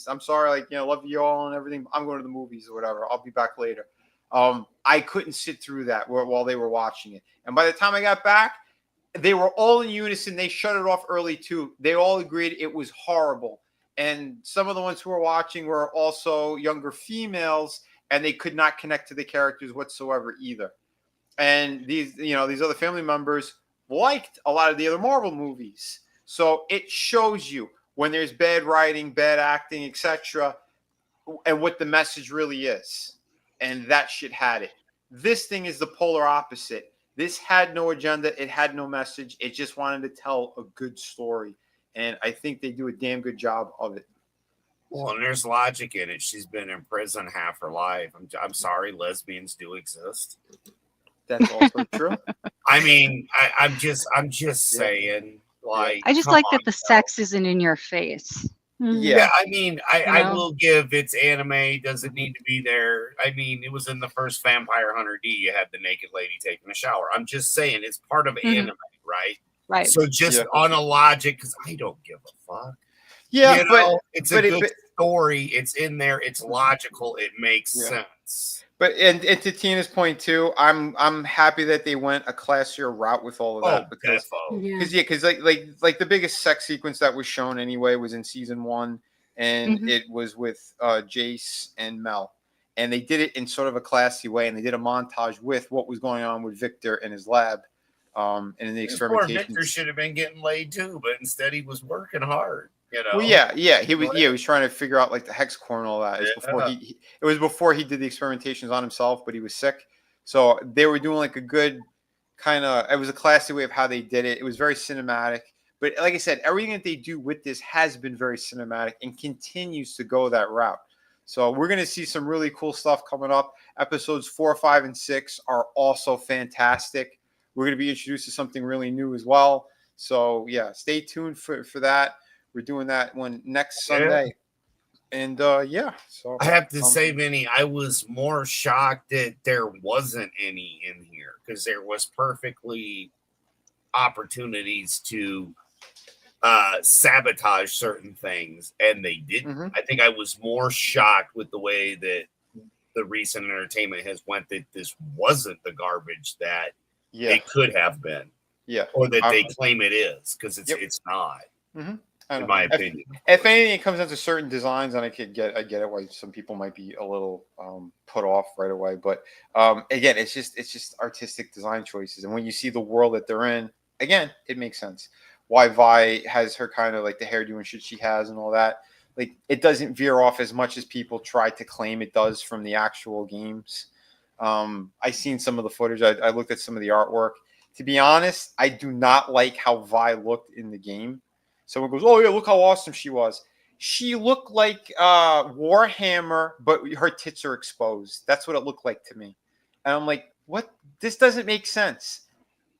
I'm sorry. Love you all and everything. I'm going to the movies or whatever. I'll be back later. I couldn't sit through that while they were watching it. And by the time I got back, they were all in unison. They shut it off early too. They all agreed it was horrible. And some of the ones who were watching were also younger females, and they could not connect to the characters whatsoever either. And these other family members liked a lot of the other Marvel movies. So it shows you when there's bad writing, bad acting, etc., and what the message really is. And that shit had it. This thing is the polar opposite. This had no agenda. It had no message. It just wanted to tell a good story. And I think they do a damn good job of it. Well, and there's logic in it. She's been in prison half her life. I'm sorry, lesbians do exist. That's also true. I mean, I'm just saying. Like, I just like that the sex isn't in your face. Yeah, I mean, I will give it's anime. Does it need to be there? I mean, it was in the first Vampire Hunter D. You had the naked lady taking a shower. I'm just saying it's part of anime, right? Right. So just on a logic, because I don't give a fuck. Yeah, but it's a good story. It's in there. It's logical. It makes sense. But and to Tina's point too, I'm happy that they went a classier route with all of that because like the biggest sex sequence that was shown anyway was in season 1, and it was with Jace and Mel, and they did it in sort of a classy way, and they did a montage with what was going on with Victor in his lab, and in the experimentation. Poor Victor should have been getting laid too, but instead he was working hard. You know? Well, he was trying to figure out like the hex core and all that. It was before he did the experimentations on himself, but he was sick. So they were doing like a good kind of. It was a classy way of how they did it. It was very cinematic. But like I said, everything that they do with this has been very cinematic and continues to go that route. So we're going to see some really cool stuff coming up. Episodes 4, 5, and 6 are also fantastic. We're going to be introduced to something really new as well. So yeah, stay tuned for that. We're doing that one next Sunday. And so I have to say, Vinny, I was more shocked that there wasn't any in here because there was perfectly opportunities to sabotage certain things, and they didn't. I think I was more shocked with the way that the recent entertainment has went that this wasn't the garbage that it could have been. Or that they claim it is, because it's not. In my opinion. If anything, it comes down to certain designs, and I get it why some people might be a little put off right away. But again, it's just artistic design choices, and when you see the world that they're in, again, it makes sense. Why Vi has her kind of like the hairdo and shit she has and all that. Like it doesn't veer off as much as people try to claim it does from the actual games. I seen some of the footage. I looked at some of the artwork. To be honest, I do not like how Vi looked in the game. Someone goes, "Oh yeah, look how awesome she was." She looked like Warhammer, but her tits are exposed. That's what it looked like to me. And I'm like, "What? This doesn't make sense."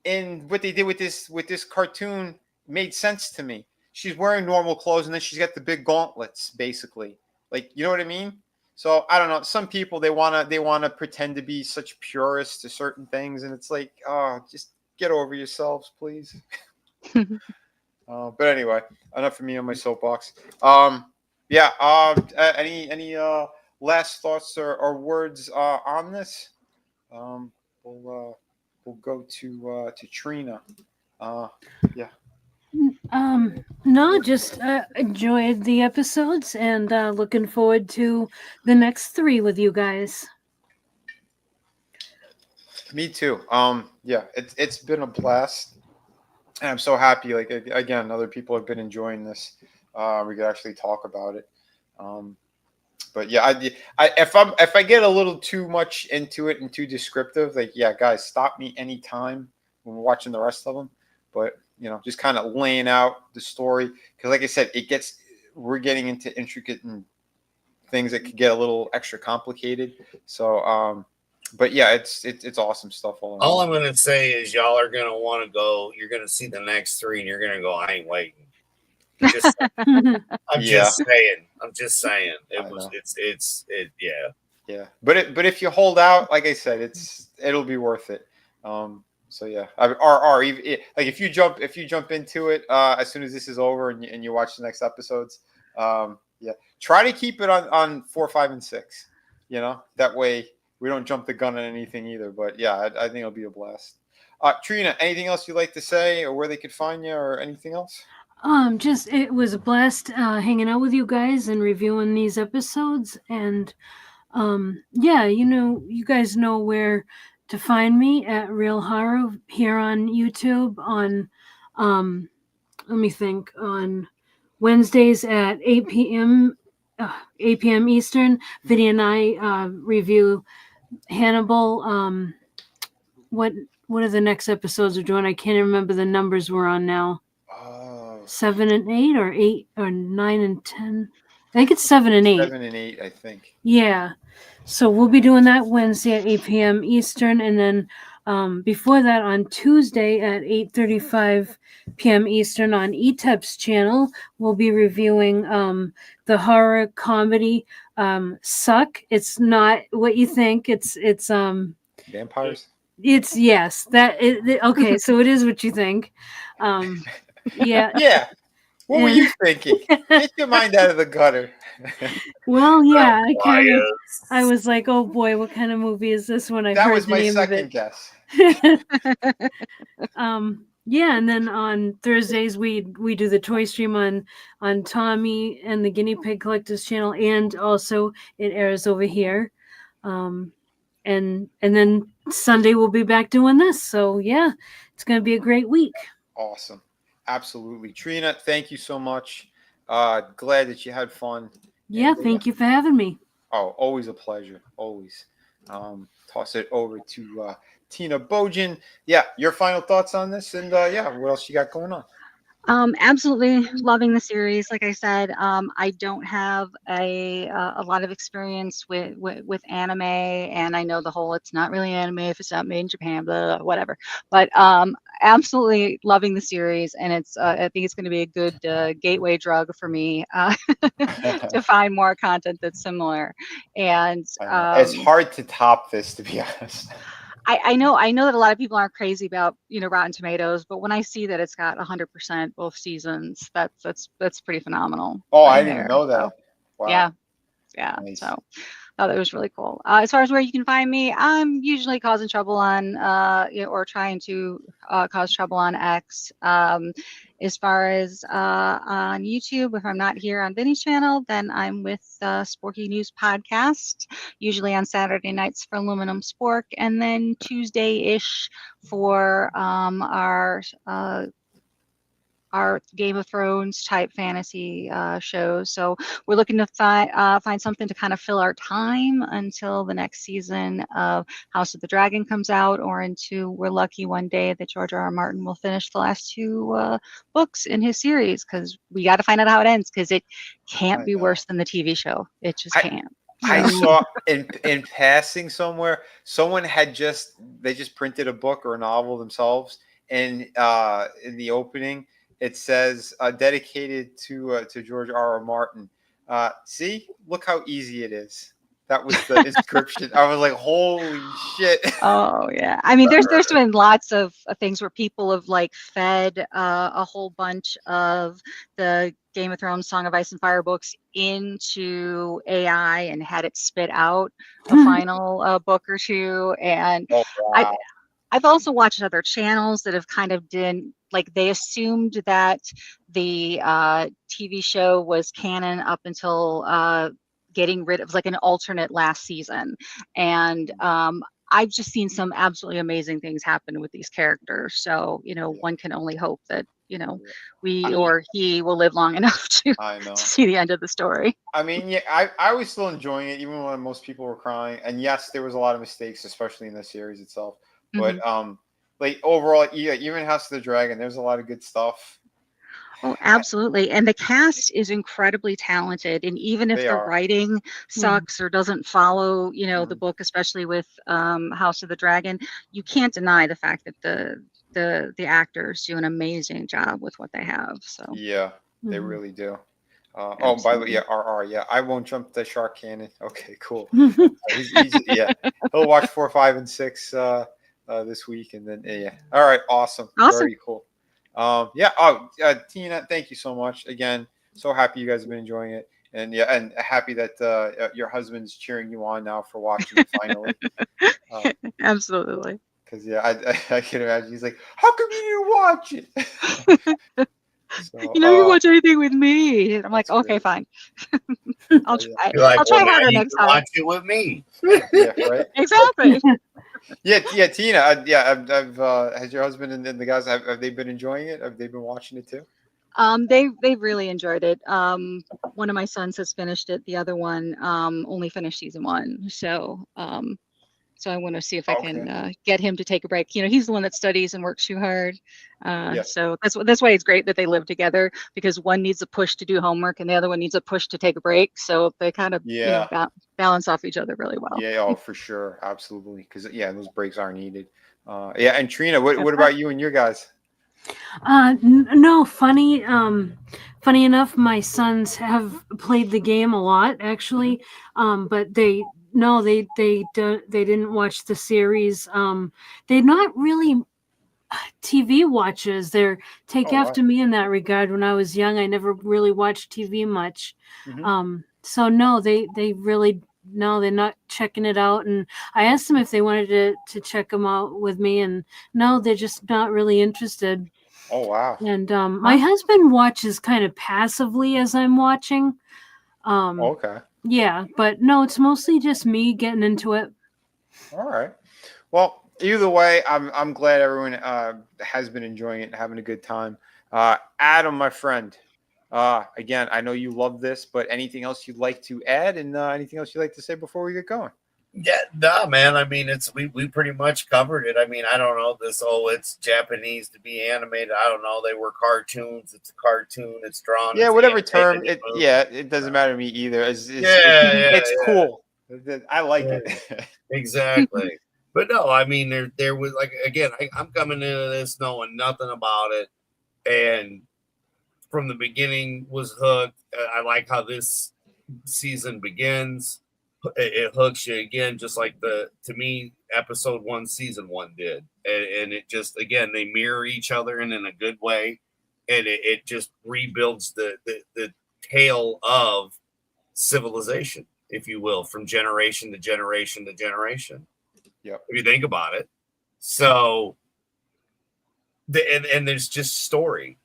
And what they did with this cartoon made sense to me. She's wearing normal clothes, and then she's got the big gauntlets, basically. Like, you know what I mean? So I don't know. Some people they wanna pretend to be such purists to certain things, and it's like, oh, just get over yourselves, please. But anyway, enough for me on my soapbox. Any last thoughts or words on this? We'll go to Trina. No, just enjoyed the episodes and looking forward to the next 3 with you guys. Me too. It's been a blast. And I'm so happy. Like again, other people have been enjoying this. We could actually talk about it. But yeah, if I get a little too much into it and too descriptive, like guys, stop me anytime when we're watching the rest of them. But just kind of laying out the story because, like I said, we're getting into intricate things that could get a little extra complicated. So, but yeah, it's awesome stuff. All I'm going to say is y'all are going to want to go. You're going to see the next 3, and you're going to go, I ain't waiting. Just saying. I'm just saying. Yeah. But if you hold out, like I said, it'll be worth it. So yeah, like if you jump into it as soon as this is over and you watch the next episodes, try to keep it on 4, 5, and 6. That way we don't jump the gun on anything either. But yeah, I think it'll be a blast. Trina, anything else you'd like to say, or where they could find you, or anything else? Just it was a blast hanging out with you guys and reviewing these episodes, and you guys know where to find me at Real Horror here on YouTube on let me think, on Wednesdays at 8 p.m. Eastern. Vinny and I review Hannibal. What are the next episodes we're doing? I can't remember the numbers we're on now. 7 and 8 or 8 or 9 and 10. I think it's 7 and 8. 7 and 8, I think. Yeah. So we'll be doing that Wednesday at 8 p.m. Eastern, and then before that on Tuesday at 8:35 p.m. Eastern on Etep's channel, we'll be reviewing the horror comedy Suck. It's not what you think. It's vampires. It's okay. So it is what you think. Yeah. Yeah. What were you thinking? Get your mind out of the gutter. Well, yeah, Bias. I was like, oh boy, what kind of movie is this when I That heard was the my name of second it? guess. Yeah, and then on Thursdays we do the toy stream on Tommy and the Guinea Pig Collectors channel, and also it airs over here. And then Sunday we'll be back doing this. So yeah, it's gonna be a great week. Awesome. Absolutely. Trina, thank you so much. Glad that you had fun. Yeah, thank you for having me. Oh, always a pleasure. Always. Toss it over to Tina Bojan. Yeah, your final thoughts on this, and yeah, what else you got going on? Absolutely loving the series. Like I said, I don't have a lot of experience with anime, and I know the whole it's not really anime if it's not made in Japan, blah, blah, whatever. But absolutely loving the series, and it's I think it's going to be a good gateway drug for me to find more content that's similar. And it's hard to top this, to be honest. I know that a lot of people aren't crazy about Rotten Tomatoes, but when I see that it's got 100% both seasons, that's pretty phenomenal. Oh, I didn't even know that. So, Wow. Yeah. Nice. So thought that was really cool. As far as where you can find me, I'm usually causing trouble on or trying to cause trouble on X. As far as on YouTube, if I'm not here on Vinny's channel, then I'm with Sporky News Podcast, usually on Saturday nights for Aluminum Spork, and then Tuesday-ish for our Game of Thrones type fantasy shows. So we're looking to find something to kind of fill our time until the next season of House of the Dragon comes out, or into we're lucky one day that George R.R. Martin will finish the last two books in his series, because we got to find out how it ends, because it can't be worse than the TV show. It just can't. I saw in passing somewhere, someone had just printed a book or a novel themselves, and in the opening it says dedicated to George R.R. Martin. See, look how easy it is. That was the inscription. I was like, holy shit. Oh yeah. I mean, there's been lots of things where people have like fed a whole bunch of the Game of Thrones Song of Ice and Fire books into AI and had it spit out a final book or two. And I've also watched other channels that have kind of they assumed that the TV show was canon up until getting rid of like an alternate last season. And I've just seen some absolutely amazing things happen with these characters. So, one can only hope that, we or he will live long enough to see the end of the story. I mean, yeah, I was still enjoying it, even when most people were crying. And yes, there was a lot of mistakes, especially in the series itself. But like overall, yeah, even House of the Dragon, there's a lot of good stuff. Oh, absolutely. And the cast is incredibly talented. And even if the writing sucks or doesn't follow, the book, especially with House of the Dragon, you can't deny the fact that the actors do an amazing job with what they have. So yeah, they really do. Oh, by the way, yeah, RR, yeah, I won't jump the shark cannon. Okay, cool. He'll watch 4, 5, and 6 this week, and then yeah. All right, awesome. Very cool. Tina, thank you so much again. So happy you guys have been enjoying it, and yeah, and happy that your husband's cheering you on now for watching it finally. Absolutely. Because I can imagine he's like, how come you didn't watch it? So, you watch anything with me. And I'm like, okay, fine. I'll try. I'll try harder next time. Watch it with me. Yeah, right. Exactly. Yeah, Tina. I've has your husband and the guys have they been enjoying it? Have they been watching it too? They've really enjoyed it. One of my sons has finished it. The other one only finished season 1. So so I want to see if I can get him to take a break. He's the one that studies and works too hard. So that's why it's great that they live together, because one needs a push to do homework and the other one needs a push to take a break. So they kind of balance off each other really well. Yeah, oh, for sure. Absolutely. Because those breaks are needed. And Trina, what about you and your guys? No, funny enough, my sons have played the game a lot actually, but they didn't watch the series. They're not really TV watches. They're take Oh, wow. after me in that regard. When I was young, I never really watched TV much. Mhm. So no, they really no, they're not checking it out. And I asked them if they wanted to check them out with me, and no, they're just not really interested. Oh, wow. And my husband watches kind of passively as I'm watching. Okay. Yeah, but no, it's mostly just me getting into it. All right. Well, either way, I'm glad everyone has been enjoying it and having a good time. Adam, my friend, again, I know you love this, but anything else you'd like to add, and anything else you'd like to say before we get going? Yeah, nah, man. I mean, it's we pretty much covered it. I mean, I don't know this. Oh, it's Japanese to be animated. I don't know. They were cartoons. It's a cartoon. It's drawn. Yeah, It's whatever animated, term. it's It moved. it doesn't matter to me either. Yeah, It's yeah. cool. I like Yeah. it. Exactly. But no, I mean, there was like again, I'm coming into this knowing nothing about it, and from the beginning was hooked. I like how this season begins. It hooks you again, just like to me episode 1, season 1 did, and it just again they mirror each other and in a good way, and it just rebuilds the tale of civilization, if you will, from generation to generation to generation. Yep. If you think about it, so and there's just story.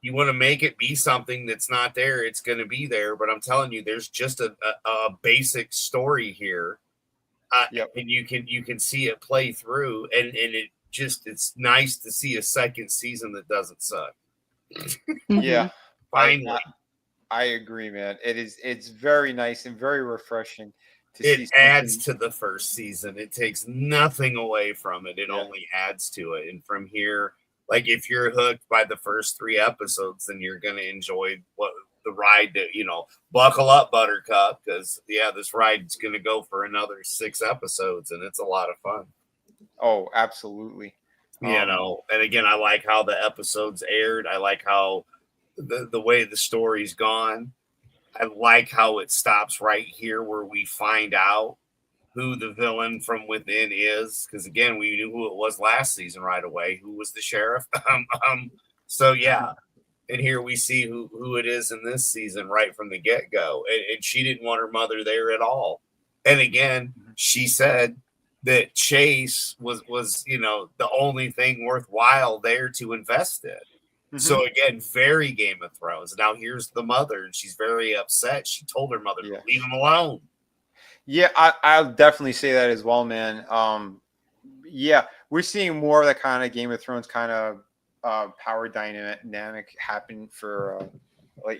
You want to make it be something that's not there, it's going to be there. But I'm telling you, there's just a basic story here, Yep. and you can see it play through, and it's nice to see a second season that doesn't suck. Yeah. Finally, I agree, man. It's very nice and very refreshing to see it adds something. to the first season. It takes nothing away from it. It Yeah. only adds to it. And from here, like if you're hooked by the first 3 episodes, then you're going to enjoy what the ride that, buckle up, Buttercup, because this ride's going to go for another 6 episodes, and it's a lot of fun. Oh, absolutely. And again, I like how the episodes aired. I like how the way the story's gone. I like how it stops right here where we find out who the villain from within is, because again, we knew who it was last season right away, who was the sheriff. So yeah, and here we see who it is in this season right from the get-go. And she didn't want her mother there at all. And again, she said that Chase was the only thing worthwhile there to invest in. Mm-hmm. So again, very Game of Thrones. Now here's the mother, and she's very upset. She told her mother to leave him alone. Yeah, I'll definitely say that as well, man. Yeah, we're seeing more of that kind of Game of Thrones kind of power dynamic happen for on what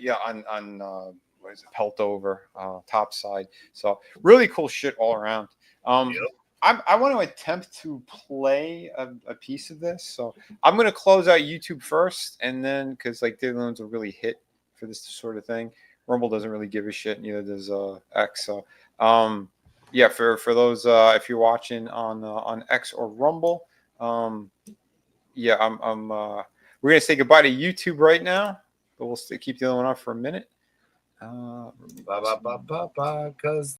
is it, Peltover top side. So really cool shit all around. I want to attempt to play a piece of this, so I'm going to close out YouTube first, and then because they're the ones that really hit for this sort of thing. Rumble doesn't really give a shit, neither does X. So yeah, for those if you're watching on X or Rumble, yeah, we're gonna say goodbye to YouTube right now, but we'll keep the other one up for a minute. Because